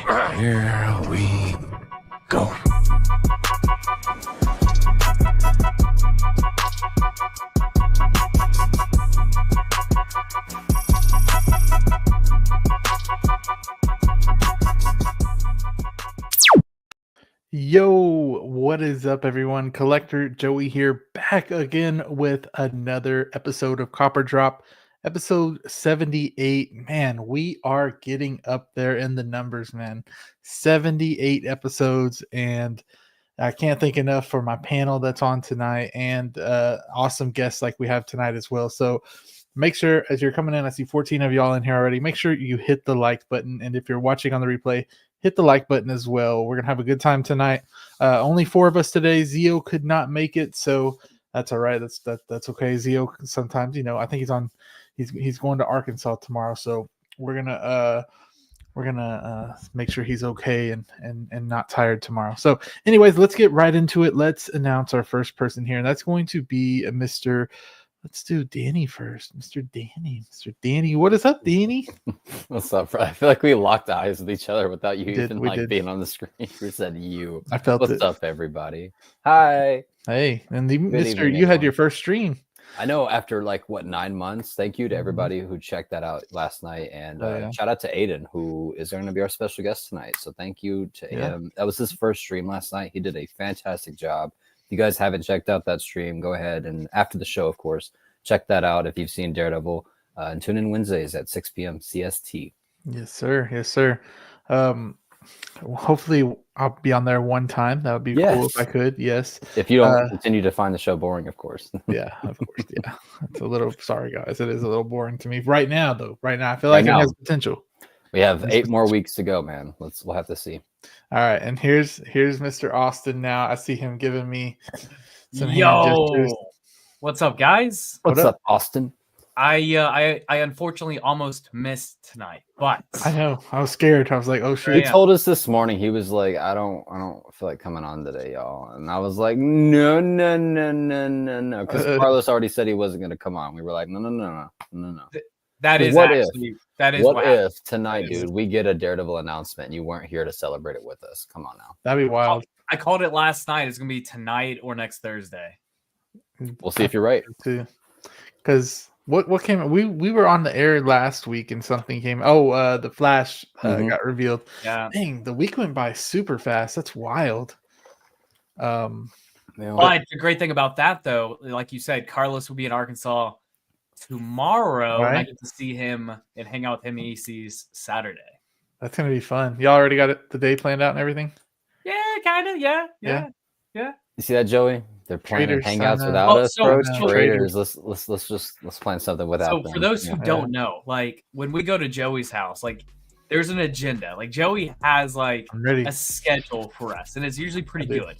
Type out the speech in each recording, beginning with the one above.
Here we go. Yo, what is up, everyone? Collector Joey here, back again with another episode of Copper Drop, episode 78. Man, we are getting up there in the numbers, man. 78 episodes, and I can't thank enough for my panel that's on tonight and awesome guests like we have tonight as well. So make sure as you're coming in, I see 14 of y'all in here already. Make sure you hit the like button, and if you're watching on the replay, hit the like button as well. We're gonna have a good time tonight. Only 4 of us today. Zio could not make it, so that's all right. That's okay. Zio sometimes, I think he's going to Arkansas tomorrow, so we're gonna make sure he's okay and not tired tomorrow. So anyways, let's get right into it. Let's announce our first person here, and that's going to be Mr. Let's do Danny first. Mr. Danny. What is up, Danny? What's up, bro? I feel like we locked eyes with each other without you We did. being on the screen. We said you. I felt What's it. up, everybody? Hi. Hey, and Mr. evening, You had everyone. your first stream. I know after 9 months. Thank you to everybody who checked that out last night. And shout out to Aiden, who is going to be our special guest tonight. So thank you to him. That was his first stream last night. He did a fantastic job. If you guys haven't checked out that stream, go ahead and after the show, of course, check that out if you've seen Daredevil. And tune in Wednesdays at 6 p.m. CST. Yes, sir. Hopefully I'll be on there one time. That would be cool if I could. Yes. If you don't continue to find the show boring, of course. Yeah, of course. Yeah. It's a little sorry, guys. It is a little boring to me right now, though. Right now, I feel like it has potential. We have 8 more weeks to go, man. We'll have to see. All right, and here's Mr. Austin now. I see him giving me some hand Yo, gestures. what's up, guys? What's up, Austin? I unfortunately almost missed tonight, but I know. I was scared. I was like, oh shit. He told us this morning. He was like, I don't feel like coming on today, y'all. And I was like, no. Because Carlos already said he wasn't going to come on. We were like, no. That is what if tonight, dude, we get a Daredevil announcement and you weren't here to celebrate it with us? Come on now. That'd be wild. I called it last night. It's gonna be tonight or next Thursday. We'll see if you're right. Because what came? We were on the air last week and something came. Oh, the Flash got revealed. Yeah. Dang, the week went by super fast. That's wild. But the great thing about that, though, like you said, Carlos will be in Arkansas tomorrow, and I get to see him and hang out with him and EC's Saturday. That's gonna be fun. Y'all already got the day planned out and everything? Yeah, kind of. Yeah. You see that, Joey? They're planning Traitors, hangouts without us, bro. Traitors. Let's plan something without them. For those who don't know, like when we go to Joey's house, like there's an agenda. Like Joey has like a schedule for us, and it's usually pretty good.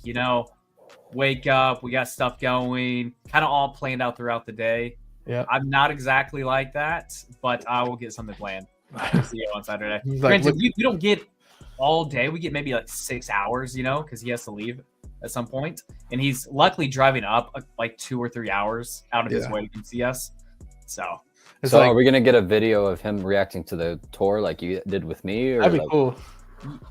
Wake up, we got stuff going, kind of all planned out throughout the day. Yeah, I'm not exactly like that, but I will get something planned. See you on Saturday. Like, Granted, we don't get all day. We get maybe like 6 hours, because he has to leave at some point, and he's luckily driving up like 2 or 3 hours out of his way to come see us. So are we gonna get a video of him reacting to the tour like you did with me? Or that'd be cool.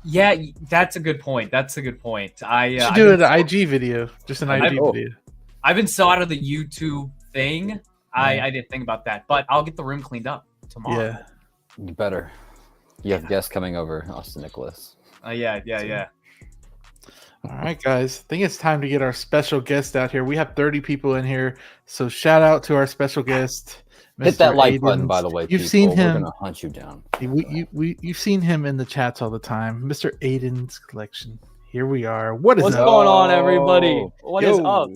Yeah, that's a good point. I should do an IG video, just an IG video. I've been so out of the YouTube thing. I didn't think about that, but I'll get the room cleaned up tomorrow. Yeah, you better. You have guests coming over, Austin Nicholas. Yeah. All right, guys. I think it's time to get our special guest out here. We have 30 people in here, so shout out to our special guest. Hit that like button, by the way. You've seen him. We're gonna hunt you down. You've seen him in the chats all the time, Mr. Aiden's collection. Here we are. What's going on, everybody? What is up?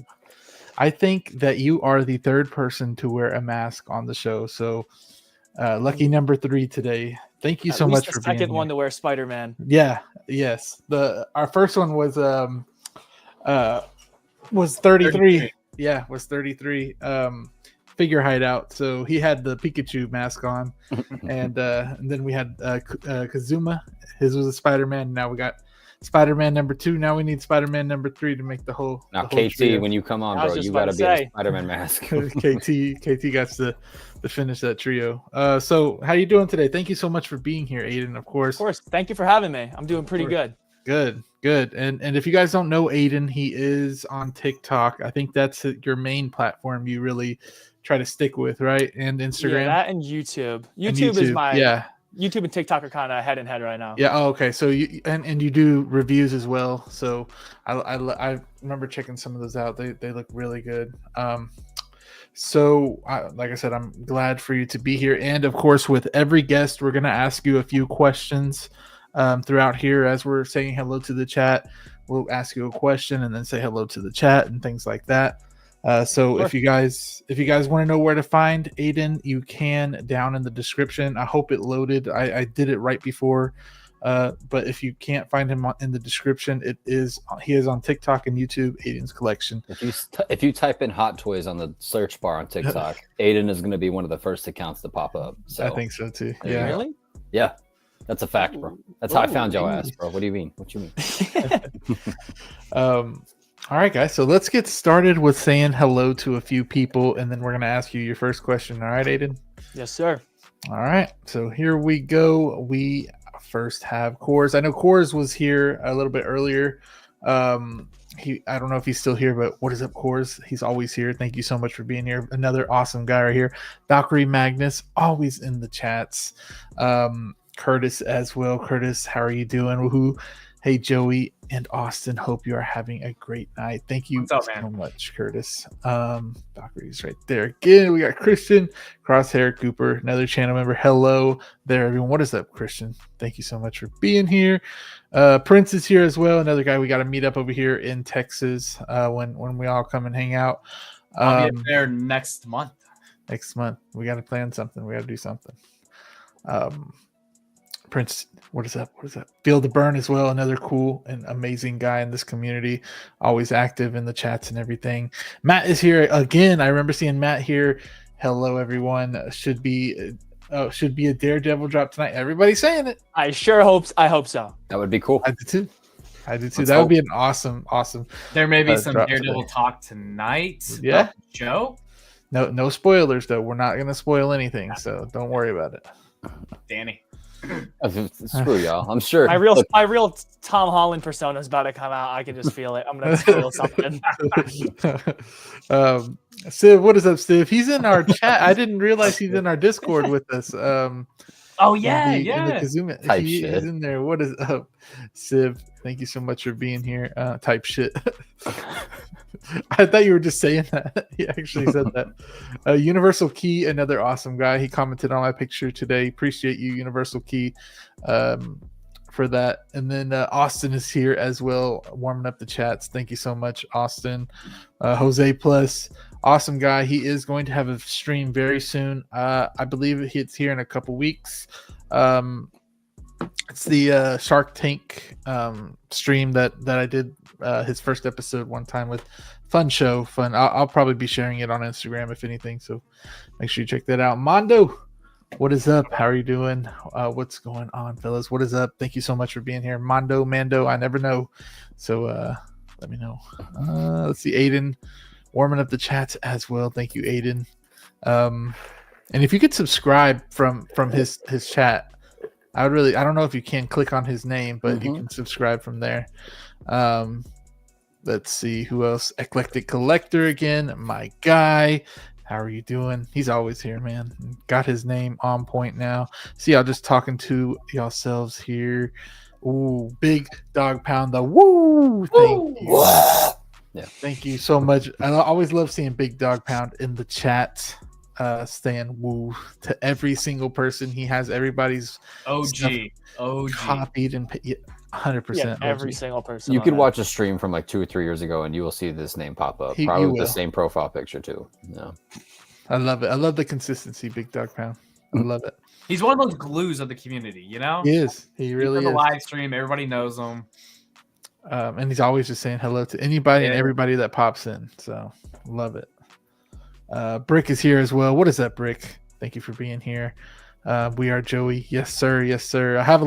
I think that you are the 3rd person to wear a mask on the show. So lucky number 3 today. Thank you so much for being here. Second one to wear Spider-Man. Yeah. Yes. Our first one was 33. Yeah, was 33. Figure hideout. So he had the Pikachu mask on, and then we had Kazuma. His was a Spider-Man. Now we got Spider-Man number 2. Now we need Spider-Man number 3 to make the whole. Now, the whole KT, trio. when you come on, I was bro, just you about got to to be in a say. Spider-Man mask. KT got to finish that trio. So how you doing today? Thank you so much for being here, Aiden. Of course. Of course. Thank you for having me. I'm doing pretty good. Good. And if you guys don't know Aiden, he is on TikTok. I think that's your main platform you really try to stick with, right? And Instagram. Yeah, that and YouTube. YouTube is my YouTube and TikTok are kind of head and head right now. Yeah. Oh, okay. So you and you do reviews as well. So I remember checking some of those out. They look really good. So like I said, I'm glad for you to be here. And of course, with every guest, we're gonna ask you a few questions throughout here as we're saying hello to the chat. We'll ask you a question and then say hello to the chat and things like that. So if you guys want to know where to find Aiden, you can down in the description. I hope it loaded. I did it right before, but if you can't find him in the description, he is on TikTok and YouTube. Aiden's Collection. If you type in Hot Toys on the search bar on TikTok, Aiden is going to be one of the first accounts to pop up. So I think so too. Yeah. Really? Yeah. That's a fact, bro. That's how I found your ass, bro. What do you mean? What you mean? All right, guys. So let's get started with saying hello to a few people, and then we're going to ask you your first question. All right, Aiden? Yes, sir. All right. So here we go. We first have Coors. I know Coors was here a little bit earlier. I don't know if he's still here, but what is up, Coors? He's always here. Thank you so much for being here. Another awesome guy right here. Valkyrie Magnus, always in the chats. Curtis as well. Curtis, how are you doing? Woohoo. Hey, Joey and Austin, hope you are having a great night. Thank you so much, Curtis. Valkyrie's right there. Again, we got Christian, Crosshair Cooper, another channel member. Hello there, everyone. What is up, Christian? Thank you so much for being here. Prince is here as well. Another guy we got to meet up over here in Texas when we all come and hang out. I'll be up there next month. Next month. We got to plan something. We got to do something. Prince, what is up? Feel the Burn as well. Another cool and amazing guy in this community. Always active in the chats and everything. Matt is here again. I remember seeing Matt here. Hello, everyone. Should be a Daredevil drop tonight. Everybody's saying it. I hope so. That would be cool. I did too. That would be an awesome. There may be some Daredevil talk tonight. Yeah. Joe? No spoilers though. We're not going to spoil anything, so don't worry about it. Danny. Screw y'all. I'm sure. My real Tom Holland persona is about to come out. I can just feel it. I'm gonna spoil something. Steve, what is up, Steve? He's in our chat. I didn't realize he's in our Discord with us. In the Kazuma. He's in there. What is up, Civ? Thank you so much for being here. Type shit. I thought you were just saying that. He actually said that. Universal Key, another awesome guy. He commented on my picture today. Appreciate you, Universal Key, for that. And then Austin is here as well, warming up the chats. Thank you so much, Austin. Jose Plus, awesome guy. He is going to have a stream very soon. I believe it's here in a couple weeks. It's the Shark Tank stream that I did his first episode one time with. Fun. I'll probably be sharing it on Instagram if anything, so make sure you check that out. Mondo, what is up? How are you doing? What's going on, fellas? What is up? Thank you so much for being here. Mando, I never know, so let me know. Let's see, Aiden warming up the chats as well. Thank you, Aiden. And if you could subscribe from his chat, I don't know if you can click on his name, but you can subscribe from there. Let's see who else. Eclectic Collector again, my guy. How are you doing? He's always here, man. Got his name on point now. See, y'all just talking to yourselves here. Ooh, Big Dog Pound. Woo! Thank you. Yeah. Thank you so much. I always love seeing Big Dog Pound in the chat. Saying woo to every single person. He has everybody's OG copied and 100%. Yeah, every single person. You could watch a stream from like 2 or 3 years ago, and you will see this name pop up. Probably with the same profile picture too. Yeah, I love it. I love the consistency, Big Dog Pound. I love it. He's one of those glues of the community, you know. He is. He really is. The live stream, everybody knows him. And he's always just saying hello to anybody and everybody that pops in. So love it. Brick is here as well. What is up, Brick? Thank you for being here. We are Joey. Yes, sir. Yes, sir. I'll have a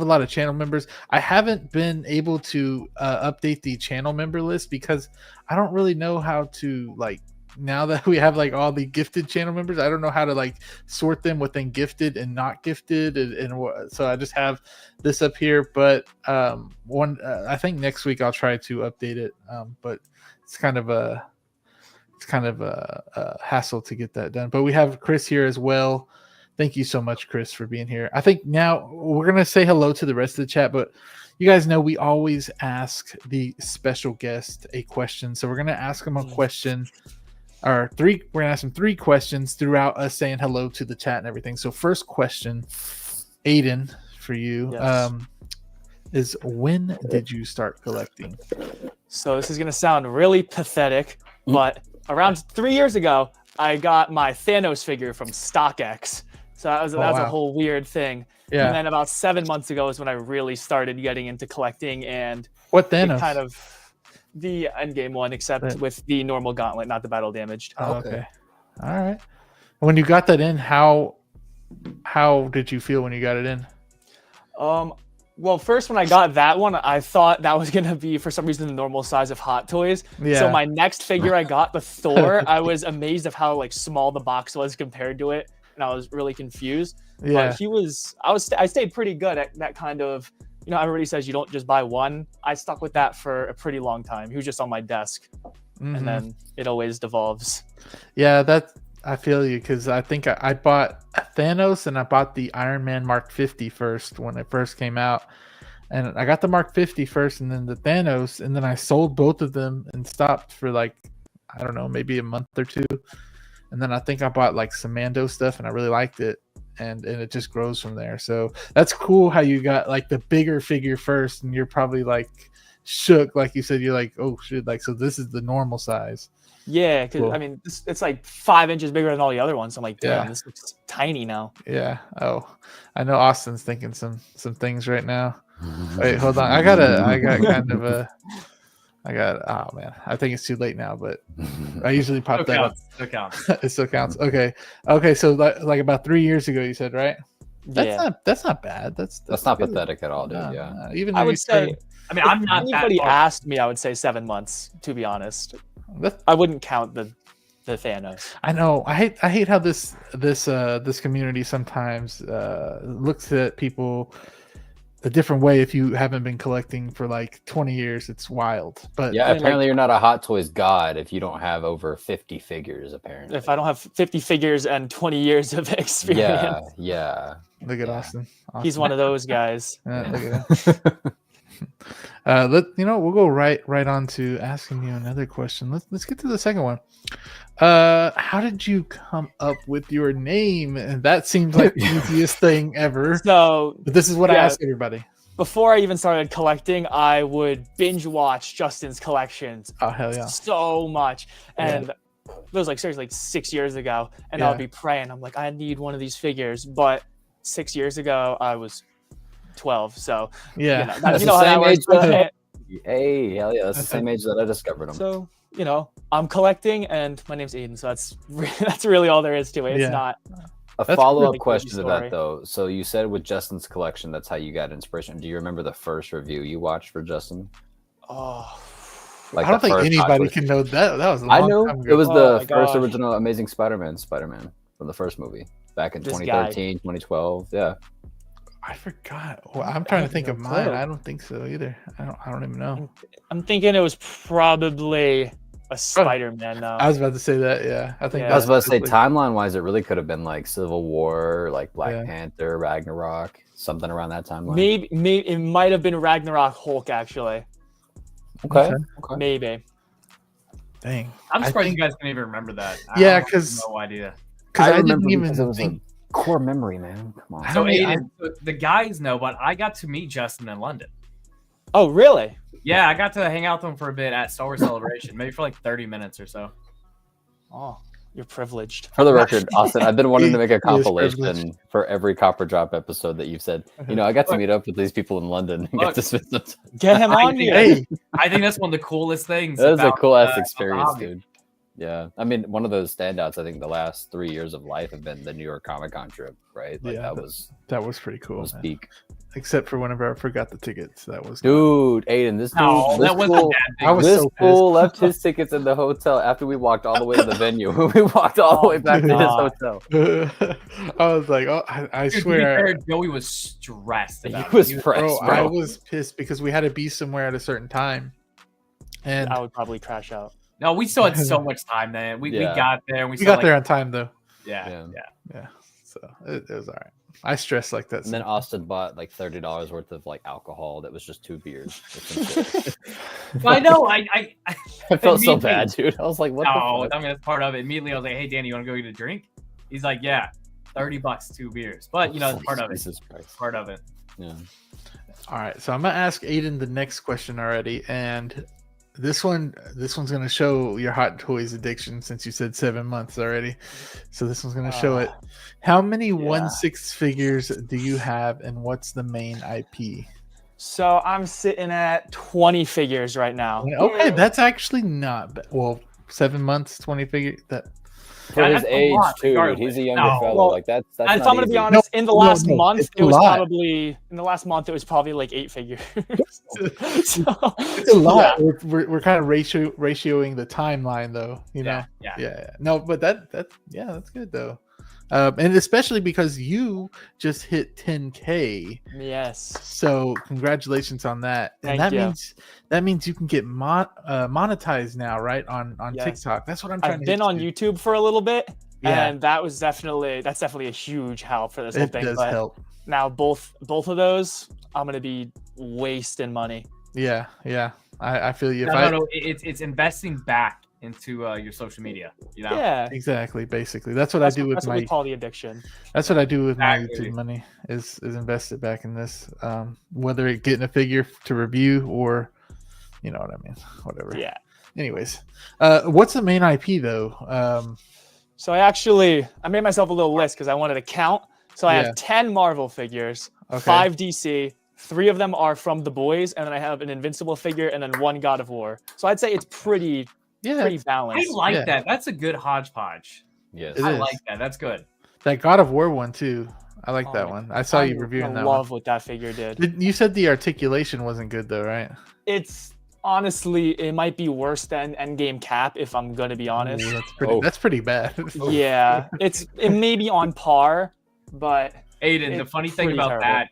lot of channel members. I haven't been able to update the channel member list because I don't really know how to like. Now that we have like all the gifted channel members, I don't know how to like sort them within gifted and not gifted, so I just have this up here. But I think next week I'll try to update it. But it's kind of a hassle to get that done. But we have Chris here as well. Thank you so much, Chris, for being here. I think now we're going to say hello to the rest of the chat, but you guys know we always ask the special guest a question. So we're going to ask them a question, or we're going to ask them 3 questions throughout us saying hello to the chat and everything. So first question, Aiden, for you, is when did you start collecting? So this is going to sound really pathetic, but around 3 years ago, I got my Thanos figure from StockX. So that was a whole weird thing. Yeah. And then about 7 months ago is when I really started getting into collecting. And what Thanos? Kind of the endgame one, except with the normal gauntlet, not the battle damaged. Oh, okay. All right. When you got that in, how did you feel when you got it in? Well, first when I got that one, I thought that was gonna be for some reason the normal size of Hot Toys. Yeah. So my next figure I got, the Thor, I was amazed of how like small the box was compared to it, and I was really confused. Yeah. But I stayed pretty good at that kind of, everybody says you don't just buy one. I stuck with that for a pretty long time. He was just on my desk, and then it always devolves. Yeah, I feel you, because I think I bought Thanos and I bought the Iron Man Mark 50 first when it first came out. And I got the Mark 50 first and then the Thanos, and then I sold both of them and stopped for like, I don't know, maybe a month or 2. And then I think I bought like some Mando stuff and I really liked it. And it just grows from there. So that's cool how you got like the bigger figure first, and you're probably like shook. Like you said, you're like, oh shit, like, so this is the normal size. Yeah, because I mean, it's like 5 inches bigger than all the other ones. I'm like, damn, this looks tiny now. Yeah. Oh, I know Austin's thinking some things right now. Wait, hold on. I got oh man, I think it's too late now, but I usually pop that up. Still counts. It still counts. Okay. So like about 3 years ago, you said, right? That's not bad. That's not pathetic at all, dude. Yeah. Even I would say. I mean, I'm not. Anybody asked me, I would say 7 months. To be honest, I wouldn't count the Thanos. I know. I hate how this community sometimes looks at people a different way. If you haven't been collecting for like 20 years, it's wild. But yeah, apparently you're not a Hot Toys god if you don't have over 50 figures. Apparently, if I don't have 50 figures and 20 years of experience. Yeah. Look at Austin. He's one of those guys. Look at him. We'll go right on to asking you another question. Let's get to the second one. How did you come up with your name? And that seems like the easiest thing ever. So, but this is what I ask everybody. Before I even started collecting, I would binge watch Justin's collections. Oh hell yeah! So much, and it was like seriously like 6 years ago, and I would be praying. I'm like, I need one of these figures, but 6 years ago I was 12, so that's you know the how same age. Hey, hell yeah, that's the same age that I discovered them. So I'm collecting, and my name's Aiden, so that's really all there is to it. It's not a follow-up question to that though. So you said with Justin's collection, that's how you got inspiration. Do you remember the first review you watched for Justin? Oh, like I don't think anybody can know that. That was a long time ago. It was the first original Amazing Spider-Man from the first movie back in 2013, 2012. Yeah. I forgot. Well, I'm trying to think of mine. I don't think so either. I don't even know. I'm thinking it was probably a Spider-Man now. I was about to say that. Yeah, I think. I was about to say timeline-wise, it really could have been like Civil War, like Black Panther, Ragnarok, something around that timeline. Maybe it might have been Ragnarok Hulk actually. Okay. Maybe. Dang. I'm surprised you guys can even remember that. Yeah, because no idea. Because I didn't even think. Core memory, man. Come on. So Aiden, the guys know, but I got to meet Justin in London. Oh, really? Yeah, I got to hang out with him for a bit at Star Wars Celebration, maybe for like 30 minutes or so. Oh, you're privileged. For the record, Austin, I've been wanting to make a compilation for every Copper Drop episode that you've said. I got to meet up with these people in London and get to spend some time. Get him on here. I think that's one of the coolest things. That is a cool ass experience, dude. Yeah, I mean, one of those standouts. I think the last 3 years of life have been the New York Comic Con trip, right? Like that was pretty cool. Was peak. Except for whenever I forgot the tickets. That was dude, Aiden. This fool left his tickets in the hotel after we walked all the way to the venue. We walked all the way back to his hotel. I was like, oh, I swear. To be fair, Joey was stressed. He was pressed, bro. I was pissed because we had to be somewhere at a certain time, and I would probably crash out. No, we still had so much time then. We got there. And we got there on time though. Yeah. So it was all right. I stressed like that. And then Austin bought like $30 worth of like alcohol that was just 2 beers. I know. I felt so bad, dude. I was like, what? No, I mean that's part of it. Immediately, I was like, hey, Danny, you want to go get a drink? He's like, yeah, $30, 2 beers. But it's part of it. Part of it. Yeah. All right, so I'm gonna ask Aiden the next question already, and this one's gonna show your Hot Toys addiction since you said 7 months already. So this one's gonna show it. How many 1/6 figures do you have, and what's the main IP? So I'm sitting at 20 figures right now. Okay, that's actually not bad. Well, 7 months, 20 figures. That for his age too. Regardless. He's a younger fellow. Well, like that's if I'm gonna be honest, in the last month, it was probably like 8 figures. It's a lot. Yeah. We're kind of ratioing the timeline though. You know. Yeah. No, but that's good though. And especially because you just hit 10K. Yes. So congratulations on that. And that means you can get monetized now, right? On TikTok. That's what I'm trying to do. I've been on YouTube for a little bit, and that's definitely a huge help for this whole thing. It does help. Now both of those, I'm gonna be wasting money. Yeah. I feel you. No, it's investing back into your social media, you know? Yeah, exactly. Basically, that's what I do with that's what we call the addiction. That's what I do with my YouTube money is invest it back in this, whether it getting a figure to review or, you know what I mean, whatever. Yeah. Anyways, what's the main IP though? So I made myself a little list because I wanted to count. So I have 10 Marvel figures, 5 DC. 3 of them are from The Boys, and then I have an Invincible figure and then 1 God of War. So I'd say it's pretty balanced. I like that. That's a good hodgepodge. Yes, I like that. That's good. That God of War one too. I like that one. I saw you reviewing that. I love what that figure did. You said the articulation wasn't good though, right? It's honestly, it might be worse than Endgame Cap if I'm gonna be honest. Ooh, that's pretty bad. Yeah, it may be on par, but Aiden, the funny thing about that,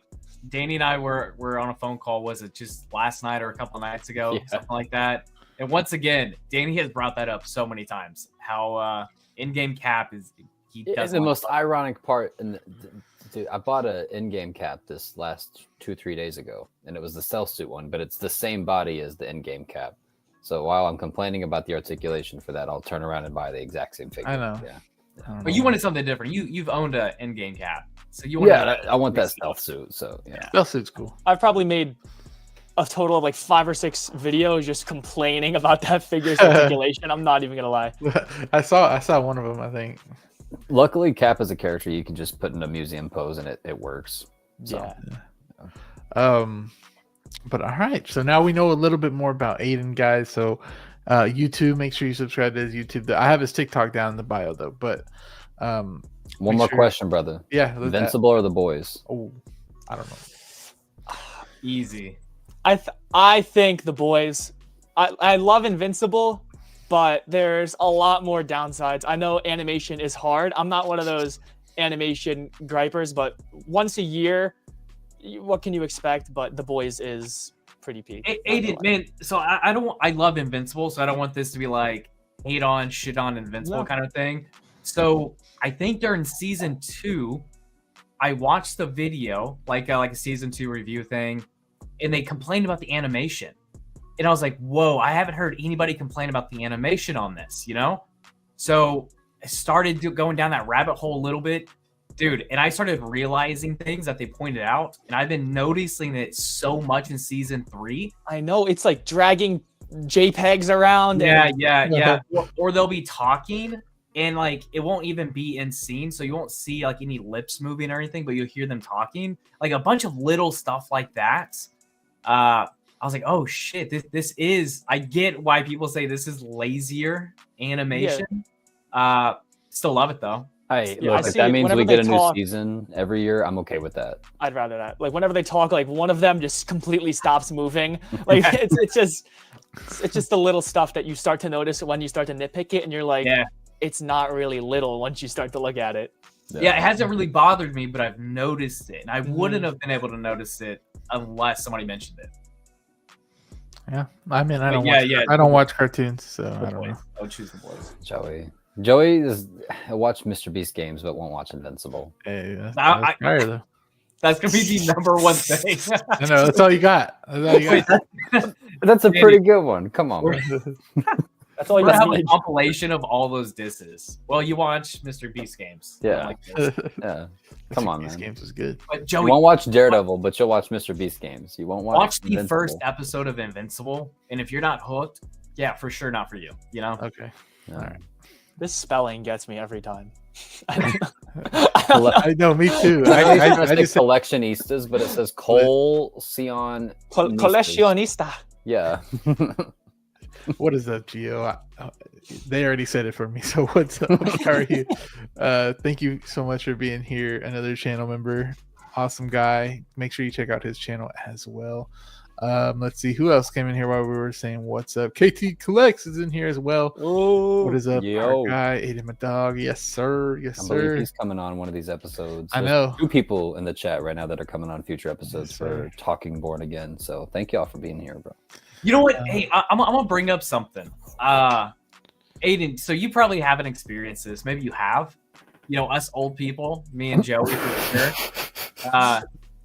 Danny and I were on a phone call. Was it just last night or a couple of nights ago, something like that? And once again, Danny has brought that up so many times. How in-game cap is the most ironic part. Dude, I bought an in-game cap this last 2-3 days ago, and it was the cell suit one, but it's the same body as the in-game cap. So while I'm complaining about the articulation for that, I'll turn around and buy the exact same figure. I know. Yeah. But you wanted something different. You've owned an in-game cap, so you want. Yeah, I want that stealth suit. So yeah, stealth suit's cool. I've probably made a total of like 5 or 6 videos just complaining about that figure's articulation. I'm not even gonna lie. I saw one of them, I think. Luckily, Cap is a character you can just put in a museum pose and it works. So. Yeah. But all right, so now we know a little bit more about Aiden, guys. So YouTube, make sure you subscribe to his YouTube. I have his TikTok down in the bio though. But one more question, brother. Yeah, Invincible or The Boys? Oh, I don't know. Easy. I think The Boys. I love Invincible, but there's a lot more downsides. I know animation is hard. I'm not one of those animation gripers, but once a year, what can you expect? But The Boys is pretty peak. Aiden, man, so I love Invincible, so I don't want this to be like hate on, shit on Invincible kind of thing. So I think during season 2, I watched the video, like a season 2 review thing, and they complained about the animation. And I was like, whoa, I haven't heard anybody complain about the animation on this, you know? So I started going down that rabbit hole a little bit, dude, and I started realizing things that they pointed out, and I've been noticing it so much in season 3. I know, it's like dragging JPEGs around. Yeah. Or they'll be talking, and like it won't even be in scene, so you won't see like any lips moving or anything, but you'll hear them talking. Like a bunch of little stuff like that. I was like, oh shit, this is. I get why people say this is lazier animation. Yeah. Still love it though. Hey, look, if that means we get a new season every year, I'm okay with that. I'd rather that. Like whenever they talk, like one of them just completely stops moving. Like it's just the little stuff that you start to notice when you start to nitpick it, and you're like, it's not really little once you start to look at it. Yeah, it hasn't really bothered me, but I've noticed it, and I wouldn't have been able to notice it unless somebody mentioned it. Yeah, I mean, I don't watch cartoons, so I don't know. I'll choose the boys. Joey is watch Mr. Beast games, but won't watch Invincible. Hey, that's gonna be the number one thing. I know, that's all you got. That's a pretty good one. Come on. That's all you got. Have a compilation of all those disses. Well, you watch Mr. Beast games. Yeah. Yeah. Come on, Beast man. games was good. But Joey, you won't watch Daredevil, but you'll watch Mr. Beast games. You won't watch the first episode of Invincible, and if you're not hooked, yeah, for sure not for you. You know? Okay. Yeah. All right. This spelling gets me every time. I know, me too. I just collectionistas, but it says collectionista. Yeah. What is up, Gio? They already said it for me. So what's up? How are you? Thank you so much for being here. Another channel member, awesome guy. Make sure you check out his channel as well. Let's see who else came in here while we were saying what's up. KT Collects is in here as well. Oh, what is up, our guy? Aiden my dog. Yes, sir. Yes, I sir. believe he's coming on one of these episodes. I know 2 people in the chat right now that are coming on future episodes for Talking Born Again. So thank y'all for being here, bro. You know what? Hey, I'm gonna bring up something. Aiden, so you probably haven't experienced this. Maybe you have. You know, us old people, me and Joey for sure.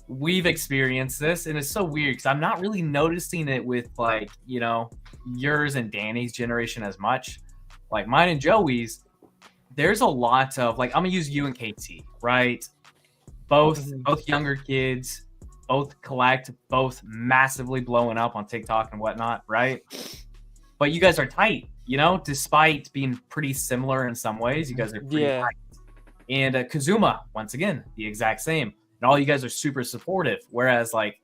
We've experienced this, and it's so weird because I'm not really noticing it with like, you know, yours and Danny's generation as much. Like mine and Joey's, there's a lot of like, I'm gonna use you and KT, right? Both younger kids, both collect, both massively blowing up on TikTok and whatnot, right? But you guys are tight, you know, despite being pretty similar in some ways. You guys are pretty tight. And Kazuma, once again, the exact same. And all you guys are super supportive. Whereas, like,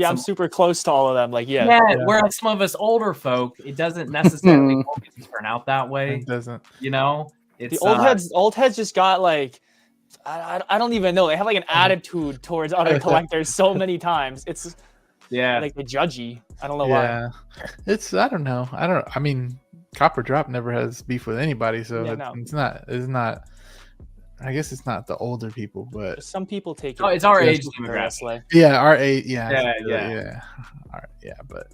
I'm super close to all of them. Like, whereas some of us older folk, it doesn't necessarily always turn out that way. It doesn't. You know, it's the old heads just got like, I don't even know. They have like an attitude towards other collectors so many times. It's like the judgy. I don't know why. It's I don't know. I mean, Copper Drop never has beef with anybody, so it's not. I guess it's not the older people, but some people take it. Oh, it's our age demographic. Yeah, our age. Yeah. All right, yeah, but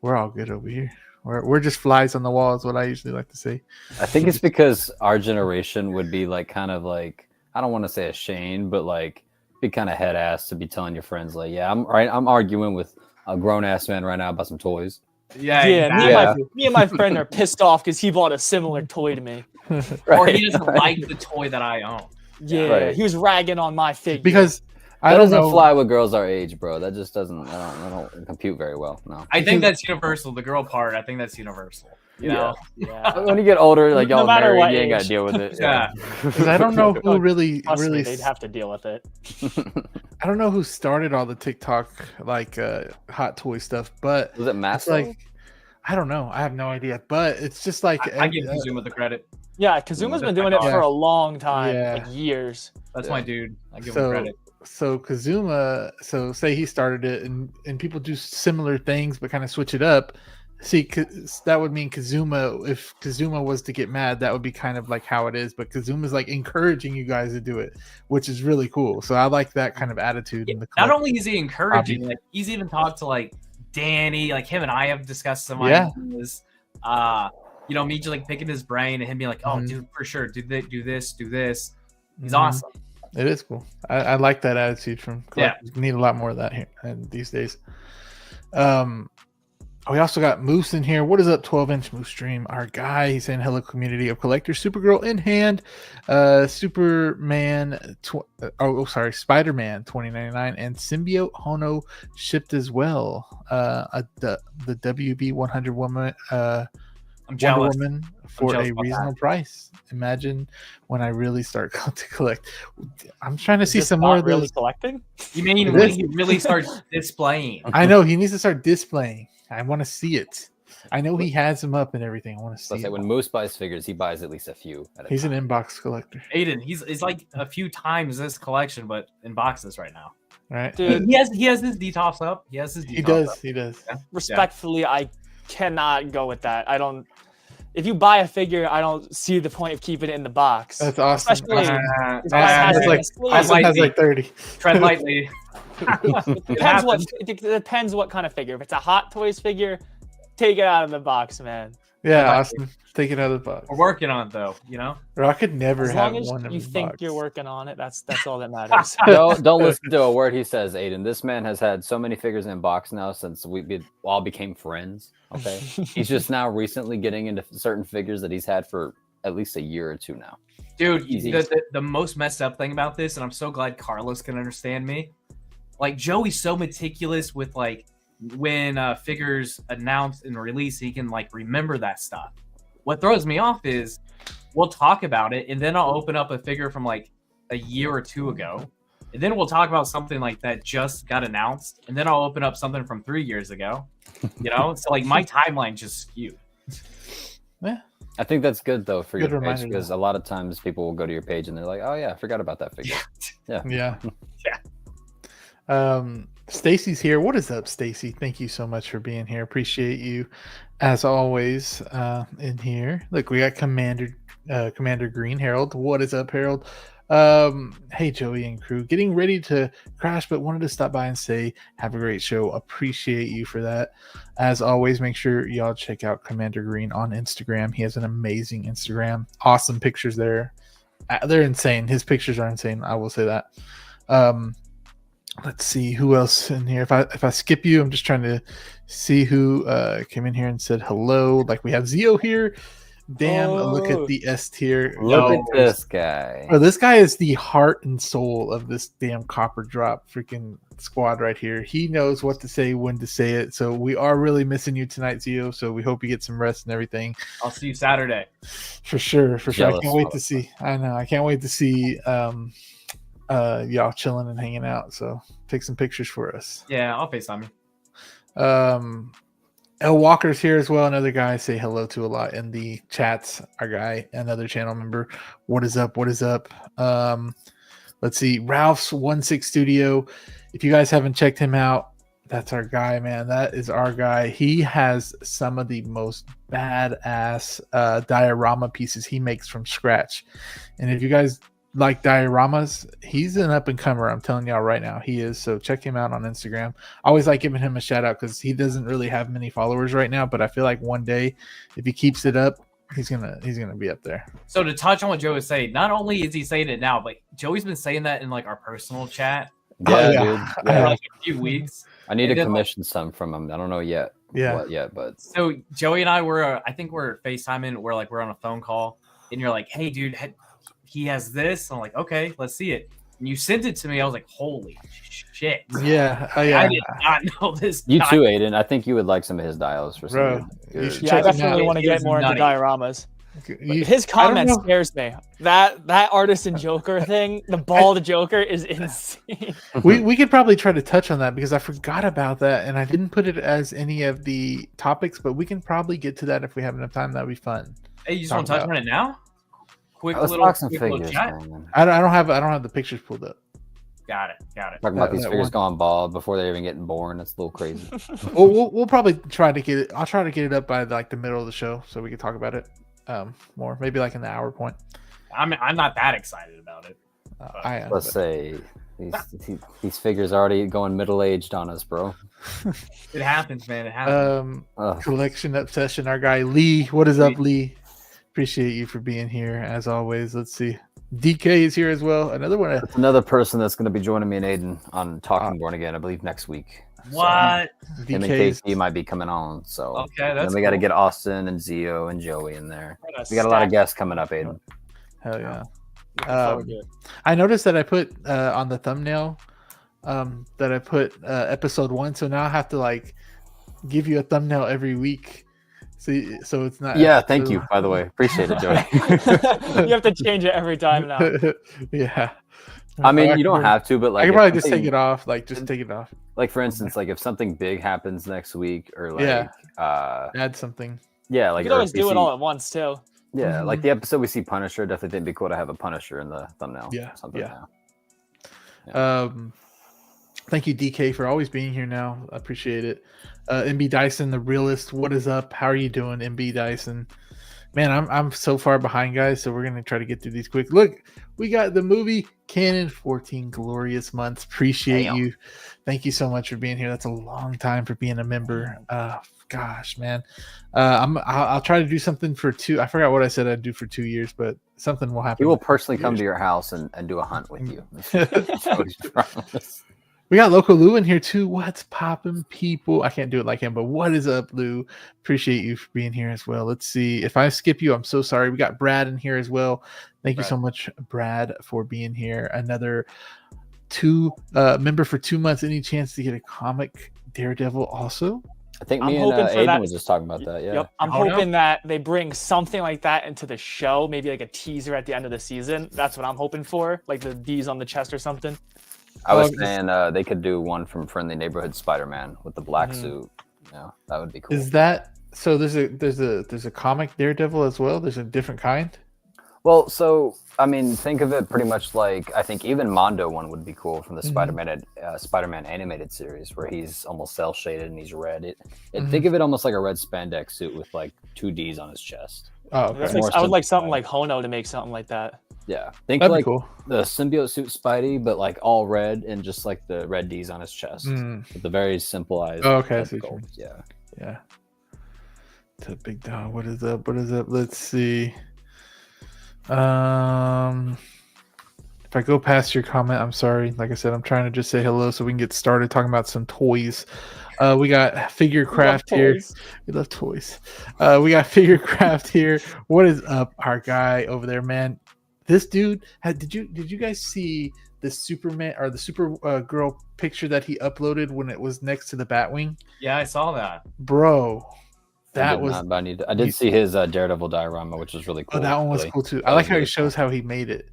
we're all good over here. We're just flies on the wall, is what I usually like to say. I think it's because our generation would be like kind of like, I don't want to say ashamed, but like be kind of head ass to be telling your friends like, yeah, I'm arguing with a grown ass man right now about some toys. Me and my friend are pissed off because he bought a similar toy to me. Or he doesn't like the toy that I own. He was ragging on my figure. Because that doesn't fly with girls our age, bro. That just doesn't. I don't compute very well. No. I think that's universal. The girl part, I think that's universal. You know? When you get older, like y'all married, you ain't got to deal with it. Because I don't know who really they'd have to deal with it. I don't know who started all the TikTok like hot toy stuff, but was it Mass? Like, I don't know. I have no idea, but it's just like I give Kazuma the credit. Yeah, Kazuma's been doing it for a long time, like years. That's my dude. I give him credit. So Kazuma, say he started it, and people do similar things, but kind of switch it up. See, that would mean Kazuma. If Kazuma was to get mad, that would be kind of like how it is. But Kazuma's like encouraging you guys to do it, which is really cool. So I like that kind of attitude. In the not only is he encouraging, like he's even talked to like Danny, like him and I have discussed some ideas. You know, me just like picking his brain and him being like, "Oh, dude, for sure, do this. He's awesome." It is cool. I like that attitude from collectors. We need a lot more of that here these days. We also got Moose in here. What is up, 12-inch Moose Stream? Our guy, he's saying hello, community of collectors. Supergirl in hand. Superman. Spider-Man 2099 and Symbiote Hono shipped as well. The WB 100 woman. I'm Wonder jealous. Woman for a reasonable price. Imagine when I really start to collect. I'm trying to see some more of those. Really collecting? You mean when he really starts displaying? I know he needs to start displaying. I want to see it. I know he has them up and everything. I want to see it. When Moose buys figures, he buys at least a few. He's an inbox collector. Aiden, he's like a few times this collection, but in boxes right now. Right, dude. He has his detox up. He does. He does. Yeah. Respectfully, I cannot go with that. I don't. If you buy a figure, I don't see the point of keeping it in the box. That's awesome. Especially Austin has like 30. Tread lightly. It depends what kind of figure. If it's a Hot Toys figure, take it out of the box, man. Yeah, Austin, take it out of the box. We're working on it though, you know. Or I could never have as one. As you think box. You're working on it, that's all that matters. Don't listen to a word he says, Aiden. This man has had so many figures in box now since we all became friends. Okay, he's just now recently getting into certain figures that he's had for at least a year or two now. Dude, the most messed up thing about this, and I'm so glad Carlos can understand me. Like Joey's so meticulous with like when figures announced and released, he can like remember that stuff. What throws me off is we'll talk about it, and then I'll open up a figure from like a year or two ago, and then we'll talk about something like that just got announced, and then I'll open up something from 3 years ago. You know, so like my timeline just skewed. Yeah, I think that's good though for good your page because a lot of times people will go to your page and they're like, "Oh yeah, I forgot about that figure." Yeah. Stacy's here. What is up, Stacy? Thank you so much for being here. Appreciate you as always in here. Look, we got Commander Green. Harold, what is up, Harold? Hey, Joey and crew, getting ready to crash, but wanted to stop by and say have a great show. Appreciate you for that. As always, make sure y'all check out Commander Green on Instagram. He has an amazing Instagram. Awesome pictures there. They're insane. His pictures are insane. I will say that. Let's see who else in here. If I skip you, I'm just trying to see who came in here and said hello. Like we have Zio here. Damn, look at the S tier. Look at this guy. Bro, this guy is the heart and soul of this damn Copper Drop freaking squad right here. He knows what to say, when to say it. So we are really missing you tonight, Zio. So we hope you get some rest and everything. I'll see you Saturday. For sure. I can't wait to see. I know. I can't wait to see y'all chilling and hanging out. So take some pictures for us. Yeah, I'll FaceTime you. L Walker's here as well. Another guy I say hello to a lot in the chats. Our guy, another channel member. What is up? Let's see. Ralph's 16 Studio. If you guys haven't checked him out, that's our guy, man. That is our guy. He has some of the most badass diorama pieces he makes from scratch. And if you guys like dioramas, he's an up and comer. I'm telling y'all right now, he is. So check him out on Instagram. I always like giving him a shout out because he doesn't really have many followers right now, but I feel like one day if he keeps it up, he's gonna be up there. So to touch on what Joe was saying, not only is he saying it now, but Joey's been saying that in like our personal chat. Yeah, dude. Yeah. For like a few weeks. I need to commission some from him. I don't know yet. What yet, but so Joey and I were, I think we're FaceTiming. We're on a phone call, and you're like, "Hey, dude, he has this." I'm like, "Okay, let's see it." And you sent it to me. I was like, "Holy shit!" Yeah, I did not know this. You too, Aiden. I think you would like some of his dials for some. Yeah, I definitely want to get more into dioramas. His comment scares me. That artist and Joker thing, the bald Joker is insane. We could probably try to touch on that because I forgot about that and I didn't put it as any of the topics, but we can probably get to that if we have enough time. That'd be fun. Hey, you just want to touch on it now? Quick let's little, talk some quick figures, chat. I don't have the pictures pulled up. Got it. Talking about these figures going bald before they're even getting born. That's a little crazy. We'll probably try to get it. I'll try to get it up by like the middle of the show so we can talk about it more. Maybe like in the hour point. I'm not that excited about it. Let's say these figures are already going middle-aged on us, bro. It happens, man. It happens. Collection obsession. Our guy Lee. What is up, Lee? Appreciate you for being here as always. Let's see. DK is here as well. Another one. That's another person that's going to be joining me and Aiden on Talking Born Again, I believe, next week. What? So, him and KC might be coming on. So okay, that's then we got to get Austin and Zio and Joey in there. We got a lot of guests coming up, Aiden. Hell yeah. I noticed that I put on the thumbnail that I put episode 1. So now I have to like give you a thumbnail every week See, so it's not. Yeah, thank you. By the way, appreciate it, Joey. You have to change it every time now. Yeah. I mean, you don't have to, but like I can probably just take it off. Like, just take it off. Like for instance, like if something big happens next week, or like add something. Yeah, like you can always do it all at once too. Yeah, like the episode we see Punisher, definitely think it'd be cool to have a Punisher in the thumbnail. Yeah, something. Yeah. Thank you, DK, for always being here. Now, I appreciate it. MB Dyson, the realist. What is up? How are you doing, MB Dyson? Man, I'm so far behind, guys. So we're gonna try to get through these quick. Look, we got the movie Canon 14 glorious months. Appreciate you. Thank you so much for being here. That's a long time for being a member. Gosh, man. I'll try to do something for 2. I forgot what I said I'd do for 2 years, but something will happen. He will personally come to your house and do a hunt with you. We got Loco Lou in here too. What's poppin', people? I can't do it like him, but what is up, Lou? Appreciate you for being here as well. Let's see. If I skip you, I'm so sorry. We got Brad in here as well. Thank you so much, Brad, for being here. Another member for 2 months. Any chance to get a comic Daredevil also? I think me and Aiden was just talking about that. Yeah. Yep. I'm hoping that they bring something like that into the show. Maybe like a teaser at the end of the season. That's what I'm hoping for. Like the D's on the chest or something. I was saying they could do one from Friendly Neighborhood Spider-Man with the black suit. Yeah, that would be cool. Is that so? There's a comic Daredevil as well. There's a different kind. Well, so I mean, think of it pretty much like I think even Mondo one would be cool from the Spider-Man animated series where he's almost cell shaded and he's red. Think of it almost like a red spandex suit with like 2 Ds on his chest. Oh, okay. I would like something like Hono to make something like that. Yeah, think that'd like be cool. The symbiote suit Spidey, but like all red and just like the red D's on his chest with the very simple eyes. Oh, okay, yeah. The big dog. What is up? Let's see. If I go past your comment, I'm sorry. Like I said, I'm trying to just say hello so we can get started talking about some toys. We got figure craft here. We love toys. We got figure craft here. What is up, our guy over there, man? This dude did you guys see the Superman or the Supergirl picture that he uploaded when it was next to the Batwing? Yeah, I saw that. Bro, I did see his Daredevil diorama, which was really cool. Oh, that one was cool too. I like how he shows how he made it.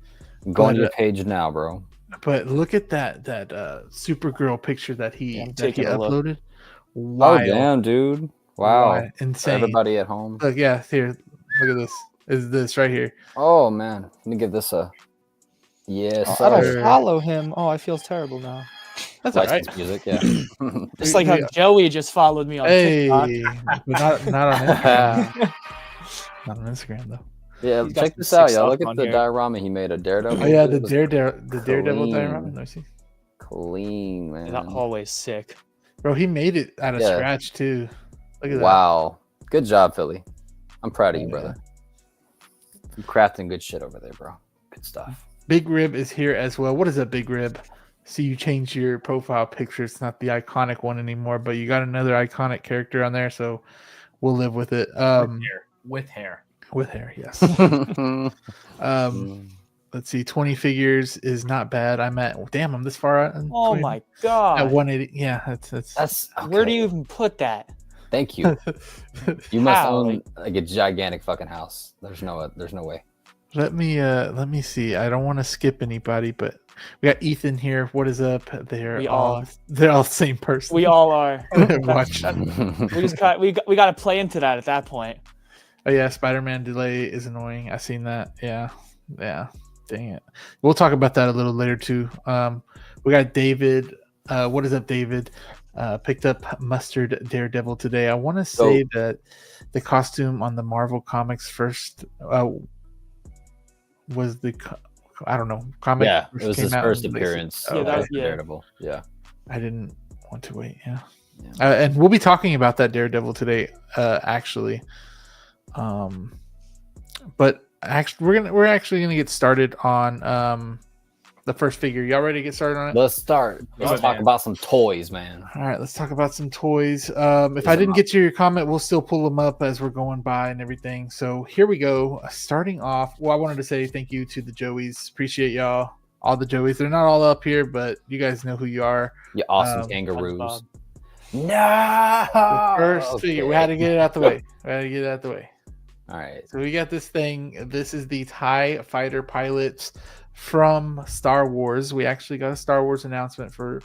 I'm going to your page now, bro. But look at that Supergirl picture that he uploaded. Wow. Oh damn, dude! Wow, insane. Everybody at home. Look, yeah, here. Look at this. Is this right here? Oh man, let me give this a yes. I don't follow him. Oh, I feel terrible now. That's all right. Music, yeah. Just like how Joey just followed me on TikTok. Not on Instagram. Not on Instagram though. Yeah, check this out, y'all. Look at the diorama he made of Daredevil. Oh yeah, the Daredevil diorama. Let me see. Clean, man. That hallway's sick. Bro, he made it out of scratch too. Look at that. Wow. Good job, Philly. I'm proud of you, brother. You're crafting good shit over there, bro. Good stuff. Big Rib is here as well. What is a Big Rib? See, you changed your profile picture. It's not the iconic one anymore, but you got another iconic character on there, so we'll live with it. With hair, yes. Let's see. 20 figures is not bad. I'm this far out. Oh my god. At 180. Yeah, that's okay. Where do you even put that? Thank you. You must own like a gigantic fucking house. There's no way. Let me see. I don't want to skip anybody, but we got Ethan here. What is up? They're all the same person. We all are. Watch. we got to play into that at that point. Oh yeah, Spider-Man delay is annoying. I seen that. Yeah. Dang it. We'll talk about that a little later too. We got David. What is up, David? Picked up Mustard Daredevil today. I want to say that the costume on the Marvel Comics first was the comic. Yeah, it was his first appearance. Daredevil. Yeah, I didn't want to wait. Yeah. And we'll be talking about that Daredevil today. Actually, but we're actually gonna get started on the first figure. Y'all ready to get started on it? Let's start. Let's talk about some toys, man. All right, let's talk about some toys. If I didn't get to your comment, we'll still pull them up as we're going by and everything. So here we go. Starting off, I wanted to say thank you to the Joeys. Appreciate y'all. All the Joeys. They're not all up here, but you guys know who you are. You awesome kangaroos. No. The first figure. We had to get it out the way. All right. So we got this thing. This is the TIE fighter pilots from Star Wars. We actually got a Star Wars announcement for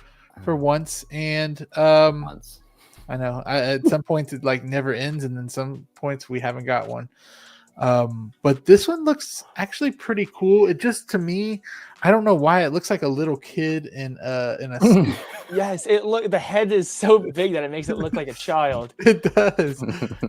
once, and Once. I know at some points it like never ends, and then some points we haven't got one. But this one looks actually pretty cool. It just, to me, I don't know why it looks like a little kid in a suit. Yes, the head is so big that it makes it look like a child. It does.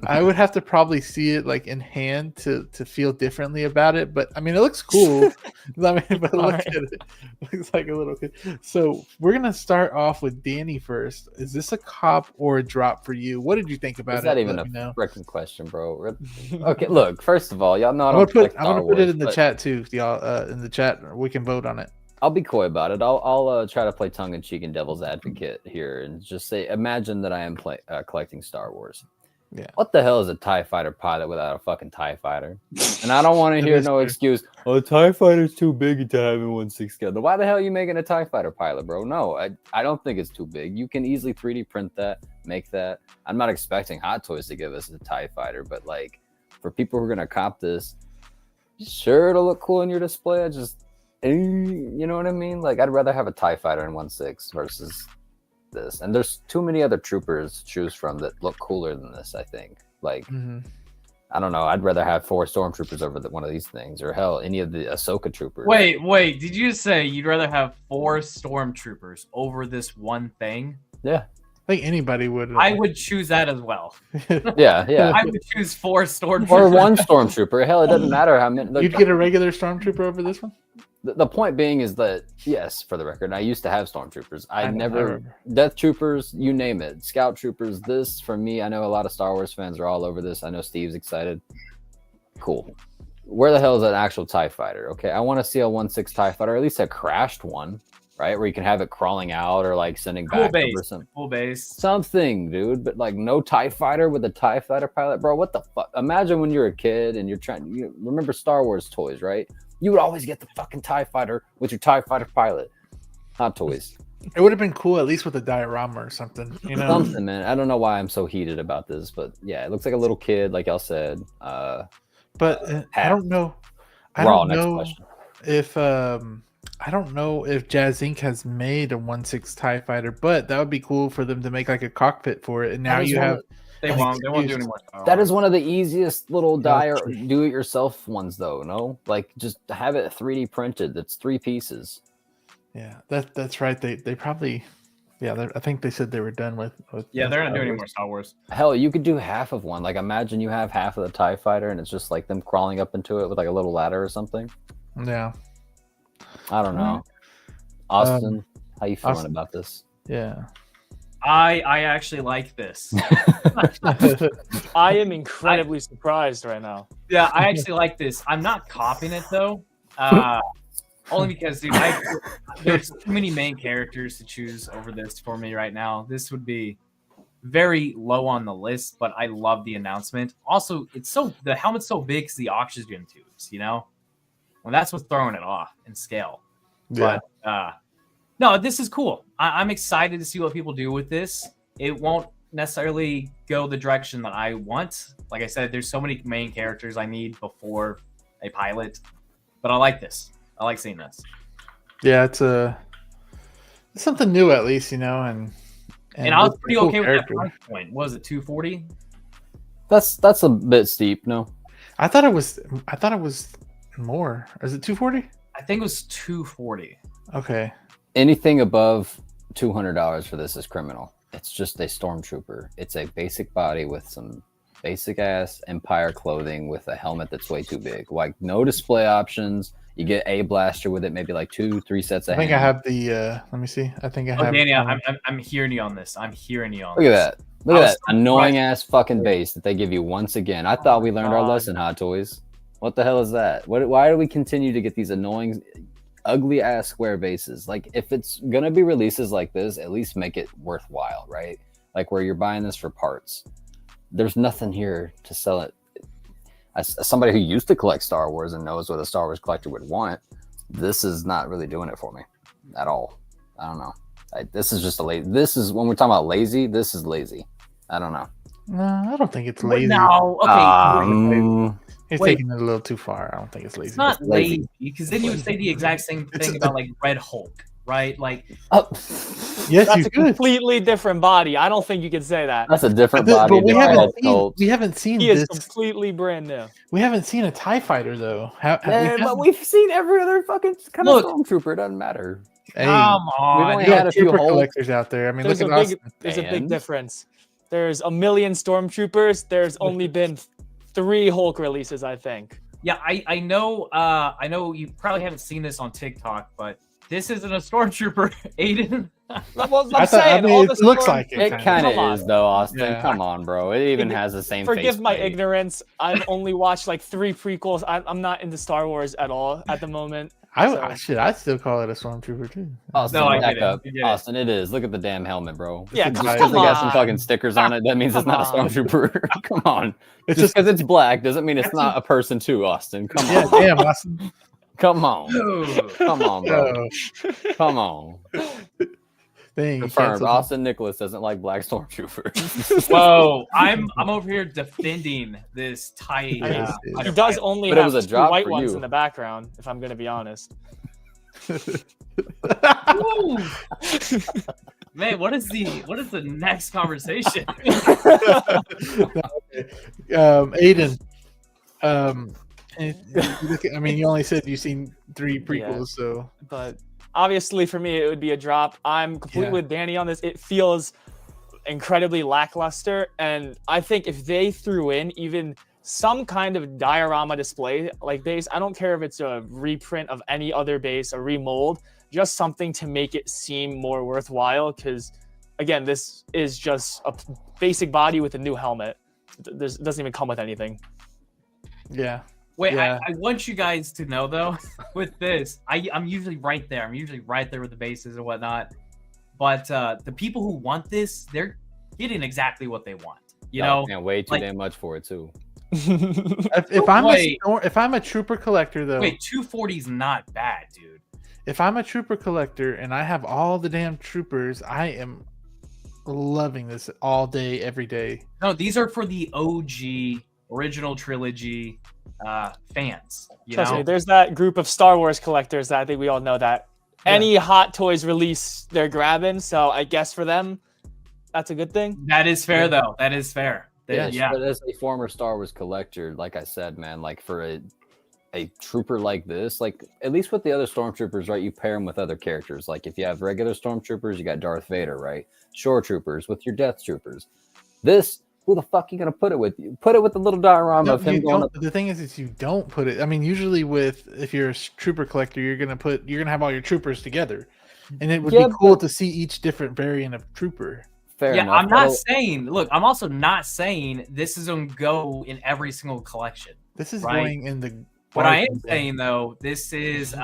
I would have to probably see it like in hand to feel differently about it, but I mean it looks cool. But look at it. It looks like a little kid. So we're gonna start off with Danny first. Is this a cop or a drop for you? What did you think about it? Is that even a freaking question, bro? Okay, look, first of all, y'all know I'm gonna put it in the chat too, y'all. In the chat, we can vote on it. I'll be coy about it. I'll try to play tongue in cheek and devil's advocate here, and just say, imagine that I am collecting Star Wars. Yeah. What the hell is a TIE fighter pilot without a fucking TIE fighter? And I don't want to hear no excuse. Oh, a TIE fighter's too big to have in 1/6 scale. Why the hell are you making a TIE fighter pilot, bro? No, I don't think it's too big. You can easily 3D print that, make that. I'm not expecting Hot Toys to give us a TIE fighter, but like for people who are gonna cop this, sure, it'll look cool in your display. You know what I mean? Like, I'd rather have a TIE fighter in 1/6 versus this. And there's too many other troopers to choose from that look cooler than this, I think. Like, I don't know. I'd rather have 4 stormtroopers over one of these things, or hell, any of the Ahsoka troopers. Wait. Did you say you'd rather have 4 stormtroopers over this one thing? Yeah. I think anybody would. I would choose that as well. Yeah. I would choose 4 stormtroopers. Or 1 stormtrooper. Hell, it doesn't matter how many. You'd get a regular stormtrooper over this one? The point being is that, yes, for the record, I used to have stormtroopers. I never Death Troopers, you name it. Scout Troopers, this, for me, I know a lot of Star Wars fans are all over this. I know Steve's excited. Cool. Where the hell is an actual TIE fighter? Okay, I want to see a 1/6 TIE fighter, or at least a crashed one, right? Where you can have it crawling out or like sending back over some full base. Something, dude. But like no TIE fighter with a TIE fighter pilot, bro. What the fuck? Imagine when you're a kid and you're you remember Star Wars toys, right? You would always get the fucking TIE fighter with your TIE fighter pilot. Hot Toys. It would have been cool, at least with a diorama or something, you know? Something, man. I don't know why I'm so heated about this, but yeah, it looks like a little kid, like y'all said. I don't know. I don't know if Jazz Inc. has made a 1/6 TIE fighter, but that would be cool for them to make like a cockpit for it. And now you have. They won't do any more. That is one of the easiest little do-it-yourself ones, though. No, like just have it 3D printed. That's 3 pieces. Yeah, that's right. They probably, I think they said they were done with. Yeah, they're not doing any more Star Wars. Hell, you could do half of one. Like imagine you have half of the TIE fighter, and it's just like them crawling up into it with like a little ladder or something. Yeah, I don't know. Austin, how you feeling about this? Yeah. I actually like this. I am incredibly surprised right now. Yeah, I actually like this. I'm not copying it though. Only because, dude, there's too many main characters to choose over this for me right now. This would be very low on the list, but I love the announcement. Also, the helmet's so big because the oxygen tubes, you know? Well, that's what's throwing it off in scale. Yeah. But no, this is cool. I'm excited to see what people do with this. It won't necessarily go the direction that I want. Like I said, there's so many main characters I need before a pilot, but I like this. I like seeing this. Yeah, it's something new at least, you know, and I was pretty okay with that price point. What was it, $240? That's a bit steep, no? I thought it was more. Is it $240? I think it was $240. Okay. Anything above $200 for this is criminal. It's just a stormtrooper. It's a basic body with some basic ass Empire clothing with a helmet that's way too big. Like no display options. You get a blaster with it, maybe like 2-3 sets of. I think I have the. Let me see. I think I have. Danny, I'm hearing you on this. I'm hearing you on. Look at that. Look at that annoying ass fucking base that they give you once again. I thought we learned our lesson, Hot Toys. What the hell is that? Why do we continue to get these annoying, ugly ass square bases? Like if it's gonna be releases like this, at least make it worthwhile, right? Like where you're buying this for parts. There's nothing here to sell it. As somebody who used to collect Star Wars and knows what a Star Wars collector would want, this is not really doing it for me at all. I don't know. This is just a lazy. This is when we're talking about lazy. This is lazy. I don't know. No, I don't think it's lazy. No, okay. He's taking it a little too far. I don't think it's lazy. It's not lazy because then you would say the exact same thing about like Red Hulk, right? Like, yes, that's a completely different body. I don't think you can say that. That's a different body. But we haven't seen. He is completely brand new. We haven't seen a TIE fighter though. But we've seen every other fucking kind of stormtrooper. It doesn't matter. Hey, come on. We've only had a few collectors out there. I mean, there's a big difference. There's a million stormtroopers. There's only been 3 Hulk releases, I think. Yeah, I know you probably haven't seen this on TikTok, but this isn't a stormtrooper, Aiden. It looks like it. It kind of is, though, Austin. Yeah. Come on, bro. It even has the same. Forgive my ignorance. I've only watched like 3 prequels. I'm not into Star Wars at all at the moment. I'd still call it a stormtrooper too. Austin, Austin, it is. Look at the damn helmet, bro. Yeah, just because it got some fucking stickers on it, that means it's not a stormtrooper. Come on. It's just because it's black doesn't mean it's not a person too, Austin. Come on. Yeah, damn, Austin. Come on. Come on, bro. Come on. Confirmed. Austin Nicholas doesn't like black stormtroopers. Whoa, I'm over here defending this TIE. He does only have 2 white ones in the background, if I'm going to be honest. Man, what is the next conversation? Aiden. I mean, you only said you've seen 3 prequels, so. But obviously, for me, it would be a drop. I'm completely with Danny on this. It feels incredibly lackluster, and I think if they threw in even some kind of diorama display like base, I don't care if it's a reprint of any other base, a remold, just something to make it seem more worthwhile. Because again, this is just a basic body with a new helmet. It doesn't even come with anything. Yeah. Wait, I want you guys to know though, with this, I'm usually right there. I'm usually right there with the bases and whatnot. But the people who want this, they're getting exactly what they want. You know, can't wait too damn much for it too. if I'm a trooper collector though, wait, 240 is not bad, dude. If I'm a trooper collector and I have all the damn troopers, I am loving this all day, every day. No, these are for the OG original trilogy fans. Trust me, there's that group of Star Wars collectors that I think we all know that any Hot Toys release they're grabbing. So I guess for them, that's a good thing. That is fair, though. That is fair. Yeah. But as a former Star Wars collector, like I said, man, like for a trooper like this, like at least with the other stormtroopers, right? You pair them with other characters. Like if you have regular stormtroopers, you got Darth Vader, right? Shore troopers with your Death Troopers. This. Who the fuck you gonna put it with? You put it with the little diorama of him going up. The thing is you don't put it. I mean, usually if you're a trooper collector, you're gonna have all your troopers together, and it would be cool to see each different variant of trooper. Fair enough. I'm not saying. Look, I'm also not saying this is gonna go in every single collection. This is going in the. What I am saying though, this is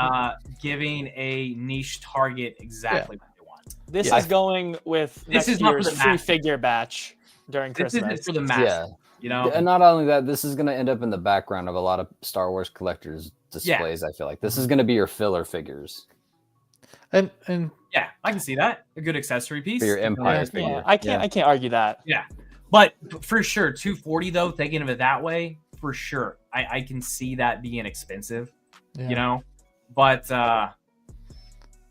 giving a niche target exactly what they want. This is going with next year's free figure batch. During Christmas. This is for the masses, you know? And not only that, this is going to end up in the background of a lot of Star Wars collectors' displays, I feel like. This is going to be your filler figures. And yeah, I can see that. A good accessory piece. For your Empire figure. Yeah, I can't argue that. Yeah. But for sure, 240 though, thinking of it that way, for sure. I can see that being expensive, you know? But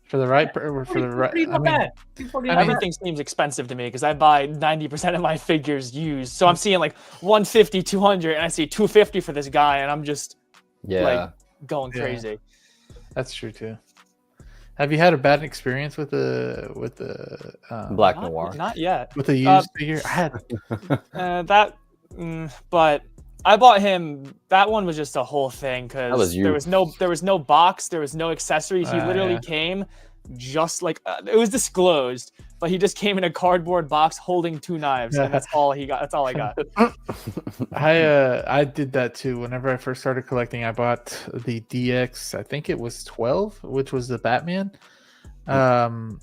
for the right, everything seems expensive to me because I buy 90% of my figures used. So I'm seeing like 150, 200, and I see 250 for this guy, and I'm just like going crazy. That's true too. Have you had a bad experience with the Black Noir? Not yet. With the used figure, I had but I bought him. That one was just a whole thing because there was no box, there was no accessories. He literally came just like it was disclosed, but he just came in a cardboard box holding 2 knives, and that's all he got. That's all I got. I did that too. Whenever I first started collecting, I bought the DX. I think it was 12, which was the Batman. And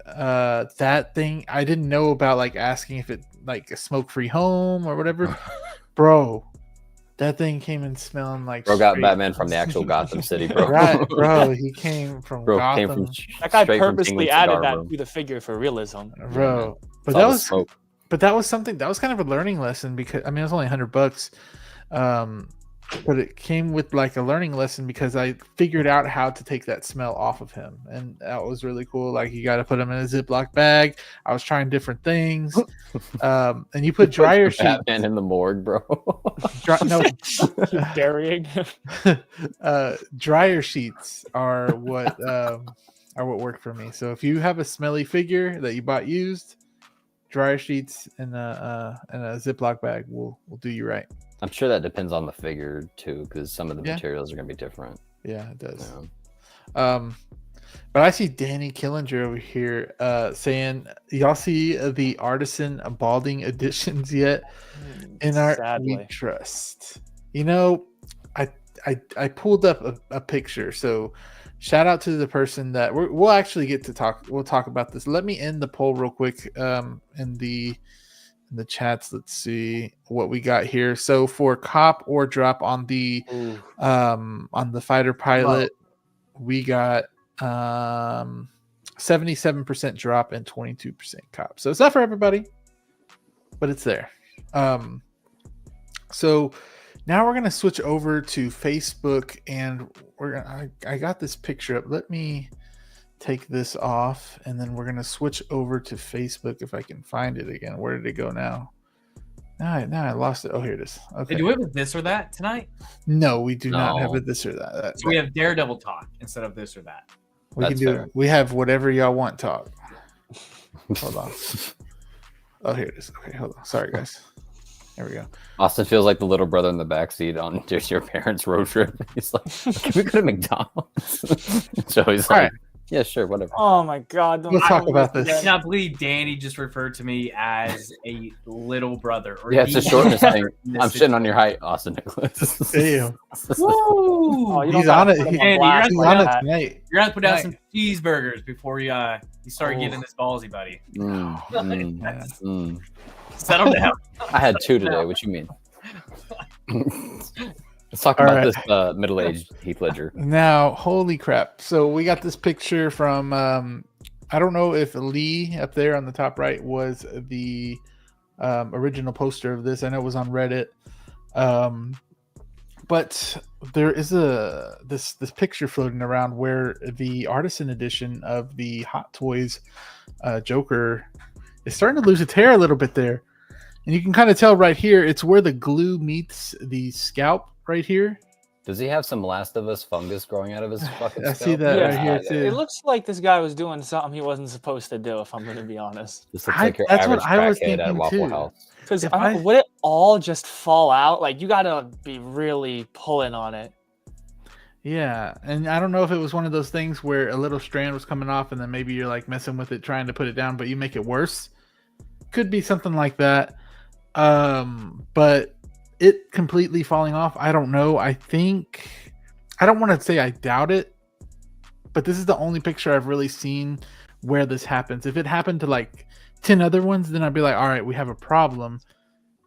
that thing I didn't know about, like asking if it like a smoke-free home or whatever. Bro, That thing came in smelling like Bro got straight- Batman from the actual Gotham City, bro. Right, bro. He came from Bro Gotham, came from That guy straight from purposely Tingling added Cigar that Room. to the figure for realism. bro. But Saw that the was, smoke. but that was something that was kind of a learning lesson because I mean it was only $100, but it came with like a learning lesson because I figured out how to take that smell off of him, and that was really cool. Like you got to put him in a Ziploc bag. I was trying different things, and you put dryer sheets. Batman in the morgue, bro. No, Burying. dryer sheets are what work for me. So if you have a smelly figure that you bought used, dryer sheets and a Ziploc bag will do you right. I'm sure that depends on the figure too, because some of the materials are gonna be different. Yeah, it does. Yeah. But I see Danny Killinger over here saying, y'all see the artisan balding editions yet? In our Sadly. we trust. You know, I pulled up a picture. So shout out to the person that we'll actually get to talk. We'll talk about this. Let me end the poll real quick in the chats. Let's see what we got here. So for cop or drop on the fighter pilot, we got 77% drop and 22% cop. So it's not for everybody, but it's there. So now we're gonna switch over to Facebook, and I got this picture up. Let me take this off, and then we're gonna switch over to Facebook if I can find it again. Where did it go now? Now I lost it. Oh, here it is. Okay. Hey, do we have a this or that tonight? No, we do not have a this or that. So we have Daredevil talk instead of this or that. We can do it. We have whatever y'all want talk. Hold on. Oh, here it is. Okay, hold on. Sorry, guys. There we go. Austin feels like the little brother in the backseat on just your parents' road trip. He's like, "Can we go to McDonald's?" So he's like, "Yeah, sure, whatever." Oh my God! Let's talk about this. I cannot believe Danny just referred to me as a little brother. Or Yeah, it's a the shortness thing. in this I'm shitting on your height, Austin Nicholas. Damn. Woo! Oh, you don't He's gotta on it. put him He's blast on like it that. tonight. You're gonna have to put down some cheeseburgers before you start getting this ballsy, buddy. Settle down. I had 2 today. What you mean? Let's talk about this middle-aged Heath Ledger. Now, holy crap. So we got this picture from, I don't know if Lee up there on the top right was the original poster of this. I know it was on Reddit. But there is this picture floating around where the artisan edition of the Hot Toys Joker is starting to lose its hair a little bit there. And you can kind of tell right here, it's where the glue meets the scalp right here. Does he have some Last of Us fungus growing out of his fucking scalp? I see that right here too. It looks like this guy was doing something he wasn't supposed to do, if I'm going to be honest. This looks like your that's average what I was crackhead at thinking Waffle too. House. Because would it all just fall out? Like, you got to be really pulling on it. Yeah, and I don't know if it was one of those things where a little strand was coming off and then maybe you're like messing with it trying to put it down, but you make it worse. Could be something like that. But it completely falling off, I don't know. I don't want to say I doubt it, but this is the only picture I've really seen where this happens. If it happened to like 10 other ones, then I'd be like, all right, we have a problem.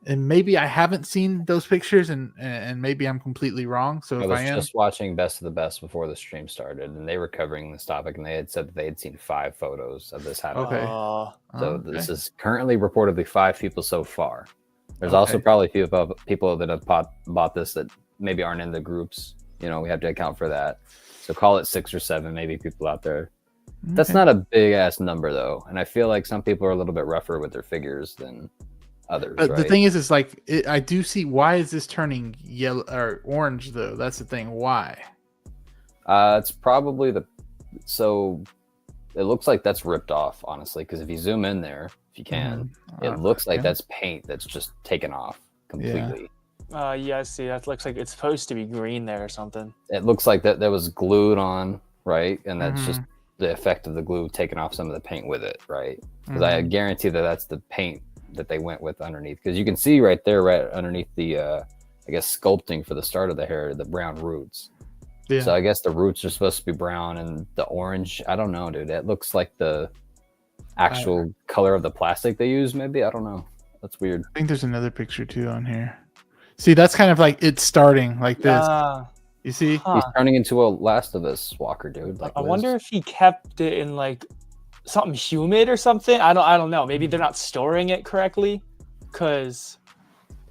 And maybe I haven't seen those pictures, and maybe I'm completely wrong. So I was just watching Best of the Best before the stream started, and they were covering this topic, and they had said that they had seen 5 photos of this happening. Okay. So this is currently reportedly 5 people so far. There's also probably a few people that have bought this that maybe aren't in the groups. You know, we have to account for that. So call it 6 or 7 maybe people out there. That's not a big ass number though, and I feel like some people are a little bit rougher with their figures than others. But right? the thing is like I do see why is this turning yellow or orange though? That's the thing. Why? It's probably so it looks like that's ripped off, honestly, because if you zoom in there, if you can, it looks like that's paint that's just taken off completely. Yeah, I see. That looks like it's supposed to be green there or something. It looks like that was glued on, right? And that's just the effect of the glue taking off some of the paint with it, right? Because I guarantee that that's the paint that they went with underneath, because you can see right there, right underneath the I guess sculpting for the start of the hair, the brown roots. Yeah. So I guess the roots are supposed to be brown, and the orange, I don't know, dude. It looks like the actual color of the plastic they use, maybe. I don't know. That's weird. I think there's another picture too on here. See, that's kind of like it's starting like this. You see? He's turning into a Last of Us walker, dude. Like, I wonder if he kept it in like something humid or something. I don't know. Maybe they're not storing it correctly, because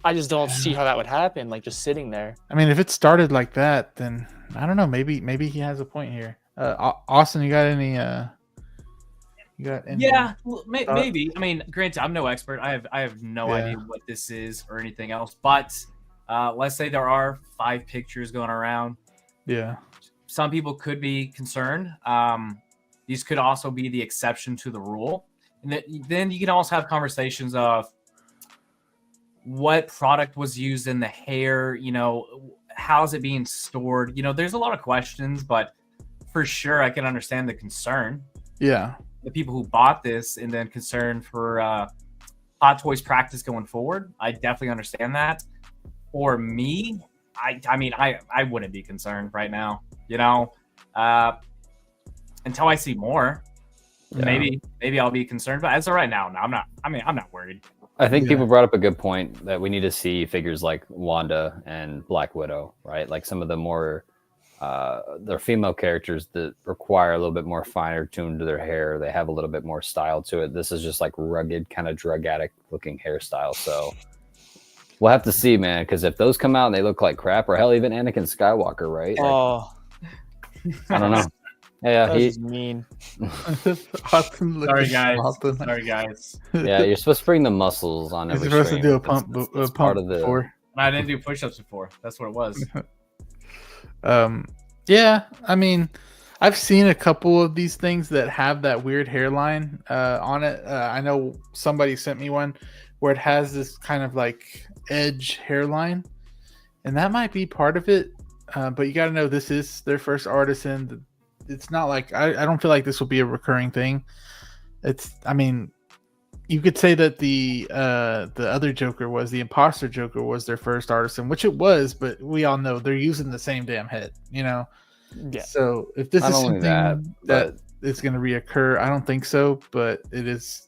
I just don't see how that would happen. Like just sitting there. I mean, if it started like that, then I don't know. Maybe he has a point here. Austin, you got any? Yeah, maybe. I mean, granted, I'm no expert. I have no idea what this is or anything else. But let's say there are 5 pictures going around. Yeah. Some people could be concerned. These could also be the exception to the rule. And then you can also have conversations of what product was used in the hair, you know, how's it being stored? You know, there's a lot of questions, but for sure I can understand the concern. Yeah. The people who bought this and then concerned for Hot Toys practice going forward. I definitely understand that. For me, I mean, I wouldn't be concerned right now, you know, until I see more. Yeah. Maybe I'll be concerned, but as of right now, no, I'm not. I mean, I'm not worried. I think people brought up a good point that we need to see figures like Wanda and Black Widow, right? Like some of the more they're female characters that require a little bit more finer tune to their hair. They have a little bit more style to it. This is just like rugged, kind of drug addict looking hairstyle. So we'll have to see, man, because if those come out and they look like crap, or hell, even Anakin Skywalker, right? I don't know. Yeah, he's mean. Sorry, guys. Yeah, you're supposed to bring the muscles on every stream. You're supposed to do a pump. That's part of the. No, I didn't do push-ups before. That's what it was. Yeah, I mean, I've seen a couple of these things that have that weird hairline on it. I know somebody sent me one where it has this kind of like edge hairline, and that might be part of it. But you got to know this is their first artisan. It's not like I don't feel like this will be a recurring thing. I mean, you could say that the other Joker was the imposter Joker was their first artisan, which it was, but we all know they're using the same damn head, you know. Yeah. So if this is something that is going to reoccur, I don't think so, but it's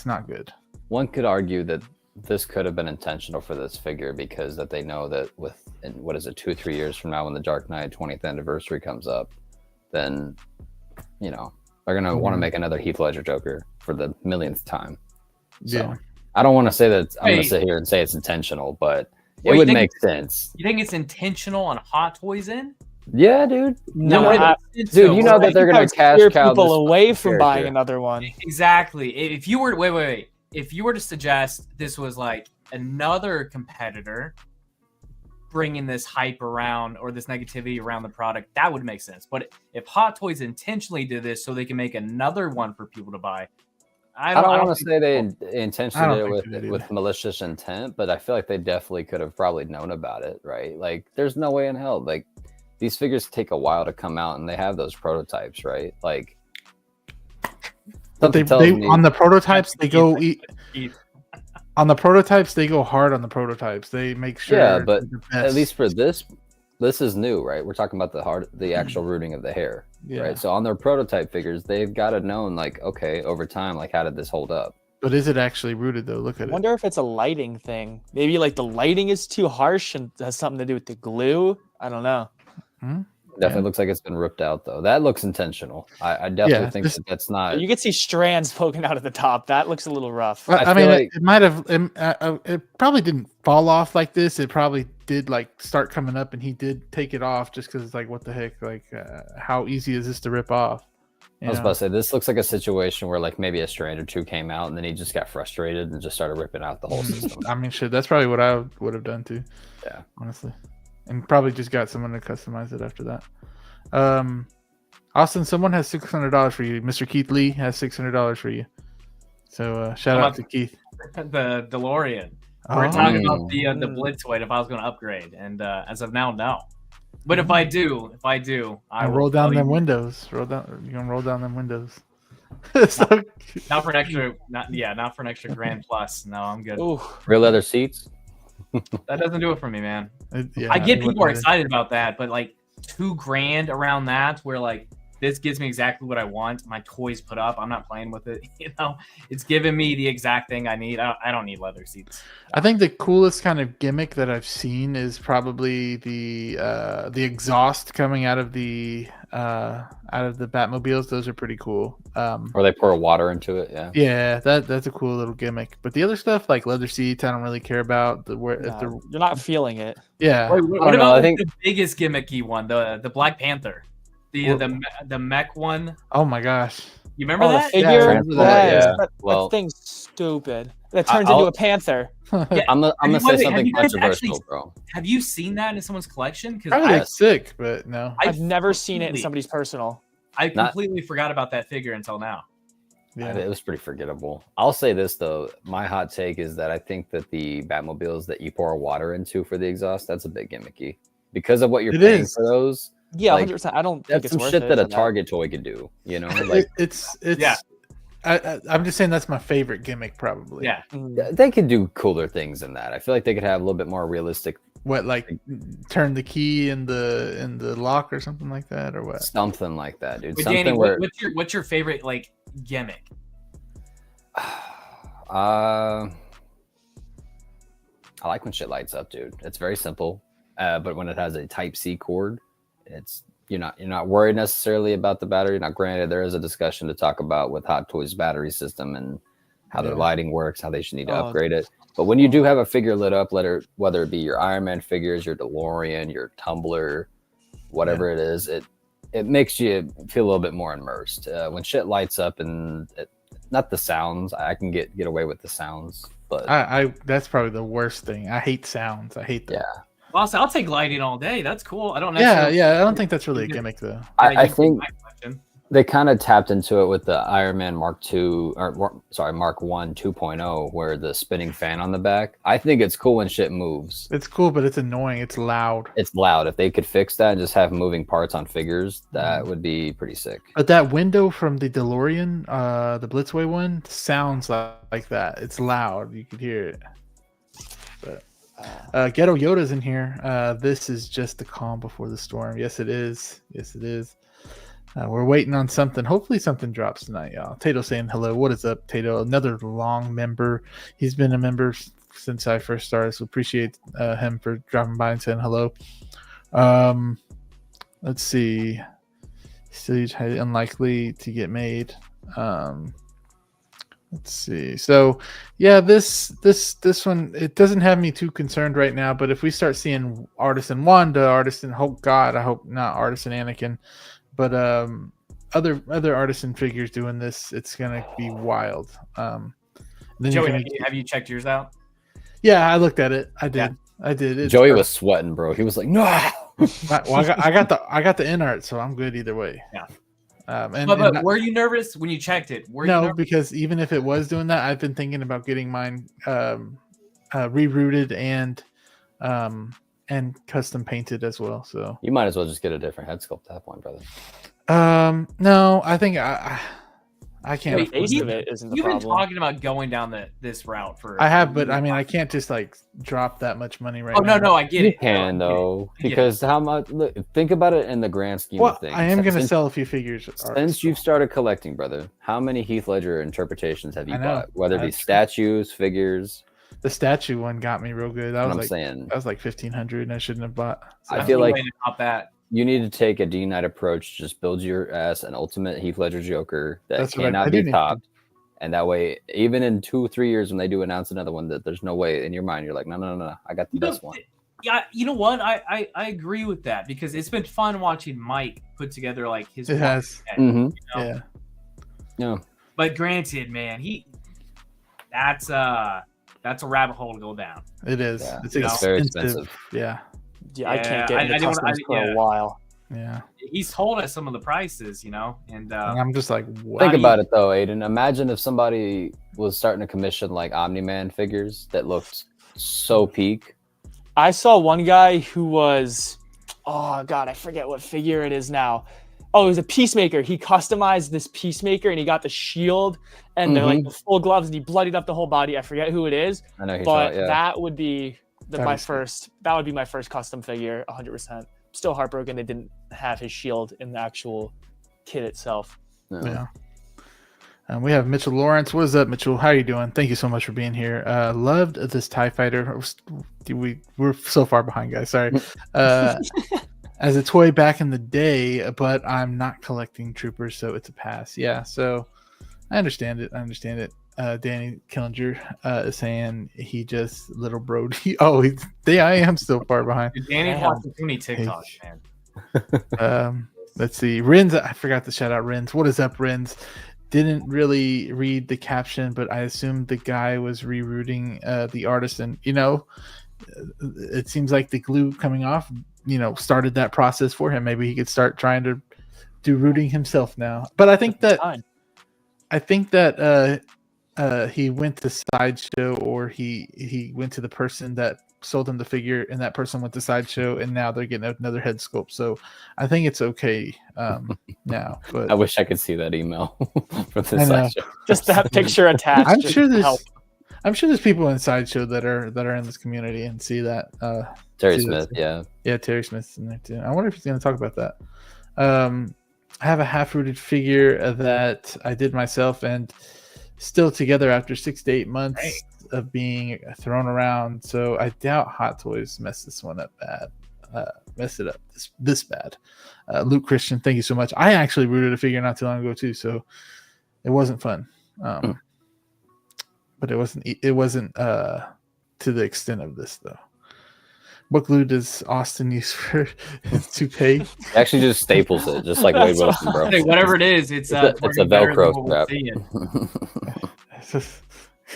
not good. One could argue that this could have been intentional for this figure because that they know that in 2 or 3 years from now, when the Dark Knight 20th anniversary comes up, then you know they're gonna want to make another Heath Ledger Joker for the millionth time. So, yeah, I don't want to say that I'm gonna sit here and say it's intentional, but it would make sense. You think it's intentional on Hot Toys in? Yeah, dude. No, dude, you know that they're gonna cash cow people away from buying another one. Exactly. If you were wait, if you were to suggest this was like another competitor bringing this hype around or this negativity around the product, that would make sense. But if Hot Toys intentionally did this so they can make another one for people to buy, I don't want to say they intentionally did it with malicious intent, but I feel like they definitely could have probably known about it, right? Like, there's no way in hell. Like, these figures take a while to come out, and they have those prototypes, right? Like, but they on the prototypes they go on the prototypes, they go hard on the prototypes. They make sure. Yeah, but at least for this is new, right? We're talking about the actual rooting of the hair, right? So on their prototype figures, they've got to know, like, okay, over time, like, how did this hold up? But is it actually rooted though? Look at it. I wonder if it's a lighting thing. Maybe like the lighting is too harsh and has something to do with the glue. I don't know. Definitely looks like it's been ripped out though. That looks intentional. I definitely think that's not. You can see strands poking out at the top. That looks a little rough. I mean, like it might have. It probably didn't fall off like this. It probably did like start coming up, and he did take it off just because it's like, what the heck? Like, how easy is this to rip off? I was about to say, this looks like a situation where like maybe a strand or two came out, and then he just got frustrated and just started ripping out the whole system. I mean, shit, that's probably what I would have done too. Yeah, honestly. And probably just got someone to customize it after that. Austin, someone has $600 for you. Mr. Keith Lee has $600 for you. So shout out to Keith. The DeLorean. We're talking about the Blitzweight if I was going to upgrade, and as of now, no. But if I do, I will roll down them windows. You're gonna roll down them windows. Not for an extra. Not for an extra grand plus. No, I'm good. Ooh. Real leather seats. That doesn't do it for me, man. I get people are excited about that, but like $2,000 around that, where like this gives me exactly what I want. My toys put up. I'm not playing with it. It's giving me the exact thing I need. I don't need leather seats. I think the coolest kind of gimmick that I've seen is probably the exhaust coming out of the Batmobiles. Those are pretty cool. Or they pour water into it. Yeah. Yeah, that's a cool little gimmick. But the other stuff like leather seats, I don't really care about. You're not feeling it. Yeah. Wait, what about the biggest gimmicky one, the Black Panther, the mech one? Oh my gosh. You remember that? The figure? Yeah. That thing's stupid. That turns into a panther. Yeah. I'm gonna say something controversial, bro. Have you seen that in someone's collection? Probably sick, but no. I've never seen it in somebody's personal. I completely forgot about that figure until now. Yeah, it was pretty forgettable. I'll say this though, my hot take is that I think that the Batmobiles that you pour water into for the exhaust, that's a bit gimmicky because of what you're paying for those. Yeah, 100%. I don't think that's it's some worth shit it that a Target toy could do. You know, like it's yeah. I'm just saying that's my favorite gimmick, probably. Yeah, they could do cooler things than that. I feel like they could have a little bit more realistic. What, like turn the key in the lock or something like that, or what? Something like that, dude. But something Danny, where... what's your favorite like gimmick? I like when shit lights up, dude. It's very simple, but when it has a Type-C cord, you're not worried necessarily about the battery. Now, granted, there is a discussion to talk about with Hot Toys battery system and how their lighting works, how they should need to upgrade it. But when you do have a figure lit up, whether it be your Iron Man figures, your DeLorean, your Tumbler, whatever it is, it makes you feel a little bit more immersed. When shit lights up and not the sounds, I can get away with the sounds, but that's probably the worst thing. I hate sounds. I hate that. Yeah. Well, I'll take lighting all day. That's cool. I don't. Yeah. I don't think that's really a gimmick though. I think they kind of tapped into it with the Iron Man Mark 1 2.0, where the spinning fan on the back. I think it's cool when shit moves. It's cool, but it's annoying. It's loud. It's loud. If they could fix that and just have moving parts on figures, that would be pretty sick. But that window from the DeLorean, the Blitzway one, sounds like that. It's loud. You could hear it. But Ghetto Yoda's in here. This is just the calm before the storm. Yes, it is. Yes, it is. We're waiting on something. Hopefully something drops tonight, y'all. Tato saying hello. What is up, Tato? Another long member. He's been a member since I first started, so appreciate him for dropping by and saying hello. Let's see. Still unlikely to get made. Let's see. So, yeah, this one, it doesn't have me too concerned right now. But if we start seeing Artisan Wanda, Artisan, oh God, I hope not Artisan Anakin, but other Artisan figures doing this, it's gonna be wild. Then Joey, have you checked yours out? Yeah, I looked at it. I did. Yeah. I did. Joey was sweating, bro. He was like, "No." Well, I got the in art, so I'm good either way. Yeah. But were you nervous when you checked it? Because even if it was doing that, I've been thinking about getting mine rerouted and custom painted as well. So you might as well just get a different head sculpt at that point, brother. No, I think I can't. Wait, taste of it isn't the You've problem. been talking about going down this route for. I have, but I mean, I can't just like drop that much money right now. No, I get it. You can though, because how much? Look, think about it in the grand scheme of things. I am going to sell a few figures. Since you've started collecting, brother, how many Heath Ledger interpretations have you bought? Whether it be statues, figures. The statue one got me real good. That was like 1,500, and I shouldn't have bought. So I feel like you need to take a D-Night approach. Just build your ass an ultimate Heath Ledger Joker that cannot be topped. And that way, even in 2-3 years when they do announce another one, that there's no way in your mind, you're like, no, I got the best one. Yeah, you know what? I agree with that because it's been fun watching Mike put together like his. It has. Yeah. But granted, man, that's a rabbit hole to go down. It is. Yeah. It's very expensive. Yeah. Yeah, I can't get into customs for a while. Yeah. He's told us some of the prices, and I'm just like, what? Think about it though, Aiden. Imagine if somebody was starting to commission like Omni-Man figures that looked so peak. I saw one guy who was, oh God, I forget what figure it is now. Oh, it was a Peacemaker. He customized this Peacemaker and he got the shield and they're like the full gloves and he bloodied up the whole body. I forget who it is. I know but that would be my first custom figure, 100%. Still heartbroken they didn't have his shield in the actual kit itself. No. Yeah. And we have Mitchell Lawrence. What is up, Mitchell? How are you doing? Thank you so much for being here. Loved this TIE Fighter. We're so far behind, guys. Sorry. As a toy back in the day, but I'm not collecting troopers, so it's a pass. Yeah, so I understand it. Danny Killinger is saying he just little broed. I am still far behind. Dude, Danny's watching too many TikToks, man. Let's see. Rins, I forgot to shout out Rins. What is up, Rins? Didn't really read the caption, but I assumed the guy was rerouting the artist, and it seems like the glue coming off, started that process for him. Maybe he could start trying to do rooting himself now. But I think that he went to Sideshow, or he went to the person that sold him the figure, and that person went to Sideshow, and now they're getting another head sculpt. So I think it's okay now. But I wish I could see that email from the Sideshow. Just that picture attached. I'm sure there's people in Sideshow that are in this community and see that. Terry Smith, yeah, Terry Smith's in there too. I wonder if he's going to talk about that. I have a half-rooted figure that I did myself, and still together after 6 to 8 months of being thrown around. So I doubt Hot Toys messed this one up bad. Messed it up this bad. Luke Christian, thank you so much. I actually rooted a figure not too long ago too, so it wasn't fun. But it wasn't to the extent of this though. What glue does Austin use for his toupee? He actually just staples it, just like Wade Wilson, bro. Hey, whatever it is, it's a Velcro strap.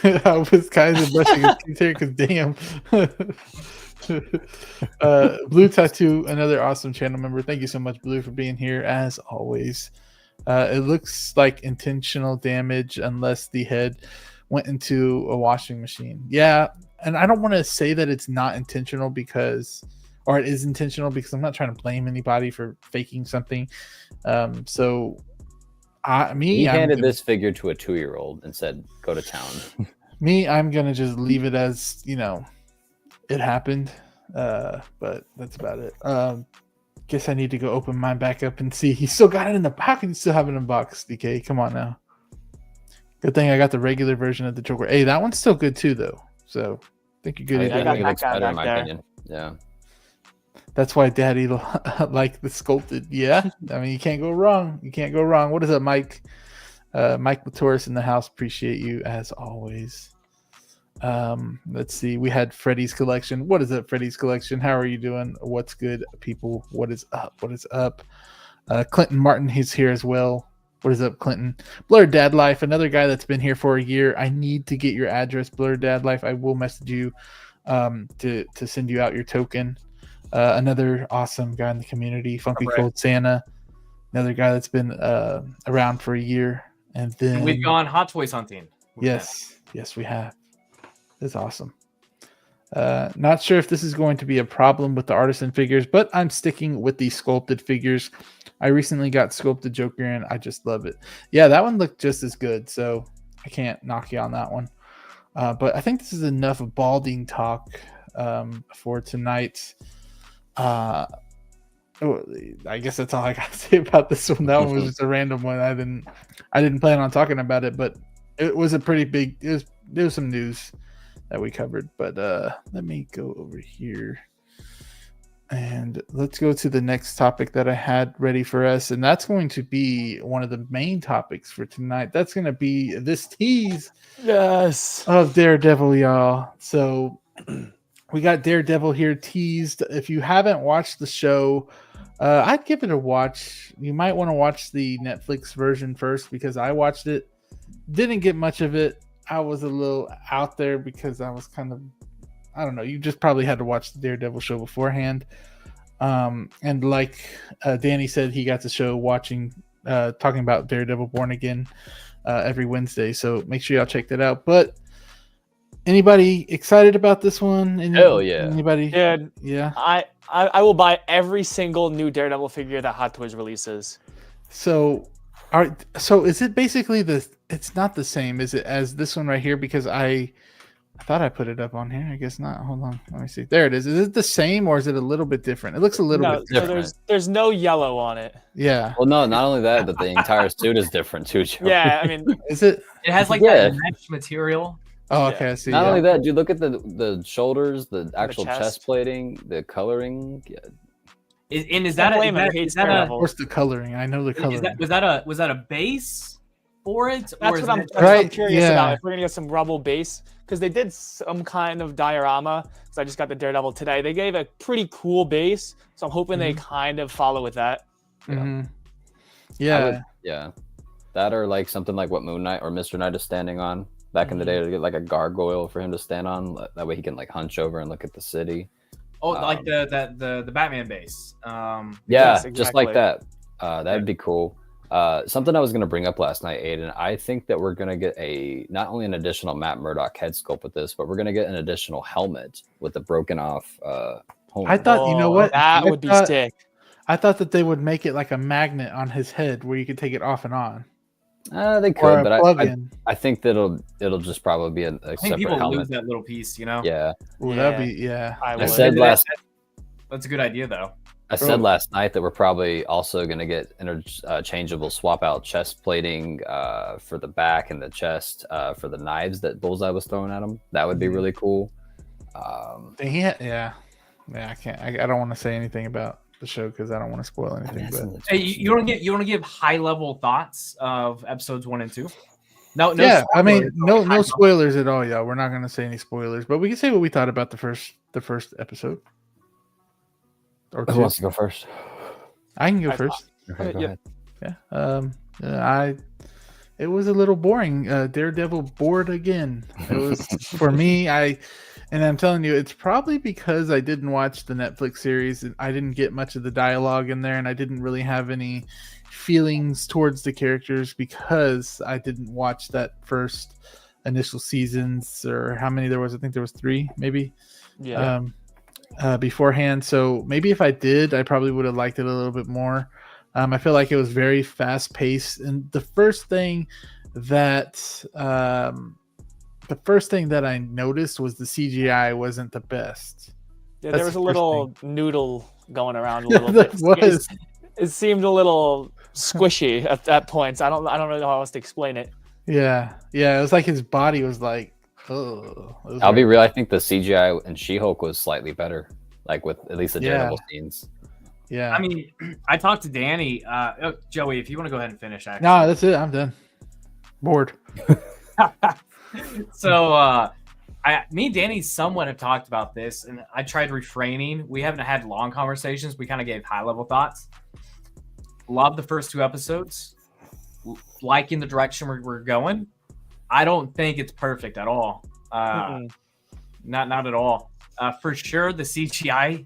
I was kind of brushing his teeth here because damn. Blue Tattoo, another awesome channel member. Thank you so much, Blue, for being here as always. It looks like intentional damage unless the head went into a washing machine. Yeah, and I don't want to say that it's not intentional or it is intentional, because I'm not trying to blame anybody for faking something. He handed this figure to a 2-year-old and said, "Go to town." I'm gonna just leave it as it happened. But that's about it. Guess I need to go open mine back up and see. He still got it in the box. How can you still have it in the box, DK? Come on now. Good thing I got the regular version of the Joker. Hey, that one's still good too, though. So I think you're good. I think it looks better in my opinion. Yeah. That's why Daddy like the sculpted. Yeah. I mean, you can't go wrong. What is up, Mike? Mike Latoris in the house. Appreciate you as always. Let's see. We had Freddy's collection. What is up, Freddy's collection? How are you doing? What's good, people? What is up? Clinton Martin, he's here as well. What is up, Clinton? Blurred Dad Life, another guy that's been here for a year. I need to get your address, Blurred Dad Life. I will message you to send you out your token. Another awesome guy in the community, Funky Cold Santa, another guy that's been around for a year. And then we've gone Hot Toys hunting. Yes, we have. It's awesome. Not sure if this is going to be a problem with the artisan figures, but I'm sticking with the sculpted figures. I recently got sculpted Joker, and I just love it. Yeah, that one looked just as good, so I can't knock you on that one. But I think this is enough of balding talk for tonight. I guess that's all I got to say about this one. That one was just a random one. I didn't plan on talking about it, but it was a pretty big. There was some news that we covered. But let me go over here. And let's go to the next topic that I had ready for us. And that's going to be one of the main topics for tonight. That's going to be this tease of Daredevil, y'all. So we got Daredevil here teased. If you haven't watched the show, I'd give it a watch. You might want to watch the Netflix version first, because I watched it. Didn't get much of it. I was a little out there because I was kind of, I don't know. You just probably had to watch the Daredevil show beforehand. And like Danny said, he got the show talking about Daredevil Born Again every Wednesday. So make sure y'all check that out. But anybody excited about this one? Hell yeah. Anybody? Yeah. I will buy every single new Daredevil figure that Hot Toys releases. So is it basically it's not the same, is it, as this one right here? Because I I thought I put it up on here. I guess not. Hold on. Let me see. There it is. Is it the same or is it a little bit different? It looks a little bit different. So there's no yellow on it. Yeah. Well, no, not only that, but the entire suit is different too, Joe. Yeah, I mean, is it? It has like that mesh material. Oh, okay. I see. Not only that, dude, look at the shoulders, the actual chest plating, the coloring. Yeah. Is that what's the coloring? I know the coloring. Was that a base for it? That's what I'm curious about. If we're gonna get some rubble base, because they did some kind of diorama. So I just got the Daredevil today. They gave a pretty cool base, so I'm hoping they kind of follow with that. Yeah. Yeah. That or like something like what Moon Knight or Mr. Knight is standing on back in the day, to get like a gargoyle for him to stand on. That way he can like hunch over and look at the city. Oh, like the Batman base. Yeah, yes, exactly. Just like that. That'd be cool. Something I was going to bring up last night, Aiden. I think that we're going to get not only an additional Matt Murdock head sculpt with this, but we're going to get an additional helmet with the broken off helmet. I thought, you know what? That would be sick. I thought that they would make it like a magnet on his head where you could take it off and on. They could, but I think that it'll just probably be a separate people helmet. lose that little piece, you know? Yeah. Well, that'd be I said that's a good idea, though. I said last night that we're probably also going to get interchangeable swap out chest plating for the back and the chest for the knives that Bullseye was throwing at him. That would be really cool. I can't. I don't want to say anything about the show because I don't want to spoil anything. But hey, you want to give high level thoughts of episodes 1 and 2? No. Yeah, I mean, no spoilers at all, y'all. We're not going to say any spoilers, but we can say what we thought about the first episode. Or who wants to go first? I can go first. Okay, go ahead. Yeah. It was a little boring. Daredevil bored again. It was for me. And I'm telling you, it's probably because I didn't watch the Netflix series and I didn't get much of the dialogue in there, and I didn't really have any feelings towards the characters because I didn't watch that first initial seasons, or how many there was. I think there was 3, maybe. Yeah. Beforehand. So maybe if I did, I probably would have liked it a little bit more. I feel like it was very fast paced, and the first thing that I noticed was the CGI wasn't the best. Yeah, there was a little noodle going around a little bit. It seemed a little squishy at points. I don't really know how else to explain it. Yeah, it was like his body was like. I'll be real. I think the CGI in She-Hulk was slightly better, like with at least the Daredevil scenes. Yeah. I mean, I talked to Danny. Joey, if you want to go ahead and finish, actually. No, that's it. I'm done. Bored. So, me and Danny somewhat have talked about this, and I tried refraining. We haven't had long conversations. We kind of gave high-level thoughts. Love the first 2 episodes. Liking the direction we're going. I don't think it's perfect at all. Not at all. For sure, the CGI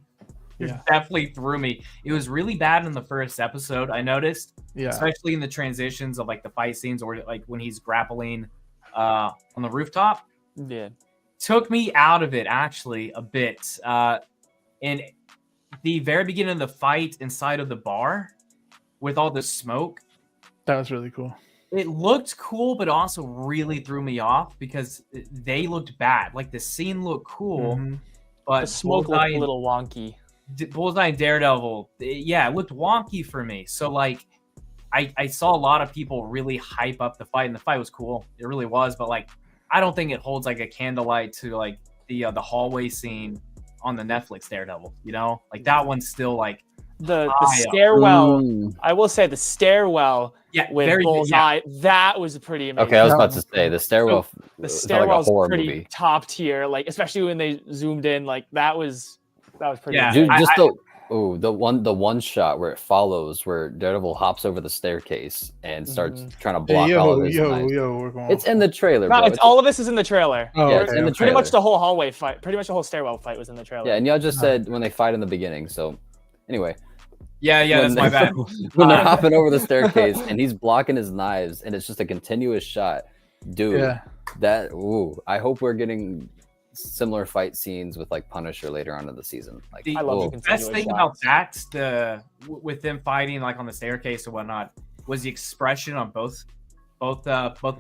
definitely threw me. It was really bad in the first episode, I noticed. Yeah. Especially in the transitions of like the fight scenes, or like when he's grappling on the rooftop. Yeah. Took me out of it actually a bit. In the very beginning of the fight inside of the bar with all the smoke. That was really cool. It looked cool, but also really threw me off because they looked bad. Like the scene looked cool, but the smoke looked a little wonky. Bullseye and Daredevil, it looked wonky for me. So like, I saw a lot of people really hype up the fight, and the fight was cool. It really was, but like, I don't think it holds like a candlelight to like the hallway scene on the Netflix Daredevil. You know, like that one's still like the stairwell. I will say the stairwell. Yeah, with Bullseye, that was pretty amazing. Okay, I was about to say the stairwell. The stairwell's like pretty movie. Top tier, like especially when they zoomed in, like that was pretty. Yeah, dude, just the one shot where it follows, where Daredevil hops over the staircase and starts trying to block all of his knives. It's in the trailer. No, bro. all of this is in the trailer. Oh, yeah, it's in the trailer. Pretty much the whole hallway fight, pretty much the whole stairwell fight was in the trailer. Yeah, and y'all just said when they fight in the beginning. So anyway. Yeah, that's my bad. When they're hopping over the staircase and he's blocking his knives and it's just a continuous shot. Dude, I hope we're getting similar fight scenes with like Punisher later on in the season. Like I love the best thing about that, with them fighting like on the staircase or whatnot, was the expression on both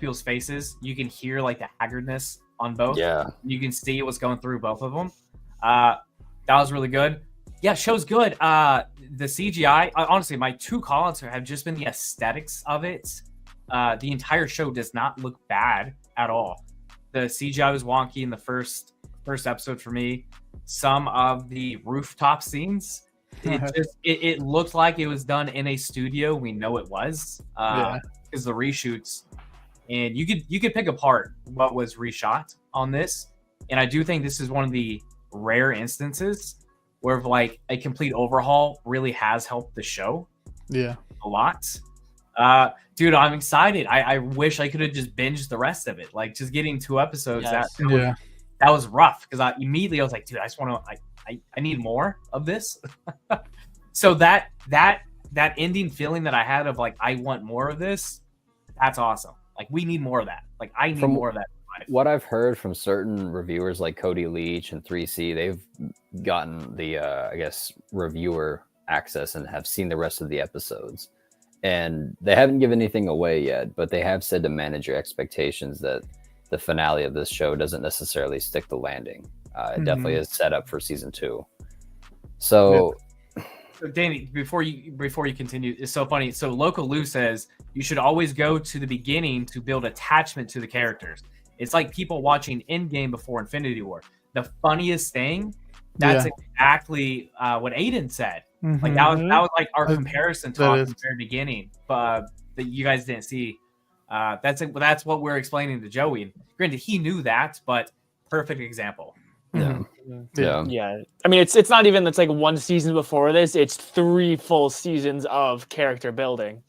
people's faces. You can hear like the haggardness on both. Yeah. You can see what's going through both of them. That was really good. Yeah, show's good. The CGI, honestly, my two call-outs have just been the aesthetics of it. The entire show does not look bad at all. The CGI was wonky in the first episode for me. Some of the rooftop scenes, it looked like it was done in a studio. We know it was because the reshoots, and you could pick apart what was reshot on this. And I do think this is one of the rare instances where like a complete overhaul really has helped the show. Yeah, a lot. Dude, I'm excited. I wish I could have just binged the rest of it. Like just getting 2 episodes. Yes. That was rough because I was like, dude, I just want to. I need more of this. So that ending feeling that I had of like I want more of this. That's awesome. Like we need more of that. Like I need more of that. What I've heard from certain reviewers like Cody Leach and 3C, they've gotten the I guess reviewer access and have seen the rest of the episodes. And they haven't given anything away yet, but they have said to manage your expectations that the finale of this show doesn't necessarily stick the landing. It definitely is set up for season 2. So Danny, before you continue, it's so funny. So Local Lou says you should always go to the beginning to build attachment to the characters. It's like people watching Endgame before Infinity War. The funniest thing, that's exactly what Aiden said. Like that was like our comparison talk from the very beginning, but that you guys didn't see. That's what we're explaining to Joey. Granted, he knew that, but perfect example. yeah. I mean, it's not even it's like 1 season before this. It's 3 full seasons of character building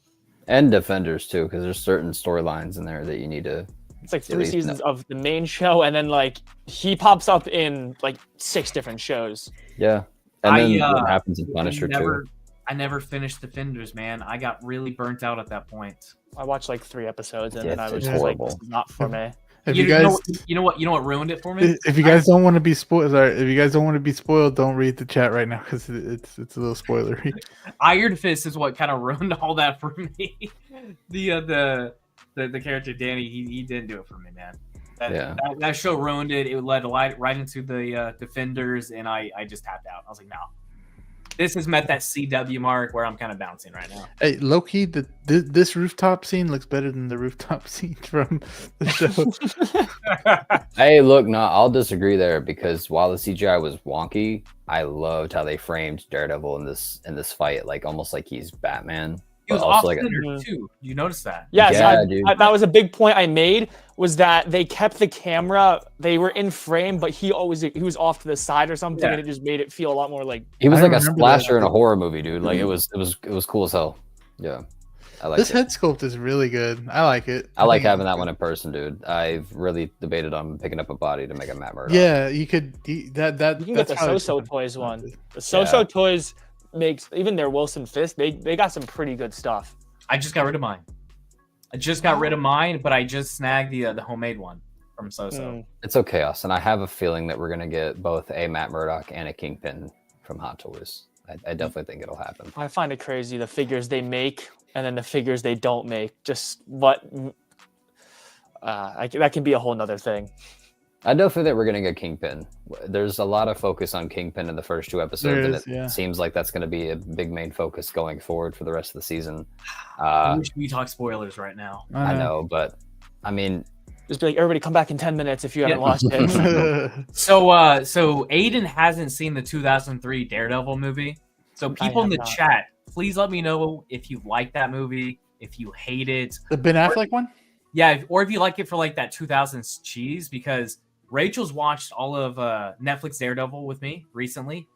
And Defenders too, because there's certain storylines in there that you need to. It's like 3 seasons of the main show, and then like he pops up in like 6 different shows. Yeah, and then what happens in Punisher too. I never finished Defenders, man. I got really burnt out at that point. I watched like 3 episodes, and then I was just like, "This is not for me." You know what ruined it for me? If you guys don't want to be spoiled, don't read the chat right now because it's a little spoilery. Iron Fist is what kind of ruined all that for me. The character Danny, he didn't do it for me, man. That show ruined it. It led right into the Defenders, and I just tapped out. I was like, no. This has met that CW mark where I'm kind of bouncing right now. Hey, low-key, this rooftop scene looks better than the rooftop scene from the show. Hey, look, no, I'll disagree there because while the CGI was wonky, I loved how they framed Daredevil in this fight, like almost like he's Batman. He was off center too. You noticed that? Yes, that was a big point I made. Was that they kept the camera? They were in frame, but he was off to the side or something, and it just made it feel a lot more like he was like a splasher in a horror movie, dude. Like it was cool as hell. Yeah, I like this head sculpt is really good. I like it. I like having that one in person, dude. I've really debated on picking up a body to make a Matt Murdock. Yeah, you could. You can get the So-So Toys one. The So-So Toys makes even their Wilson Fisk. They got some pretty good stuff. I just got rid of mine. But I just snagged the homemade one from So-So. It's okay, Austin. I have a feeling that we're gonna get both a Matt Murdock and a Kingpin from Hot Toys. I definitely think it'll happen. I find it crazy the figures they make and then the figures they don't make. Just what that can be a whole nother thing. I definitely think we're going to get Kingpin. There's a lot of focus on Kingpin in the first 2 episodes, and it seems like that's going to be a big main focus going forward for the rest of the season. We talk spoilers right now. I know, but I mean, just be like, everybody come back in 10 minutes if you haven't watched it. So Aiden hasn't seen the 2003 Daredevil movie. So people in the chat, please let me know if you like that movie, if you hate it. The Ben Affleck one? Yeah, or if you like it for like that 2000s cheese, because Rachel's watched all of Netflix Daredevil with me recently,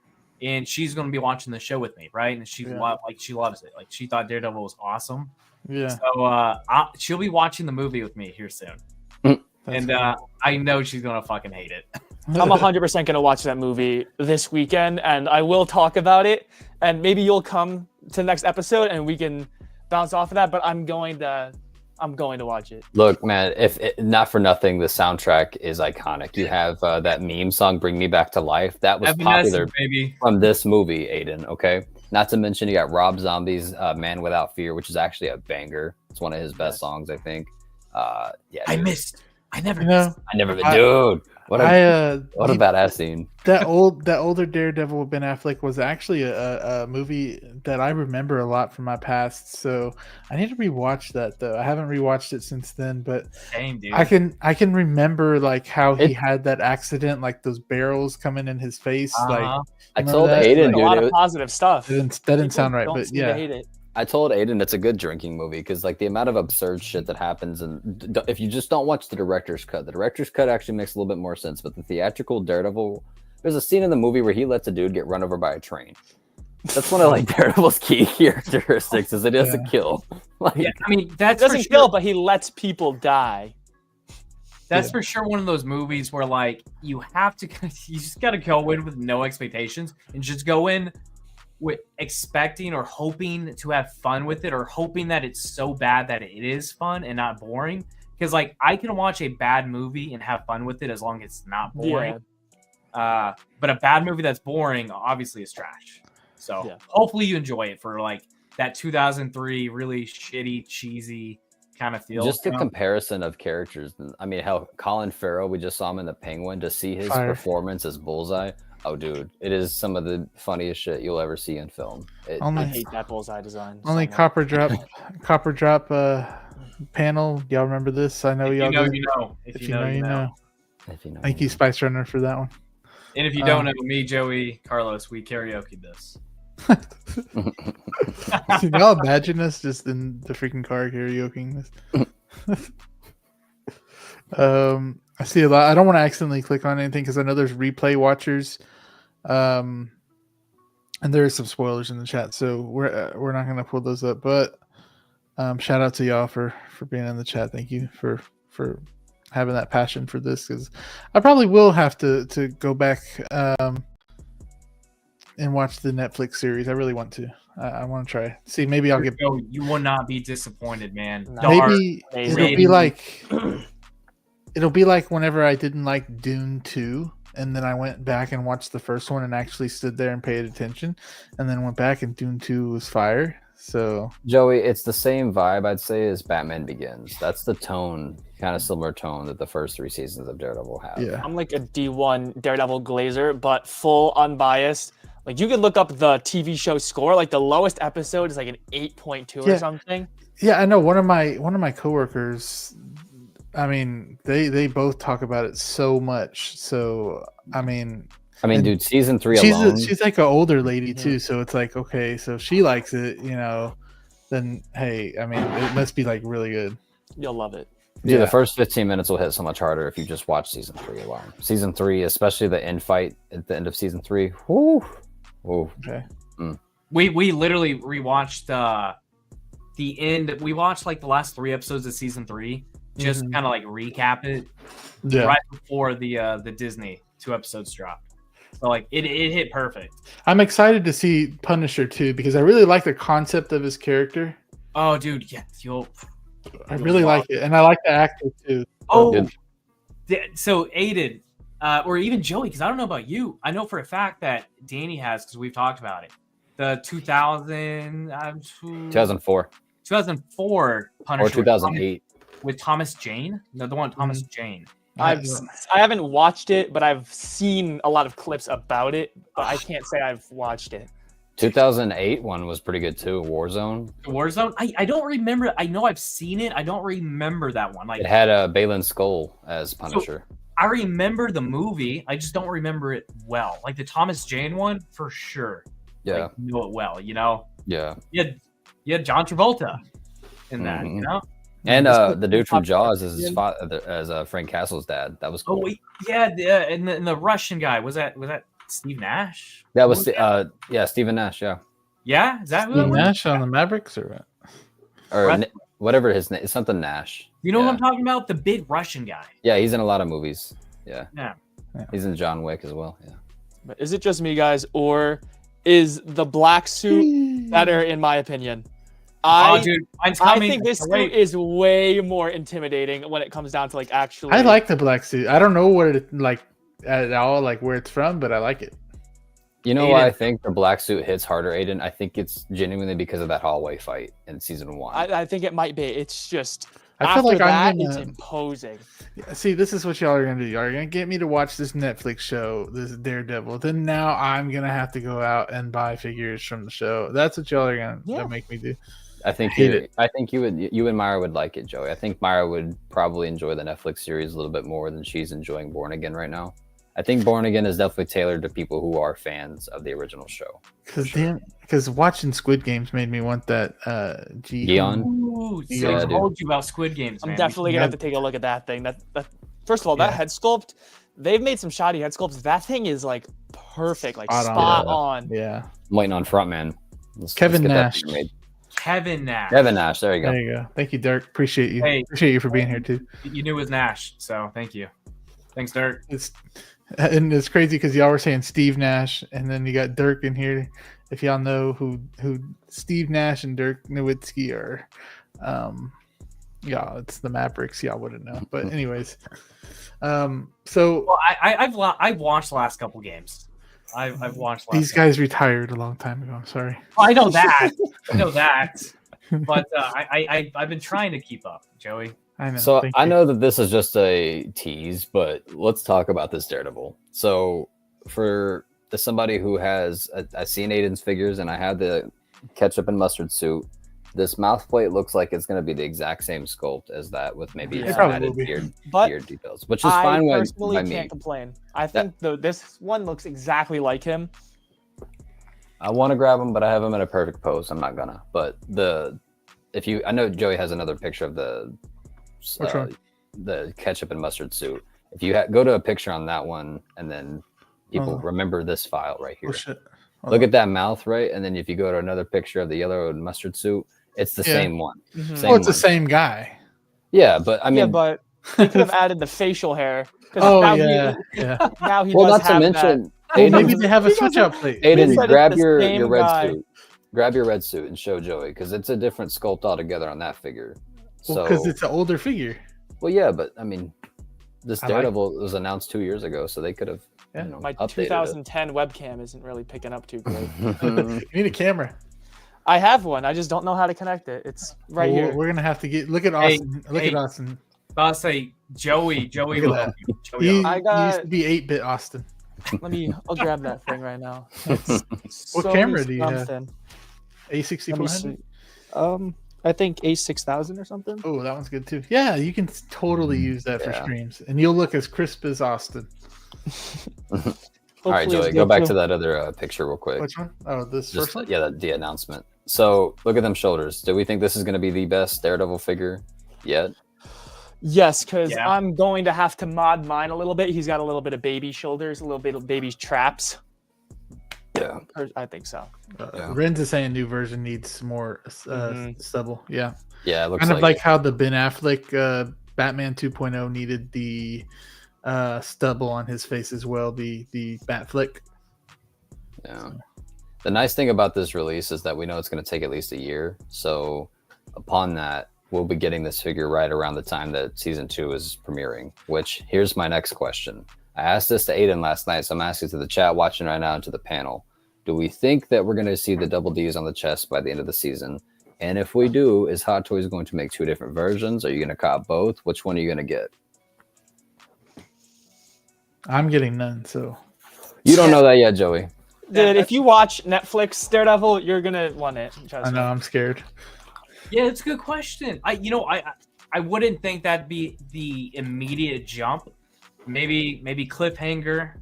and she's going to be watching the show with me, right? And she loves it. Like she thought Daredevil was awesome. Yeah. So she'll be watching the movie with me here soon, and I know she's going to fucking hate it. I'm 100% going to watch that movie this weekend, and I will talk about it. And maybe you'll come to the next episode, and we can bounce off of that. But I'm going to watch it. Look, man, if not for nothing, the soundtrack is iconic. You have that meme song, Bring Me Back to Life. That was popular from this movie, Aiden, okay? Not to mention you got Rob Zombie's Man Without Fear, which is actually a banger. It's one of his best songs, I think. I missed I never. Dude. What a badass scene. That older Daredevil with Ben Affleck was actually a movie that I remember a lot from my past. So I need to rewatch that though. I haven't rewatched it since then, but same, dude. I can remember like how he had that accident, like those barrels coming in his face. Like I told Aiden, dude, a lot of positive stuff. That didn't sound right, but yeah. I told Aiden it's a good drinking movie because like the amount of absurd shit that happens, and if you just don't watch the director's cut actually makes a little bit more sense. But the theatrical Daredevil, there's a scene in the movie where he lets a dude get run over by a train. That's one of like Daredevil's key characteristics is it is a kill. Like, yeah, I mean that doesn't kill, but he lets people die. That's for sure one of those movies where like you just got to go in with no expectations and just go in with expecting or hoping to have fun with it, or hoping that it's so bad that it is fun and not boring. Because like I can watch a bad movie and have fun with it as long as it's not boring. Yeah. But a bad movie that's boring obviously is trash. So hopefully you enjoy it for like that 2003 really shitty, cheesy kind of feel. Just the comparison of characters. I mean, how Colin Farrell, we just saw him in The Penguin, to see his performance as Bullseye. Oh, dude, it is some of the funniest shit you'll ever see in film. I hate that Bullseye design. Only so Copper Drop panel. Y'all remember this? I know y'all do. If you know, you know. Thank you, Spice Runner, for that one. And if you don't know, me, Joey, Carlos, we karaoke this. Can y'all imagine us just in the freaking car karaokeing this? I see a lot. I don't want to accidentally click on anything because I know there's replay watchers, and there is some spoilers in the chat, so we're not going to pull those up. But shout out to y'all for being in the chat. Thank you for having that passion for this, because I probably will have to go back and watch the Netflix series. I really want to. I want to try. See, maybe I'll get. You will not be disappointed, man. Maybe it'll be like. It'll be like whenever I didn't like Dune 2, and then I went back and watched the first one and actually stood there and paid attention, and then went back and Dune 2 was fire. So Joey, it's the same vibe I'd say as Batman Begins. That's the tone, kind of similar tone that the first 3 seasons of Daredevil have. Yeah, I'm like a D1 Daredevil glazer, but full unbiased. Like you could look up the TV show score. Like the lowest episode is like an 8.2 or something. Yeah, I know. One of my coworkers. I mean, they both talk about it so much. So I mean, dude, season 3 alone. She's like an older lady too, so it's like, okay, so if she likes it, then hey, I mean, it must be like really good. You'll love it. Dude, the first 15 minutes will hit so much harder if you just watch season 3 alone. Season 3, especially the end fight at the end of season 3. Whoo. Okay. We literally rewatched the end. We watched like the last 3 episodes of season 3. Just kind of like recap it right before the Disney 2 episodes dropped. So like it hit perfect. I'm excited to see Punisher too, because I really like the concept of his character. Oh, dude, yeah, I really like it, and I like the actor too. Oh, so Aiden, or even Joey, because I don't know about you. I know for a fact that Danny has, because we've talked about it. The 2004 Punisher, or 2008. With Thomas Jane, the one Thomas Jane. I haven't watched it, but I've seen a lot of clips about it. But I can't say I've watched it. 2008 one was pretty good too. Warzone. I don't remember. I know I've seen it. I don't remember that one. Like it had Balin Skull as Punisher. So I remember the movie. I just don't remember it well. Like the Thomas Jane one for sure. Yeah, like, know it well. Yeah. You had John Travolta in that. And the dude from Jaws is his father, as Frank Castle's dad. That was cool. Oh, yeah, and the Russian guy was that Steve Nash? That was Steven Nash. Yeah. Yeah, is that Steve Nash on the Mavericks or what? Or whatever his name. It's something Nash. You know what I'm talking about? The big Russian guy. Yeah, he's in a lot of movies. Yeah. Yeah. He's in John Wick as well. Yeah. But is it just me, guys, or is the black suit better in my opinion? I think this suit is way more intimidating when it comes down to like actually. I like the black suit. I don't know what it like at all, like where it's from, but I like it. You know why I think the black suit hits harder, Aiden? I think it's genuinely because of that hallway fight in season 1. I think it might be. It's just I feel like it's imposing. See, this is what y'all are gonna do. Y'all are gonna get me to watch this Netflix show, this Daredevil. Then now I'm gonna have to go out and buy figures from the show. That's what y'all are gonna make me do. I think you and Myra would like it, Joey. I think Myra would probably enjoy the Netflix series a little bit more than she's enjoying Born Again right now. I think Born Again is definitely tailored to people who are fans of the original show. Because watching Squid Games made me want that Gion. Ooh, I told you about Squid Games, man. I'm definitely gonna have to take a look at that thing. That first of all, that head sculpt, they've made some shoddy head sculpts. That thing is like perfect, like spot on. Yeah. I'm waiting on Frontman. Kevin Nash. Kevin Nash. Kevin Nash. There you go. There you go. Thank you, Dirk. Appreciate you. Hey, appreciate you for being here too. You knew it was Nash, so thank you. Thanks, Dirk. It's crazy because y'all were saying Steve Nash, and then you got Dirk in here. If y'all know who Steve Nash and Dirk Nowitzki are, it's the Mavericks. Y'all wouldn't know, but anyways, I've watched the last couple games. I've watched these guys retired a long time ago. I'm sorry. Well, I know that. But I've been trying to keep up, Joey. I know. So I know that this is just a tease, but let's talk about this Daredevil. So for somebody who has, I've seen Aiden's figures and I have the ketchup and mustard suit. This mouth plate looks like it's going to be the exact same sculpt as that with maybe some added beard details, which is fine. I personally can't complain. I think this one looks exactly like him. I want to grab him, but I have him in a perfect pose. I'm not gonna. But I know Joey has another picture of the ketchup and mustard suit. If you go to a picture on that one, and then people remember this file right here. Look at that mouth, right? And then if you go to another picture of the yellow and mustard suit, it's the same one. Mm-hmm. It's the same guy. Yeah, but I mean, but he could have added the facial hair. Now he not to mention, Aiden, maybe they have a switch out plate. Aiden, grab your red suit. Grab your red suit and show Joey, because it's a different sculpt altogether on that figure. Because it's an older figure. Well, yeah, but I mean, this Daredevil was announced 2 years ago, so they could have. My 2010 webcam isn't really picking up too great. You need a camera. I have one. I just don't know how to connect it. It's right here. We're gonna have to look at Austin. Look at Austin. I'll say Joey will help you. He used to be 8-bit Austin. I'll grab that thing right now. What camera do you have? A6400? I think A6000 or something. Oh, that one's good too. Yeah, you can totally use that for streams, and you'll look as crisp as Austin. All right, Joey, go back to that other picture real quick. Which one? Oh, this first one? Yeah, the announcement. So look at them shoulders. Do we think this is going to be the best Daredevil figure yet? Yes, because I'm going to have to mod mine a little bit. He's got a little bit of baby shoulders, a little bit of baby traps. Yeah, I think so. Ren's is saying new version needs more stubble. Yeah, it looks kind of like how the Ben Affleck Batman 2.0 needed the stubble on his face as well. The bat flick. Yeah. The nice thing about this release is that we know it's going to take at least a year. So upon that, we'll be getting this figure right around the time that season 2 is premiering. Which here's my next question. I asked this to Aiden last night, so I'm asking to the chat watching right now and to the panel. Do we think that we're going to see the double Ds on the chest by the end of the season? And if we do, is Hot Toys going to make 2 different versions? Are you going to cop both? Which one are you going to get? I'm getting none, so. You don't know that yet, Joey. Dude, if you watch Netflix Daredevil, you're going to want it. I know, I'm scared. Yeah, it's a good question. I wouldn't think that'd be the immediate jump. Maybe cliffhanger,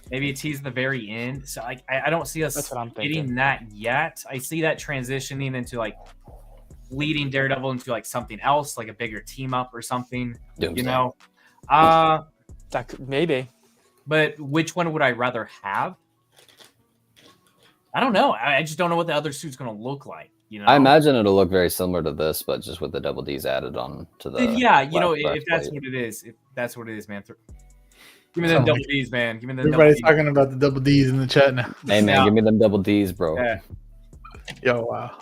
maybe a tease at the very end. So I don't see us getting that yet. I see that transitioning into like leading Daredevil into like something else, like a bigger team up or something. That could, maybe. But which one would I rather have? I don't know. I just don't know what the other suit's going to look like. I imagine it'll look very similar to this, but just with the double D's added on to the. If that's what it is, man. Give me them double D's, man. Give me them. Everybody's talking about the double D's in the chat now. Hey, man, give me them double D's, bro. Yeah. Yo, wow.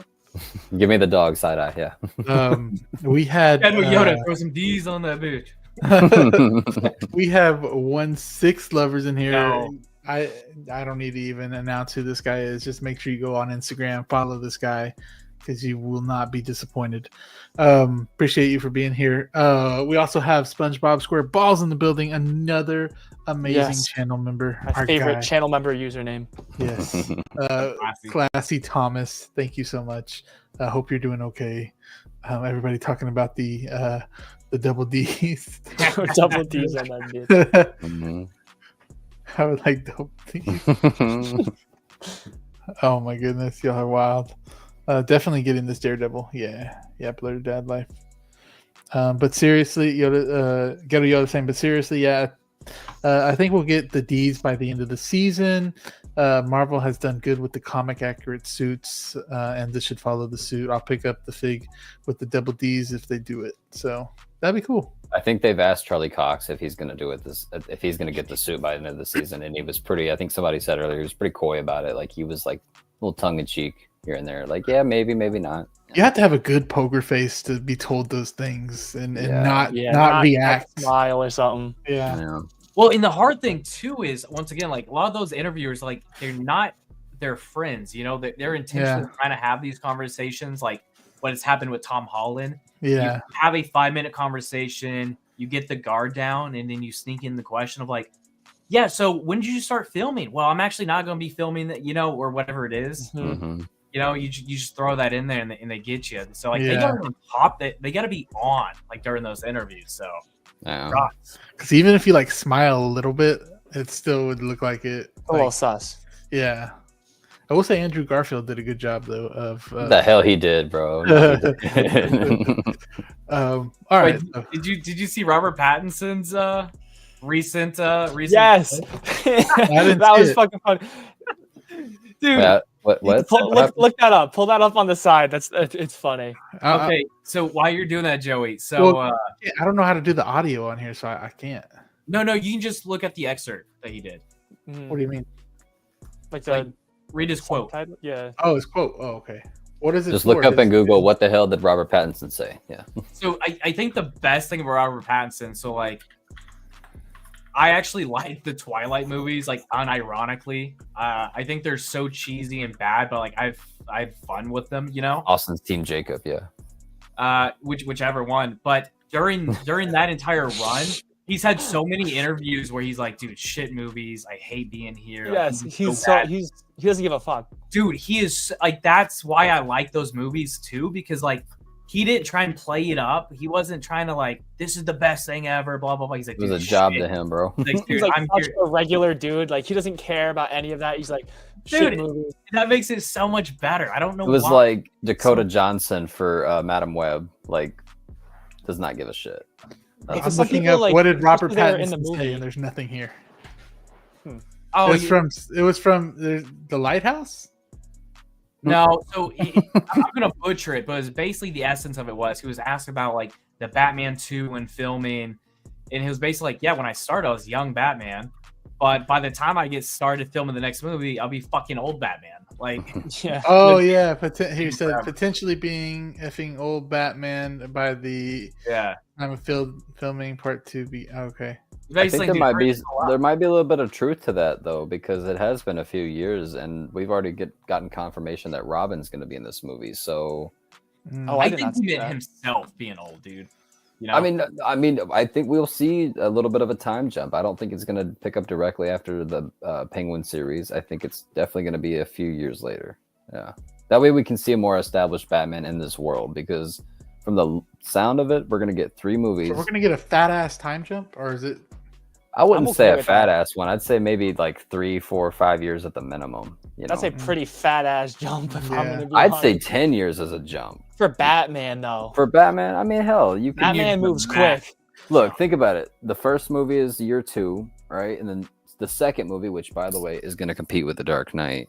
Give me the dog side eye. Yeah. We had Yoda throw some D's on that bitch. We have 1/6 lovers in here. No. I don't need to even announce who this guy is. Just make sure you go on Instagram, follow this guy. because you will not be disappointed. Appreciate you for being here. We also have SpongeBob SquareBalls in the building, another amazing channel member. My favorite channel member username. Yes. Classy Thomas, thank you so much. I hope you're doing okay. Everybody talking about the double D's. Double D's on that dude. I would like double D's. Oh my goodness, y'all are wild. Definitely getting this Daredevil. Yeah, Blur Dad Life. But seriously, Yoda, Ghetto Yoda saying, but seriously, I think we'll get the D's by the end of the season. Marvel has done good with the comic accurate suits, and this should follow the suit. I'll pick up the fig with the double D's if they do it. So that'd be cool. I think they've asked Charlie Cox if he's going to do it if he's going to get the suit by the end of the season, and he was pretty. I think somebody said earlier he was pretty coy about it. Like he was like a little tongue in cheek here and there. Like yeah, maybe not. You have to have a good poker face to be told those things and not react, smile or something. Yeah. Well, and the hard thing too is once again, like a lot of those interviewers, like they're not their friends. You know, they're intentionally trying to have these conversations, like what has happened with Tom Holland. Yeah. You have a 5-minute conversation, you get the guard down, and then you sneak in the question of like, yeah, so when did you start filming? Well, I'm actually not going to be filming that, you know, or whatever it is. Mm-hmm. You know, you just throw that in there and they get you. So like they got to on top, they got to be on like during those interviews. So because even if you like smile a little bit, it still would look like it. A little sus. Yeah. I will say Andrew Garfield did a good job though. Of the hell he did, bro. All right. Wait, did you see Robert Pattinson's recent? Yes, that was fucking funny, dude. What? Look that up. Pull that up on the side. It's funny. Okay, so while you're doing that, Joey, so I don't know how to do the audio on here, so I can't. No, you can just look at the excerpt that he did. What do you mean? Like read his quote. Yeah. Oh, his quote. Oh, okay. What is it? Just look up in Google. What the hell did Robert Pattinson say? Yeah. So I think the best thing about Robert Pattinson. So like, I actually like the Twilight movies, like unironically. I think they're so cheesy and bad, but like I have fun with them. You know. Austin's Team Jacob. Yeah. Whichever one, but during that entire run. He's had so many interviews where he's like, dude, shit movies. I hate being here. Yes, like, he doesn't give a fuck. Dude, he is like, that's why I like those movies too, because like he didn't try and play it up. He wasn't trying to like, this is the best thing ever, blah blah blah. He's like, it was a job to him, bro. Like, he's like such a regular dude. Like he doesn't care about any of that. He's like, shit movies. That makes it so much better. I don't know. It was like Dakota Johnson for Madam Web. Like, does not give a shit. I'm looking up what did Robert Pattinson say, and there's nothing here. Oh, it was from the Lighthouse. No, so I'm gonna butcher it, but it's basically the essence of it was he was asked about like the Batman 2 and filming, and he was basically like, yeah, when I started, I was young Batman, but by the time I get started filming the next movie, I'll be fucking old Batman. Like, yeah. Oh yeah, he said potentially being effing old Batman by the time of filming part 2 be okay. I think there might be a little bit of truth to that though, because it has been a few years, and we've already gotten confirmation that Robin's going to be in this movie. So, I think he meant himself being old, dude. You know? I mean, I think we'll see a little bit of a time jump. I don't think it's going to pick up directly after the Penguin series. I think it's definitely going to be a few years later. Yeah, that way we can see a more established Batman in this world, because from the sound of it, we're going to get 3 movies. So we're going to get a fat ass time jump, or is it? I wouldn't say a fat ass one. I'd say maybe like 3, 4, 5 years at the minimum. That's a pretty fat ass jump. If I'm gonna be I'd say 10 years as a jump. For Batman, though. For Batman, I mean, hell, you can. Batman moves quick. Look, think about it. The first movie is year 2, right? And then the second movie, which by the way is going to compete with The Dark Knight,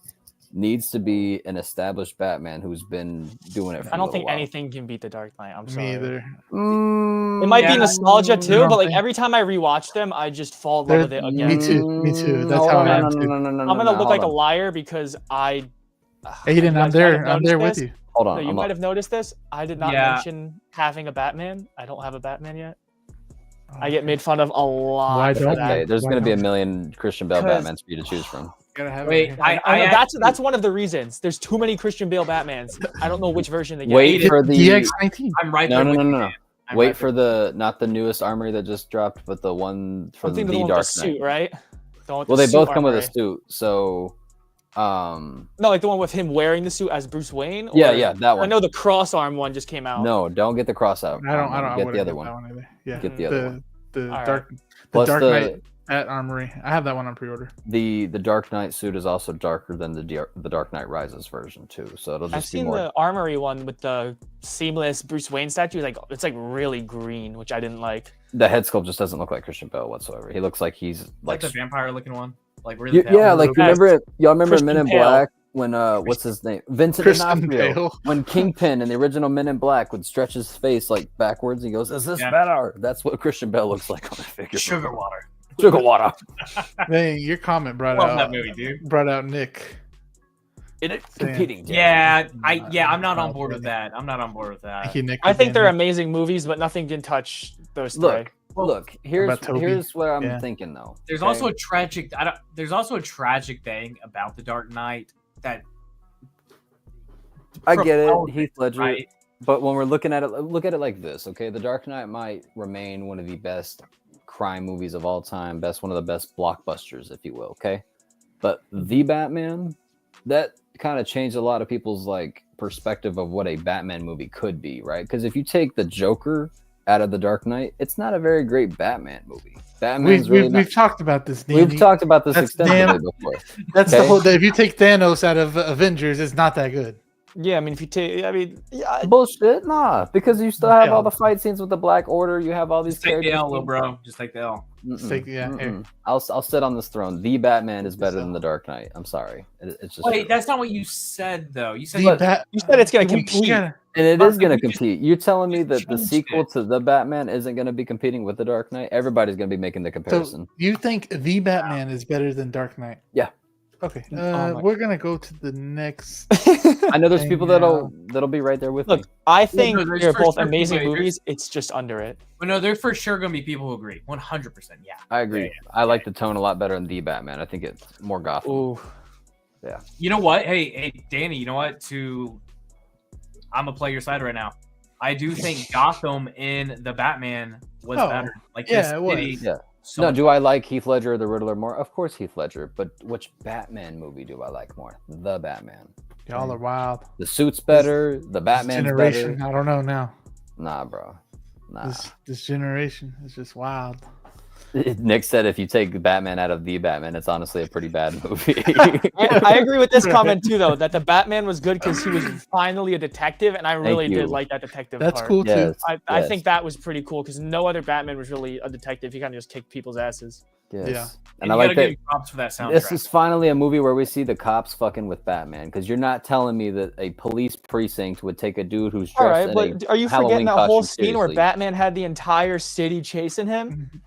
needs to be an established Batman who's been doing it for I don't think while. anything can beat The Dark Knight. I'm sorry. Me either. It might be nostalgia too, but like every time I rewatch them, I just fall in love with it again. Me too. That's how I am too. I'm gonna look like a liar because Aiden, I'm there with you. Hold on. No, you might have noticed this. I did not mention having a Batman. I don't have a Batman yet. I get made fun of a lot. Why don't Okay, there's going to be a million Christian Bale Batmans for you to choose from. Gotta have Wait, it. That's one of the reasons. There's too many Christian Bale Batmans. I don't know which version to get. Wait for the DX19. I'm right there. No. Wait for not the newest armory that just dropped, but the one from the Dark Knight. Suit, right? Well, they both come with a suit, so no, like the one with him wearing the suit as Bruce Wayne. Yeah, that one. I know the cross arm one just came out. No, don't get the cross out. I don't get the other one. Either. Yeah, get the other one. The All Dark Plus Dark Knight at Armory. I have that one on pre-order. The Dark Knight suit is also darker than the Dark Knight Rises version too, so it'll just I've seen the Armory one with the seamless Bruce Wayne statue. Like it's like really green, which I didn't like. The head sculpt just doesn't look like Christian Bale whatsoever. He looks like he's like the vampire looking one. Like really yeah, like y'all remember Christian Men in Bale. Black when what's his name? Vincent D'Onofrio. When Kingpin in the original Men in Black would stretch his face like backwards, he goes, "Is this better?" That's what Christian Bale looks like on the figure. Sugar water. Hey, your comment brought Love out that movie, dude. Brought out Nick. Competing. I'm not on board with that. I'm not on board with that. Thank you, Nick, I think they're amazing movies, but nothing can touch those three. Look, here's what I'm thinking though. There's also a tragic. There's also a tragic thing about the Dark Knight that. I get it, Heath Ledger. Right? But when we're looking at it, look at it like this, okay? The Dark Knight might remain one of the best crime movies of all time, one of the best blockbusters, if you will, okay? But The Batman, that kind of changed a lot of people's like perspective of what a Batman movie could be, right? Because if you take the Joker out of the Dark Knight, it's not a very great Batman movie. We've talked about this. Danny. We've talked about this extensively before. That's the whole. If you take Thanos out of Avengers, it's not that good. Yeah, I mean, if you take, bullshit, nah, because you still have all the fight scenes with the Black Order. You have all these Just take characters. the L, little bro. Just take the L. Here. I'll sit on this throne. The Batman is better than the Dark Knight. I'm sorry, it's just. Wait, that's not what you said though. You said you said it's gonna compete. And it is going to compete. You're telling me that the sequel to The Batman isn't going to be competing with The Dark Knight? Everybody's going to be making the comparison. So you think The Batman is better than Dark Knight? Yeah. Okay. We're going to go to the next. I know there's people that'll be right there with me. I think they're both amazing movies. It's just under it. But no, there's for sure going to be people who agree. 100%. Yeah. I agree. I like the tone a lot better in The Batman. I think it's more Gotham. Ooh. Yeah. You know what? Hey, Danny, you know what? I'm gonna play your side right now. I do think Gotham in the Batman was better. Like it was. Yeah. No, do I like Heath Ledger or the Riddler more? Of course, Heath Ledger. But which Batman movie do I like more? The Batman. Y'all are wild. The suit's better. The Batman's generation, better. I don't know now. Nah, bro. Nah. This generation is just wild. Nick said if you take Batman out of The Batman, it's honestly a pretty bad movie. I agree with this comment too, though, that the Batman was good because he was finally a detective, and I really did like that detective part. That's cool too. I think that was pretty cool because no other Batman was really a detective. He kind of just kicked people's asses. Yes. Yeah. And I like that. Props for that soundtrack. This is finally a movie where we see the cops fucking with Batman, because you're not telling me that a police precinct would take a dude who's dressed in a are you Halloween forgetting that whole costume scene where seriously. Batman had the entire city chasing him?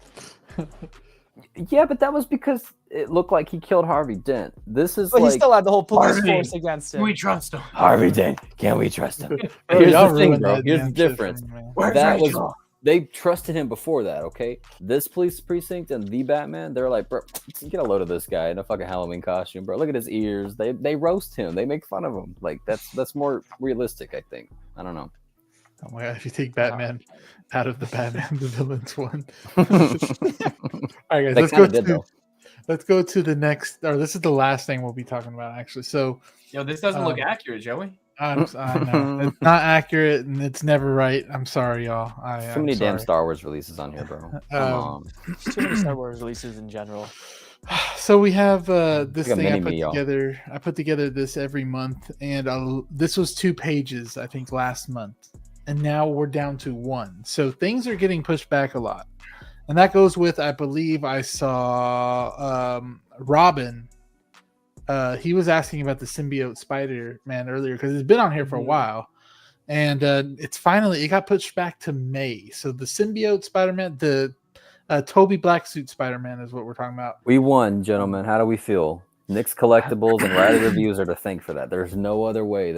Yeah, but that was because it looked like he killed Harvey Dent. This is But like he still had the whole police Harvey, force against him. Can we trust him? Harvey Dent. Can we trust him? Bro, Here's y'all the thing, ruined bro. that Here's the damn shit difference. for me, man. Where's That was Rachel? they trusted him before that, okay? This police precinct and The Batman, they're like, bro, get a load of this guy in a fucking Halloween costume, bro. Look at his ears. They roast him. They make fun of him. Like that's more realistic, I think. I don't know. Oh my god! If you take Batman out of the Batman, the villains one. All right, guys, let's go to the next. Or this is the last thing we'll be talking about, actually. So, This doesn't look accurate, Joey. I know it's not accurate and it's never right. I'm sorry, y'all. Too many damn Star Wars releases on here, bro. Too many Star Wars releases in general. So we have this like thing I put together. I put together this every month, and this was 2 pages, I think, last month, and now we're down to 1. So things are getting pushed back a lot, and that goes with, I believe I saw Robin. He was asking about the symbiote Spider-Man earlier because it's been on here for a while, and it got pushed back to May. So the symbiote Spider-Man, the Toby Black suit Spider-Man is what we're talking about. We won, gentlemen. How do we feel? Nick's Collectibles and Rider Reviews are to thank for that. There's no other way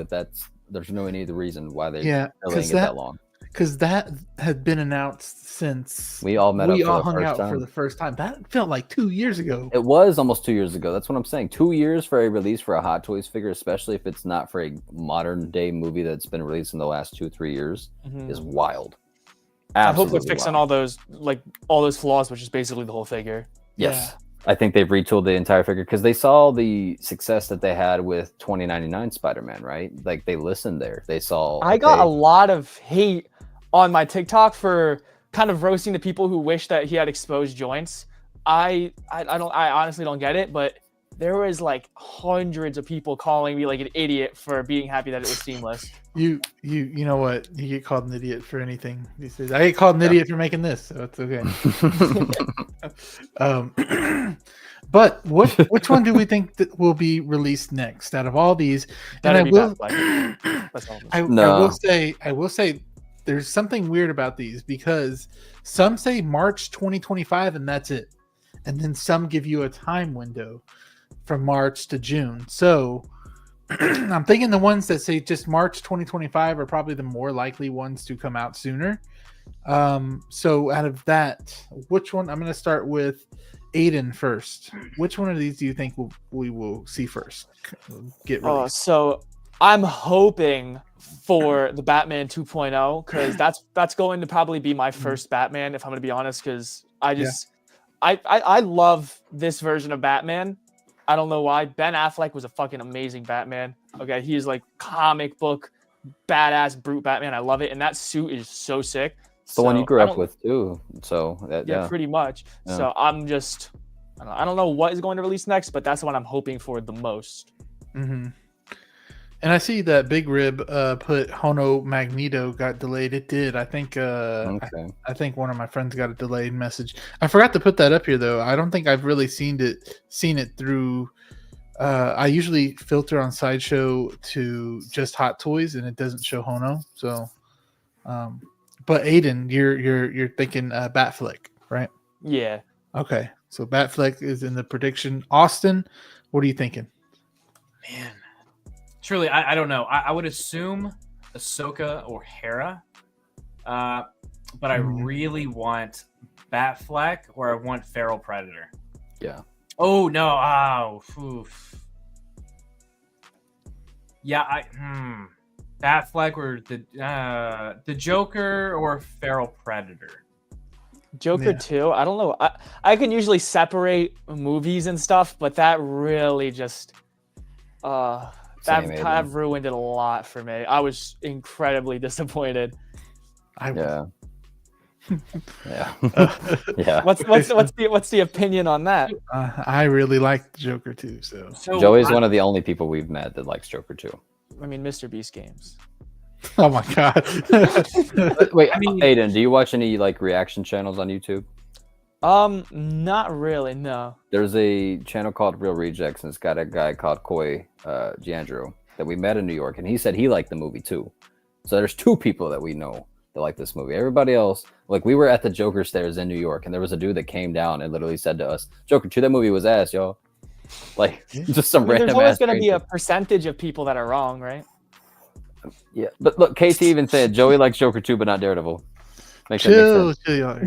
there's no any other reason why they delaying it that long. because that had been announced since we all met. We all hung out for the first time. That felt like 2 years ago. It was almost 2 years ago. That's what I'm saying. 2 years for a release for a Hot Toys figure, especially if it's not for a modern day movie that's been released in the last 2-3 years, is wild. I hope they're fixing all those flaws, which is basically the whole figure. Yes. Yeah. I think they've retooled the entire figure because they saw the success that they had with 2099 Spider-Man, right? Like they listened there. They saw. I got a lot of hate on my TikTok for kind of roasting the people who wish that he had exposed joints. I honestly don't get it, but there was like hundreds of people calling me like an idiot for being happy that it was seamless. You know what? You get called an idiot for anything these days. I get called an idiot for making this, so it's okay. But which one do we think that will be released next out of all these? And I will say there's something weird about these because some say March 2025 and that's it. And then some give you a time window from March to June. So I'm thinking the ones that say just March 2025 are probably the more likely ones to come out sooner. So out of that, which one? I'm going to start with Aiden first. Which one of these do you think we will see first? Get released? So I'm hoping for the Batman 2.0 because that's going to probably be my first Batman, if I'm going to be honest, because I love this version of Batman. I don't know why. Ben Affleck was a fucking amazing Batman. Okay, he is like comic book badass brute Batman. I love it, and that suit is so sick. It's the one you grew up with too. So yeah, pretty much. Yeah. So I'm just, I don't know what is going to release next, but that's the one I'm hoping for the most. Mm-hmm. And I see that Big Rib put Hono Magneto got delayed. It did. I think I think one of my friends got a delayed message. I forgot to put that up here though. I don't think I've really seen it through. I usually filter on Sideshow to just Hot Toys, and it doesn't show Hono. So, but Aiden, you're thinking Batfleck, right? Yeah. Okay. So Batfleck is in the prediction. Austin, what are you thinking? Man. Truly, I don't know. I would assume Ahsoka or Hera, but I really want Batfleck or I want Feral Predator. Yeah. Oh no! Oh, oof. Yeah. Batfleck or the Joker or Feral Predator. Joker 2. I don't know. I can usually separate movies and stuff, but that really just that kind of ruined it a lot for me. I was incredibly disappointed. Yeah. What's the opinion on that? I really like Joker 2. So Joey's one of the only people we've met that likes Joker 2. I mean, Mr. Beast games. Oh my god. Wait, Aiden, do you watch any like reaction channels on YouTube? Not really, no. There's a channel called Real Rejects, and it's got a guy called Coy Giandro that we met in New York, and he said he liked the movie too. So there's two people that we know that like this movie. Everybody else, like we were at the Joker stairs in New York, and there was a dude that came down and literally said to us, "Joker 2, that movie was ass, y'all." Like just some random. There's always going to be a percentage of people that are wrong, right? Yeah, but look, KT even said Joey likes Joker 2, but not Daredevil. Chill, y'all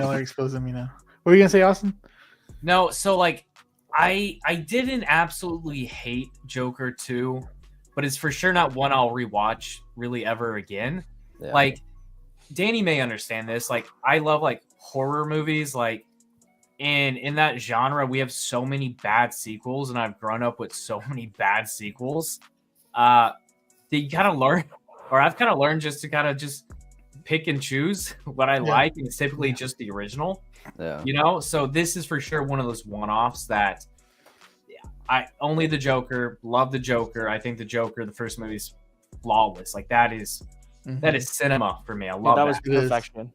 are exposing me now. What were you gonna say, Austin? No, so like I didn't absolutely hate Joker 2, but it's for sure not one I'll rewatch really ever again. Yeah. Like Danny may understand this. Like I love like horror movies. Like in that genre, we have so many bad sequels, and I've grown up with so many bad sequels. That you kind of learn, or I've kind of learned just to kind of just pick and choose what I like, and it's typically just the original. Yeah. You know, so this is for sure one of those one-offs that I only the Joker, love the Joker. I think the Joker, the first movie, is flawless. Like that is cinema for me. I love that. Was perfection.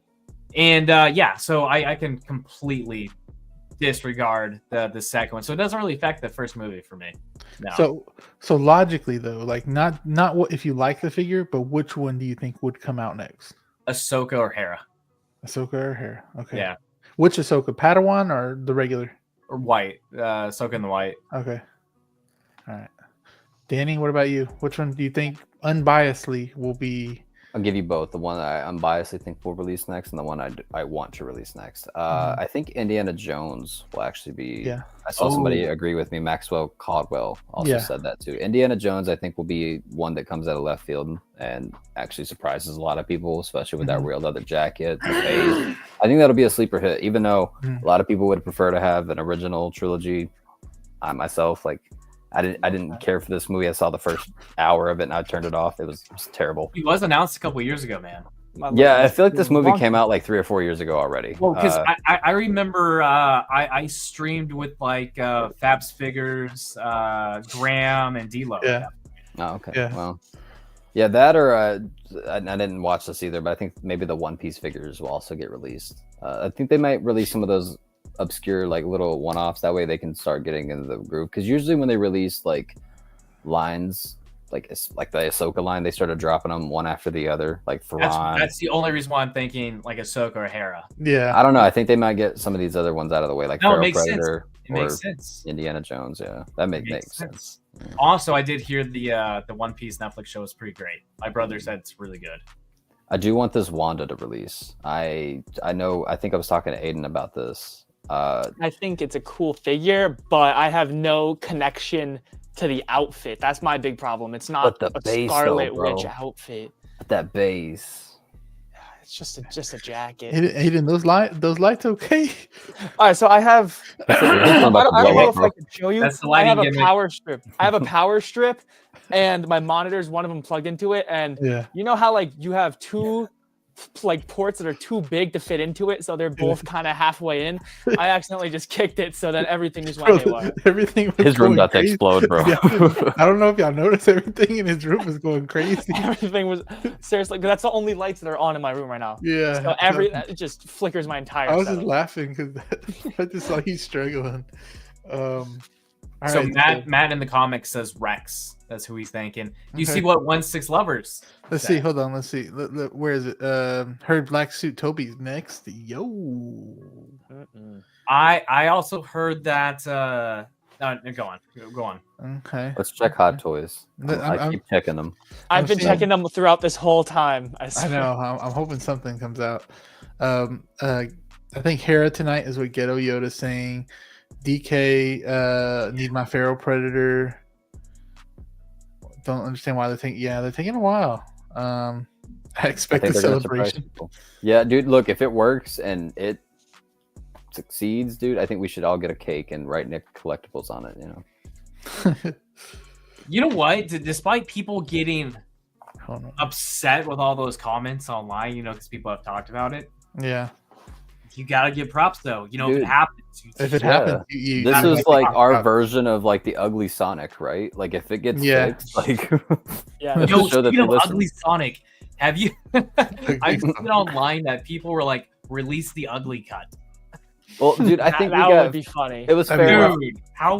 And so I can completely disregard the second one. So it doesn't really affect the first movie for me. No. So logically though, like not what if you like the figure, but which one do you think would come out next? Ahsoka or Hera. Ahsoka or Hera. Okay. Yeah. Which Ahsoka? Padawan or the regular? Or white. Ahsoka in the white. Okay. All right. Danny, what about you? Which one do you think unbiasedly will be I'll give you both. The one I unbiasedly think will release next, and the one I want to release next. I think Indiana Jones will actually be. Yeah. I saw somebody agree with me. Maxwell Caldwell also said that too. Indiana Jones, I think, will be one that comes out of left field and actually surprises a lot of people, especially with that real leather jacket. I think that'll be a sleeper hit, even though a lot of people would prefer to have an original trilogy. I myself, I didn't care for this movie. I saw the first hour of it and I turned it off. It was terrible. It was announced a couple years ago, man. Yeah, I feel like this movie came out like 3 or 4 years ago already. Well, because I remember I streamed with Fabs Figures, Graham, and D-Lo. Yeah. Oh, okay. Yeah. Well, yeah, that or I didn't watch this either, but I think maybe the One Piece figures will also get released. I think they might release some of those obscure little one-offs. That way they can start getting into the groove. Because usually when they release lines. Like the Ahsoka line, they started dropping them one after the other, like Thrawn. That's the only reason why I'm thinking Ahsoka or Hera. Yeah, I don't know. I think they might get some of these other ones out of the way, like no, Pharaoh Predator it makes sense. Indiana Jones. Yeah, that makes sense. Yeah. Also, I did hear the One Piece Netflix show is pretty great. My brother said it's really good. I do want this Wanda to release. I know. I think I was talking to Aiden about this. I think it's a cool figure, but I have no connection to the outfit. That's my big problem. It's not a Scarlet Witch outfit. That base. It's just a jacket. Aiden, those lights okay? All right, so I have. I don't know if I can show you. I have a power strip. I have a power strip, and my monitor's one of them plugged into it. And you know how you have two ports that are too big to fit into it, so they're both kind of halfway in. I accidentally just kicked it, so then everything just went haywire. Everything. His room about to explode, bro. Yeah. I don't know if y'all noticed, everything in his room was going crazy. Everything was seriously. That's the only lights that are on in my room right now. Yeah. So it just flickers my entire. I was setup. just laughing because I just saw he's struggling. So Matt in the comics says Rex. That's who he's thinking. You see what 1/6 Lovers? Let's see. Hold on. Let's see. Where is it? Heard Black Suit Toby's next. Yo. I also heard that. Go on. Okay. Let's check Hot Toys. I keep checking them. I've been checking them throughout this whole time. I know. I'm hoping something comes out. I think Hera tonight is what Ghetto Yoda's saying. DK need my Pharaoh Predator. Don't understand why they're taking a while. I expect a celebration. Yeah, dude, look, if it works and it succeeds, dude, I think we should all get a cake and write Nick Collectibles on it, You know what? Despite people getting upset with all those comments online, because people have talked about it. Yeah. You gotta give props though. Dude, if it happens, this is our version of the ugly Sonic, right? If it gets fixed, Yo, speaking of ugly Sonic, have you? I've seen online that people were release the ugly cut. Well, dude, I think that would be funny. It was fair. Dude, how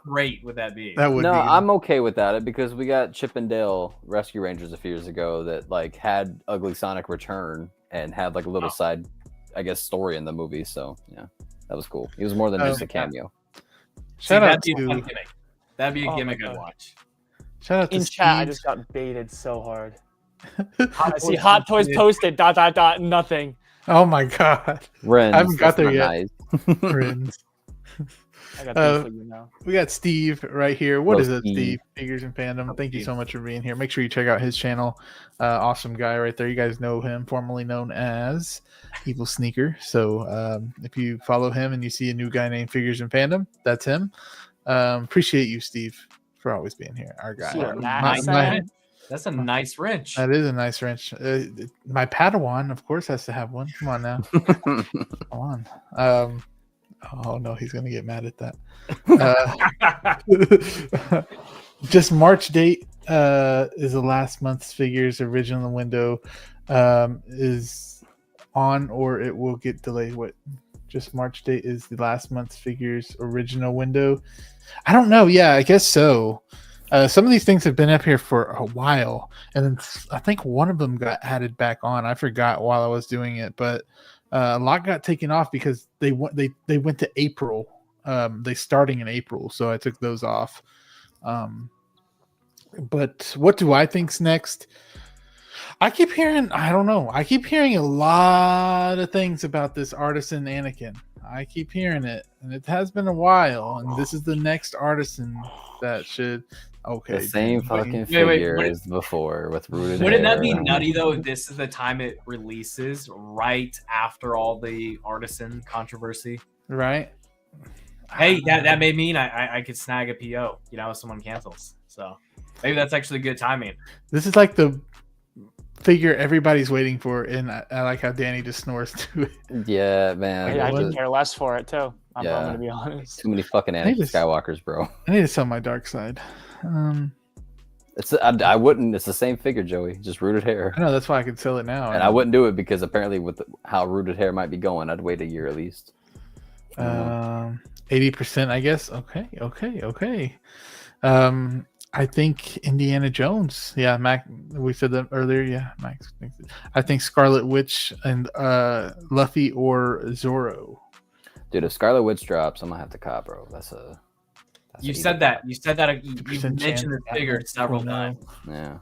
great would that be? That would. No, I'm okay with that because we got Chip and Dale Rescue Rangers a few years ago that had ugly Sonic return and had a little side, I guess, story in the movie. So yeah, that was cool. He was more than just a cameo. That'd be a fun gimmick. That'd be a gimmick I'd watch. Shout out to in Steve. chat. I just got baited so hard. I see Hot Toys posted ... nothing. Oh my god. Rens, I haven't got there yet. Nice. Rens. I got for you now. We got Steve right here. What is it, Steve? Figures and Fandom. Thank you so much for being here. Make sure you check out his channel. Awesome guy right there. You guys know him, formerly known as Evil Sneaker. So if you follow him and you see a new guy named Figures and Fandom, that's him. Appreciate you, Steve, for always being here. Our guy. That's a nice wrench. That is a nice wrench. My Padawan, of course, has to have one. Come on now. Come on. Oh no, he's gonna get mad at that. Just March date is the last month's figures original window is on, or it will get delayed. What? Just March date is the last month's figures original window. I don't know. Yeah, I guess so. Some of these things have been up here for a while, and then I think one of them got added back on. I forgot while I was doing it, but a lot got taken off because they went to April. They starting in April, so I took those off. But what do I think's next? I keep hearing, I don't know. I keep hearing a lot of things about this Artisan Anakin. I keep hearing it, and it has been a while. And this is the next Artisan that should. Okay, the same fucking figure as before with rooted hair. Wouldn't that be nutty though? If this is the time it releases, right after all the Artisan controversy, right? Hey, that may mean I could snag a PO. You know, if someone cancels. So maybe that's actually good timing. This is like the figure everybody's waiting for, and I like how Danny just snores to it. Yeah, man. I can care less for it too. I'm gonna be honest. Too many fucking Anakin Skywalkers, bro. I need to sell my dark side. I wouldn't. It's the same figure, Joey. Just rooted hair. I know, that's why I could sell it now. And I wouldn't do it because apparently with how rooted hair might be going, I'd wait a year at least. 80%, I guess. Okay. I think Indiana Jones. Yeah, Mac. We said that earlier. Yeah, Max. I think Scarlet Witch and Luffy or Zorro. Dude, if Scarlet Witch drops, I'm gonna have to cop, bro. You said that. You mentioned the figure several times. Yeah.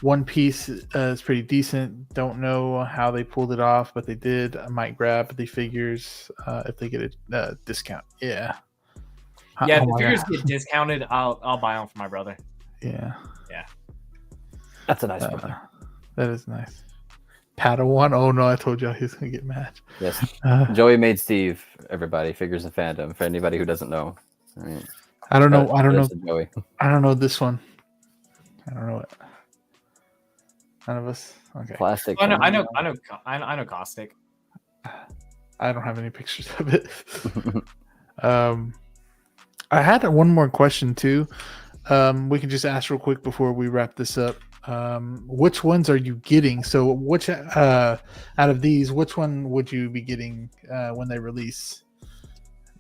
One Piece is pretty decent. Don't know how they pulled it off, but they did. I might grab the figures if they get a discount. Yeah. Yeah, if the figures get discounted, I'll buy them for my brother. Yeah. That's a nice brother. That is nice. Padawan. Oh no, I told you he's gonna get mad. Yes. Joey made Steve. Everybody, figures and fandom. For anybody who doesn't know. I don't know. I don't know. Joey. I don't know this one. I don't know it. None of us. Okay. Plastic. I know Caustic. I don't have any pictures of it. I had one more question too. We can just ask real quick before we wrap this up. Which ones are you getting? So, which out of these, which one would you be getting when they release?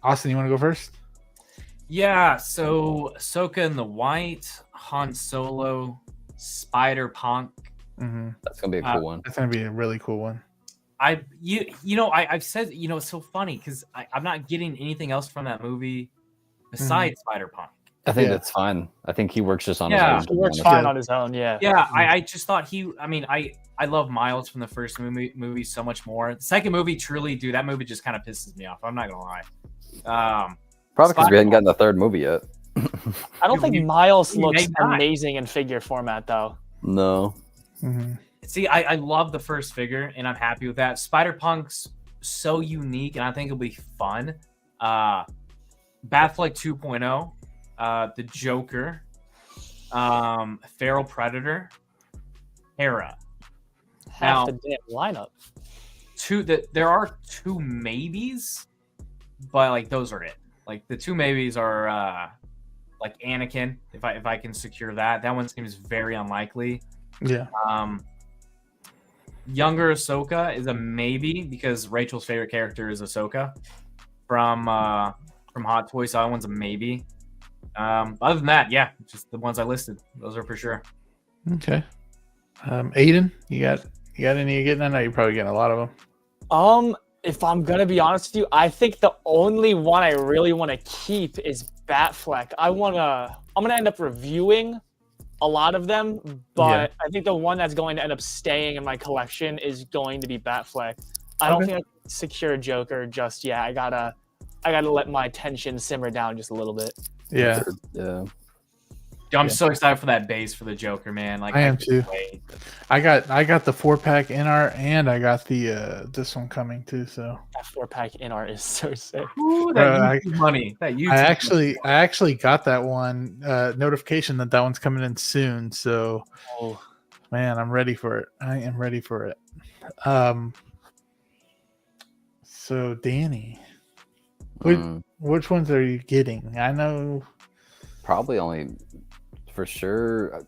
Austin, you want to go first? Yeah. So, Ahsoka in the white, Han Solo, Spider-Punk. Mm-hmm. That's gonna be a cool one. That's gonna be a really cool one. I've said, it's so funny because I'm not getting anything else from that movie besides Spider-Punk. I think that's fine. I think he works just on his own. He works fine on his own, yeah. Yeah, I just thought I love Miles from the first movie so much more. The second movie, truly, dude, that movie just kind of pisses me off. I'm not going to lie. Probably because we hadn't gotten the third movie yet. I don't think Miles looks amazing in figure format, though. No. Mm-hmm. See, I love the first figure, and I'm happy with that. Spider-Punk's so unique, and I think it'll be fun. Batfleck 2.0. The Joker, Feral Predator, Hera. Half the damn lineup. There are two maybes, but like those are it. Like the two maybes are like Anakin. If I can secure that one seems very unlikely. Yeah. Younger Ahsoka is a maybe because Rachel's favorite character is Ahsoka from Hot Toys. So that one's a maybe. Other than that, yeah, just the ones I listed. Those are for sure. Okay. Aiden, you got any you're getting? I know you're probably getting a lot of them. If I'm gonna be honest with you, I think the only one I really want to keep is Batfleck. I'm gonna end up reviewing a lot of them, but I think the one that's going to end up staying in my collection is going to be Batfleck. I don't think I can secure Joker just yet. I gotta let my tension simmer down just a little bit. Yeah. I'm so excited for that base for the Joker, man. Like I am too. I got the 4-pack NR and I got the this one coming too. So that 4-pack NR is so sick. Ooh, that money. That I actually got that one notification that one's coming in soon. So man, I'm ready for it. I am ready for it. So Danny, which ones are you getting? I know probably only for sure.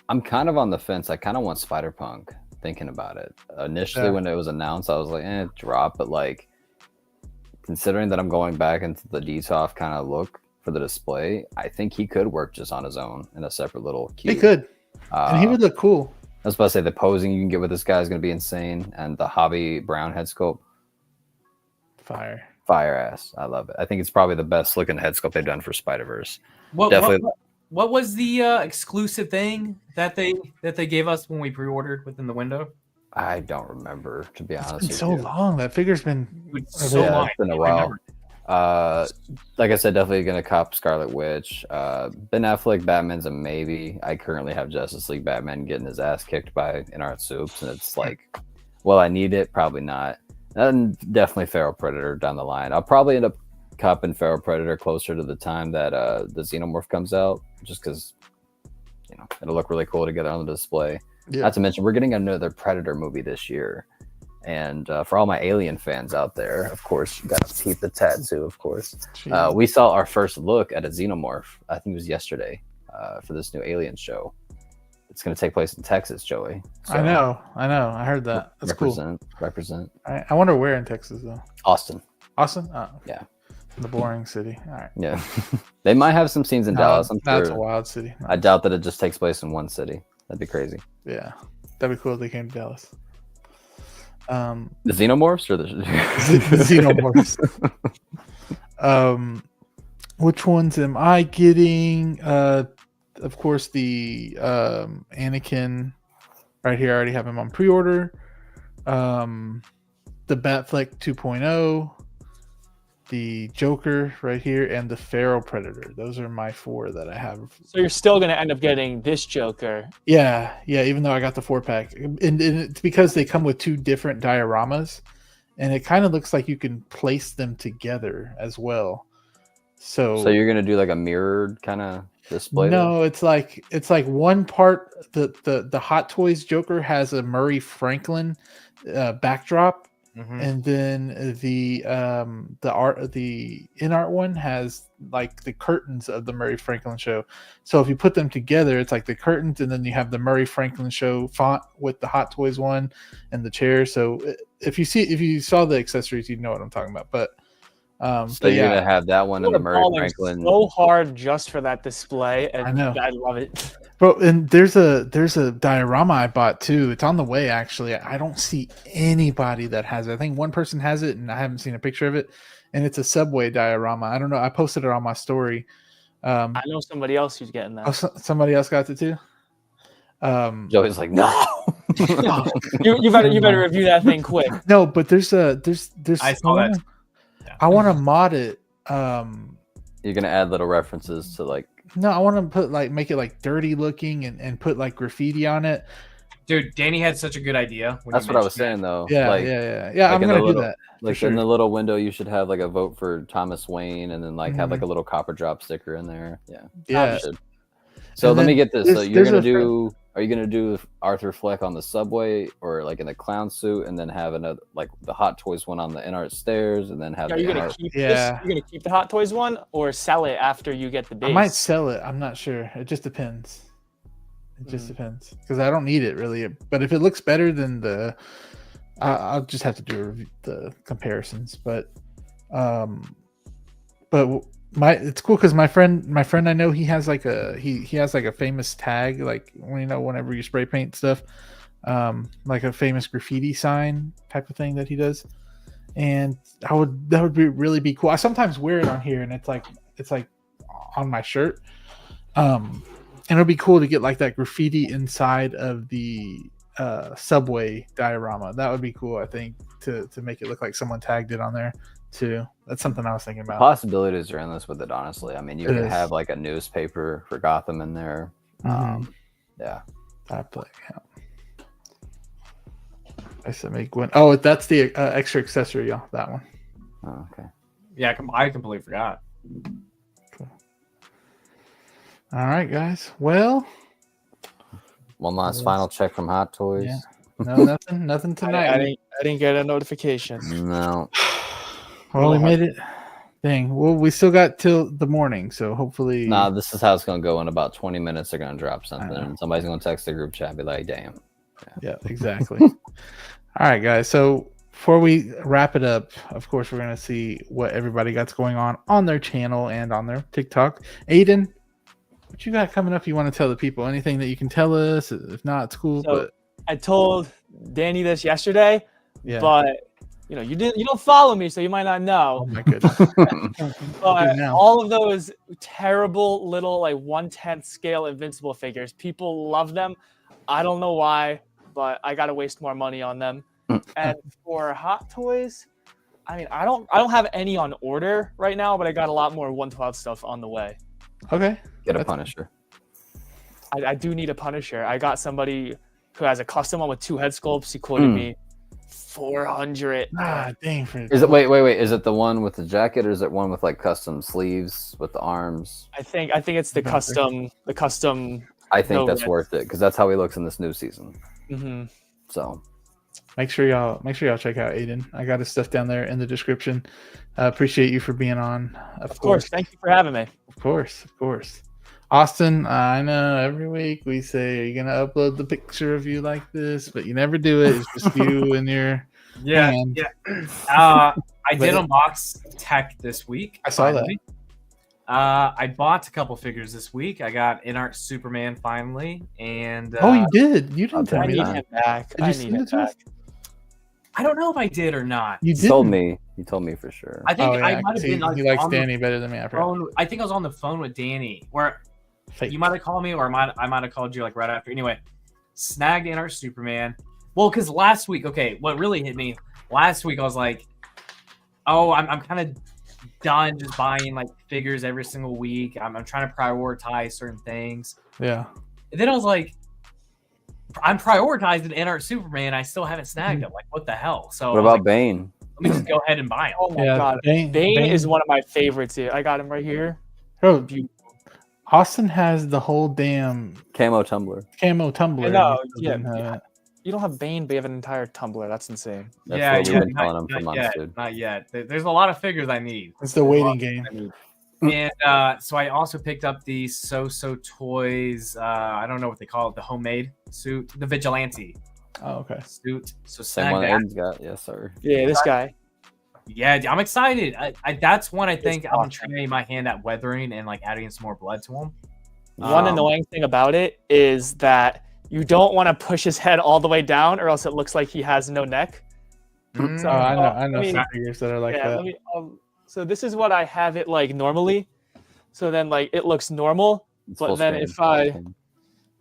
I'm kind of on the fence. I kind of want Spider-Punk, thinking about it. Initially when it was announced, I was like, drop, but like considering that I'm going back into the DTOF kind of look for the display, I think he could work just on his own in a separate little cube. He could. And he would look cool. I was about to say the posing you can get with this guy is going to be insane, and the Hobby Brown head sculpt. Fire ass. I love it. I think it's probably the best looking head sculpt they've done for Spider-Verse. Definitely. what was the exclusive thing that they gave us when we pre-ordered within the window? I don't remember, to be honest. It's been so long. That figure's been so long. It's been a while. Like I said, definitely gonna cop Scarlet Witch. Ben Affleck Batman's a maybe. I currently have Justice League Batman getting his ass kicked by Inart Soups, and it's like, well, I need it, probably not. And definitely Feral Predator down the line. I'll probably end up copping Feral Predator closer to the time that the Xenomorph comes out, just because it'll look really cool to get it on the display. Yeah. Not to mention, we're getting another Predator movie this year. And for all my Alien fans out there, of course, you got to keep the tattoo, of course. We saw our first look at a Xenomorph, I think it was yesterday, for this new Alien show. It's going to take place in Texas, Joey. So, I know. I heard that. That's represent. I wonder where in Texas, though. Austin? Oh. Yeah. The boring city. All right. Yeah. They might have some scenes in Dallas. That's a wild city. I doubt that it just takes place in one city. That'd be crazy. Yeah. That'd be cool if they came to Dallas. The Xenomorphs or the Xenomorphs. Which ones am I getting? Of course, the Anakin right here. I already have him on pre-order. The Batfleck 2.0, the Joker right here, and the Feral Predator. Those are my 4 that I have. So you're still going to end up getting this Joker. Yeah. Even though I got the 4-pack, and it's because they come with 2 different dioramas, and it kind of looks like you can place them together as well. So you're gonna do like a mirrored kind of display? No, it's like one part. The Hot Toys Joker has a Murray Franklin backdrop. Mm-hmm. And then the in-art one has like the curtains of the Murray Franklin show. So if you put them together, it's like the curtains, and then you have the Murray Franklin show font with the Hot Toys one and the chair. So if you saw the accessories, you'd know what I'm talking about. But so you're gonna have that one in the Murray Franklin. So hard just for that display, and I know. I love it. Bro, and there's a diorama I bought too. It's on the way, actually. I don't see anybody that has it. I think one person has it, and I haven't seen a picture of it. And it's a Subway diorama. I don't know. I posted it on my story. I know somebody else who's getting that. Oh, somebody else got it too. Joey's like, no. you better review that thing quick. No, but there's I saw that. I want to mod it. You're gonna add little references to like. No, I want to put make it like dirty looking and put like graffiti on it. Dude, Danny had such a good idea. That's what I was saying though. Yeah, yeah. I'm gonna do that. Like in the little window, you should have like a vote for Thomas Wayne, and then like have like a little copper drop sticker in there. Yeah. So let me get this. So you're gonna do. Are you gonna do Arthur Fleck on the subway, or like in the clown suit, and then have another like the Hot Toys one on the in-art stairs, and then have? Are you gonna keep this? You're gonna keep the Hot Toys one, or sell it after you get the base? I might sell it. I'm not sure. It just depends. Depends because I don't need it really. But if it looks better than the, I'll just have to do the comparisons. But it's cool because my friend I know, he has like he has like a famous tag, like whenever you spray paint stuff, like a famous graffiti sign type of thing that he does, and that would really be cool. I sometimes wear it on here, and it's like on my shirt, and it'll be cool to get like that graffiti inside of the Subway diorama. That would be cool, I think, to make it look like someone tagged it on there too. That's something I was thinking about. Possibilities are endless with it, honestly. I mean, you could have like a newspaper for Gotham in there. Yeah. I play. Yeah. I said make one. Oh, that's the extra accessory, y'all. That one. Oh, okay. Yeah, I completely forgot. Cool. All right, guys. Well, one last final check from Hot Toys. Yeah. No, nothing tonight. I didn't get a notification. No. Well, we made it. Dang. Well, we still got till the morning, so hopefully. Nah, this is how it's gonna go. In about 20 minutes, they're gonna drop something, and somebody's gonna text the group chat, and be like, "Damn." Yeah, exactly. All right, guys. So before we wrap it up, of course, we're gonna see what everybody got going on their channel and on their TikTok. Aiden, what you got coming up? You want to tell the people anything that you can tell us? If not, it's cool. So I told Danny this yesterday, but you don't follow me, so you might not know. Oh my goodness. But all of those terrible little like 1/10 scale invincible figures, people love them. I don't know why, but I gotta waste more money on them. And for Hot Toys, I mean, I don't have any on order right now, but I got a lot more 112 stuff on the way. Okay. Get a Punisher. I do need a Punisher. I got somebody who has a custom one with 2 head sculpts. He quoted me 400. Ah, dang. Is it wait? Is it the one with the jacket, or is it one with like custom sleeves with the arms? I think it's the custom. The custom. I think that's worth it because that's how he looks in this new season. Mm-hmm. So make sure y'all check out Aiden. I got his stuff down there in the description. Appreciate you for being on. Of course. Thank you for having me. Of course. Austin, I know every week we say, are you going to upload the picture of you like this? But you never do it. It's just you and your hand. Yeah. I did unbox tech this week. I saw that. I bought a couple figures this week. I got InArt Superman finally. And you did? You didn't tell me that. I need him back. Did you send it to us? I don't know if I did or not. You did. He told me for sure. I think I might have been like, he likes Danny better than me. I think I was on the phone with Danny, where you might have called me, or I might have called you like right after. Anyway, snagged InArt Superman. Well, because last week, what really hit me last week, I was like, oh, I'm kind of done just buying like figures every single week. I'm trying to prioritize certain things. Yeah. And then I was like, I'm prioritizing InArt Superman. I still haven't snagged him. Like, what the hell? So what about Bane? Let me just go ahead and buy him. Oh my god, Bane is one of my favorites here. I got him right here. Bro, Austin has the whole damn camo tumbler. I know, yeah. You don't have Bane, but you have an entire tumbler. That's insane. That's what we've been telling him for months, dude. Not yet. There's a lot of figures I need. It's the waiting game. And so I also picked up the So Toys. I don't know what they call it. The homemade suit, the Vigilante. Oh, okay. Suit. So same one Aiden's got. Yes, sir. Yeah, this guy. Yeah, I'm excited. That's one I think I'm trying my hand at weathering and like adding some more blood to him. One annoying thing about it is that you don't want to push his head all the way down, or else it looks like he has no neck. So, I know some figures that are like that. So this is what I have it like normally. So then like it looks normal, but then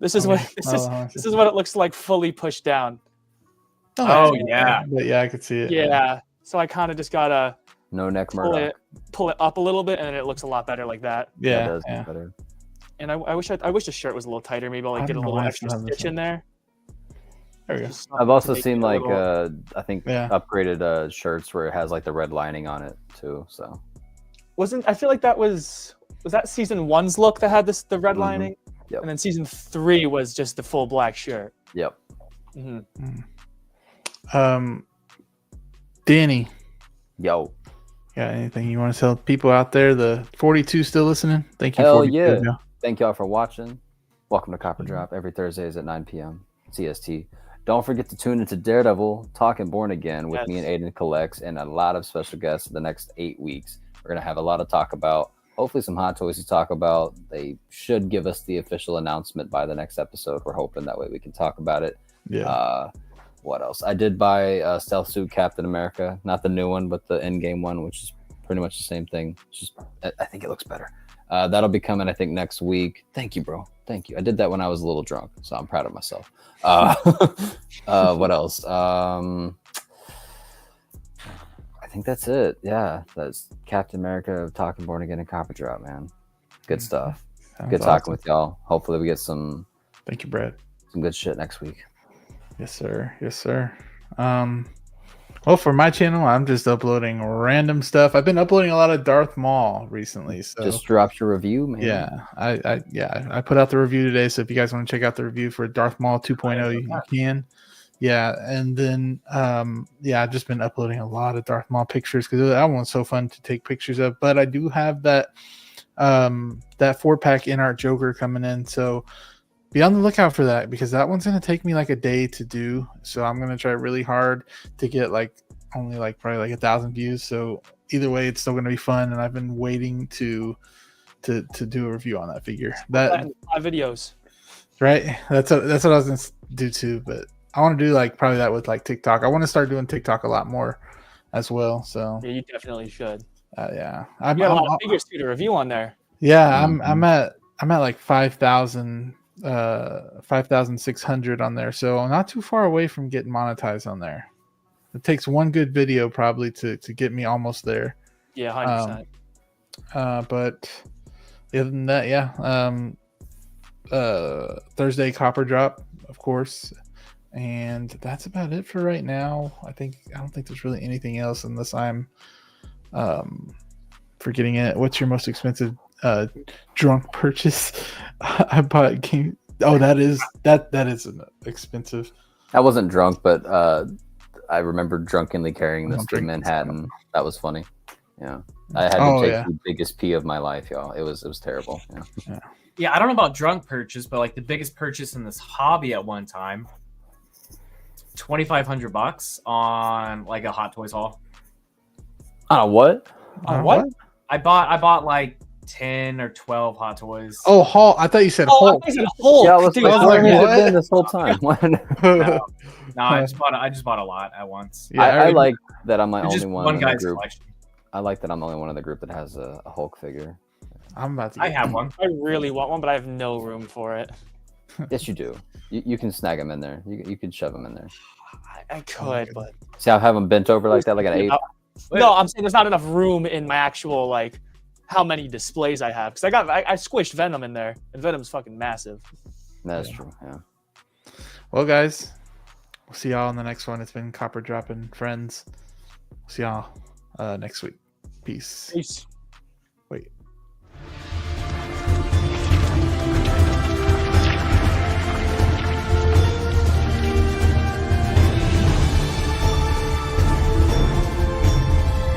this is what it looks like fully pushed down. Oh yeah. But yeah, I could see it. Yeah. So I kind of just gotta no neck Murdoch. Pull it up a little bit, and it looks a lot better like that. Yeah, it does look better. And I wish the shirt was a little tighter. Maybe I'll like get a little extra stitch in there. There we go. I've also seen like I think upgraded shirts where it has like the red lining on it too. So I feel like that was that season 1's look that had the red lining? Yep. And then season 3 was just the full black shirt. Yep. Danny. Yo. Got anything you want to tell people out there? The 42 still listening? Thank you. Hell yeah. Thank y'all for watching. Welcome to Copper Drop. Every Thursdays at 9 p.m. CST. Don't forget to tune into Daredevil, Talking Born Again with me and Aiden Collects, and a lot of special guests the next 8 weeks. We're going to have a lot of talk about, hopefully some hot toys to talk about. They should give us the official announcement by the next episode. We're hoping that way we can talk about it. Yeah. What else? I did buy Stealth Suit Captain America, not the new one, but the in-game one, which is pretty much the same thing. It's just, I think it looks better. That'll be coming, I think, next week. Thank you, bro. Thank you. I did that when I was a little drunk, so I'm proud of myself. What else? I think that's it. Yeah, that's Captain America, Talking Born Again, and Copper Drop, man. Good stuff. Good talking with y'all. Hopefully we get some. Thank you, Brad. Some good shit next week. Yes, sir. Yes, sir. Well, for my channel, I'm just uploading random stuff. I've been uploading a lot of Darth Maul recently. So just dropped your review, man. Yeah, I put out the review today. So if you guys want to check out the review for Darth Maul 2.0, you can. Yeah, and then I've just been uploading a lot of Darth Maul pictures because that one's so fun to take pictures of. But I do have that 4-pack InArt Joker coming in, so be on the lookout for that because that one's going to take me like a day to do. So I'm going to try really hard to get only probably 1,000 views. So either way, it's still going to be fun. And I've been waiting to do a review on that figure. That 5 videos, right? That's what I was going to do too. But I want to do probably that with TikTok. I want to start doing TikTok a lot more. as well. So Yeah, you definitely should. yeah, You got a lot of figures to review on there. Yeah, I'm at like 5,000, 5,600 on there. So I'm not too far away from getting monetized on there. It takes one good video probably to get me almost there. Yeah, 100%. But other than that, yeah. Thursday copper drop, of course. And that's about it for right now. I don't think there's really anything else unless I'm forgetting it. What's your most expensive drunk purchase? I bought game. Oh, that is expensive. I wasn't drunk, but I remember drunkenly carrying this through Manhattan. That was funny. Yeah, I had to take the biggest pee of my life, y'all. It was terrible. Yeah, I don't know about drunk purchase, but like the biggest purchase in this hobby at one time, $2,500 on like a Hot Toys haul. What? What? I bought like 10 or 12 Hot Toys. Oh, haul! I thought you said Hulk. I said Hulk. Yeah, I was like, where has it been this whole time? No, I just bought a lot at once. Yeah, I like that I'm the only just one in the guy's group. collection. I like that I'm the only one in the group that has a Hulk figure. I'm about to. I have one. I really want one, but I have no room for it. Yes, you do. You can snag them in there. You can shove them in there. I could, but See, I have them bent over like that, like an 8. No, I'm saying there's not enough room in my actual like how many displays I have because I squished Venom in there, and Venom's fucking massive. That's true. Yeah. Well, guys, we'll see y'all in the next one. It's been Copper Dropping Friends. See y'all next week. Peace. Peace.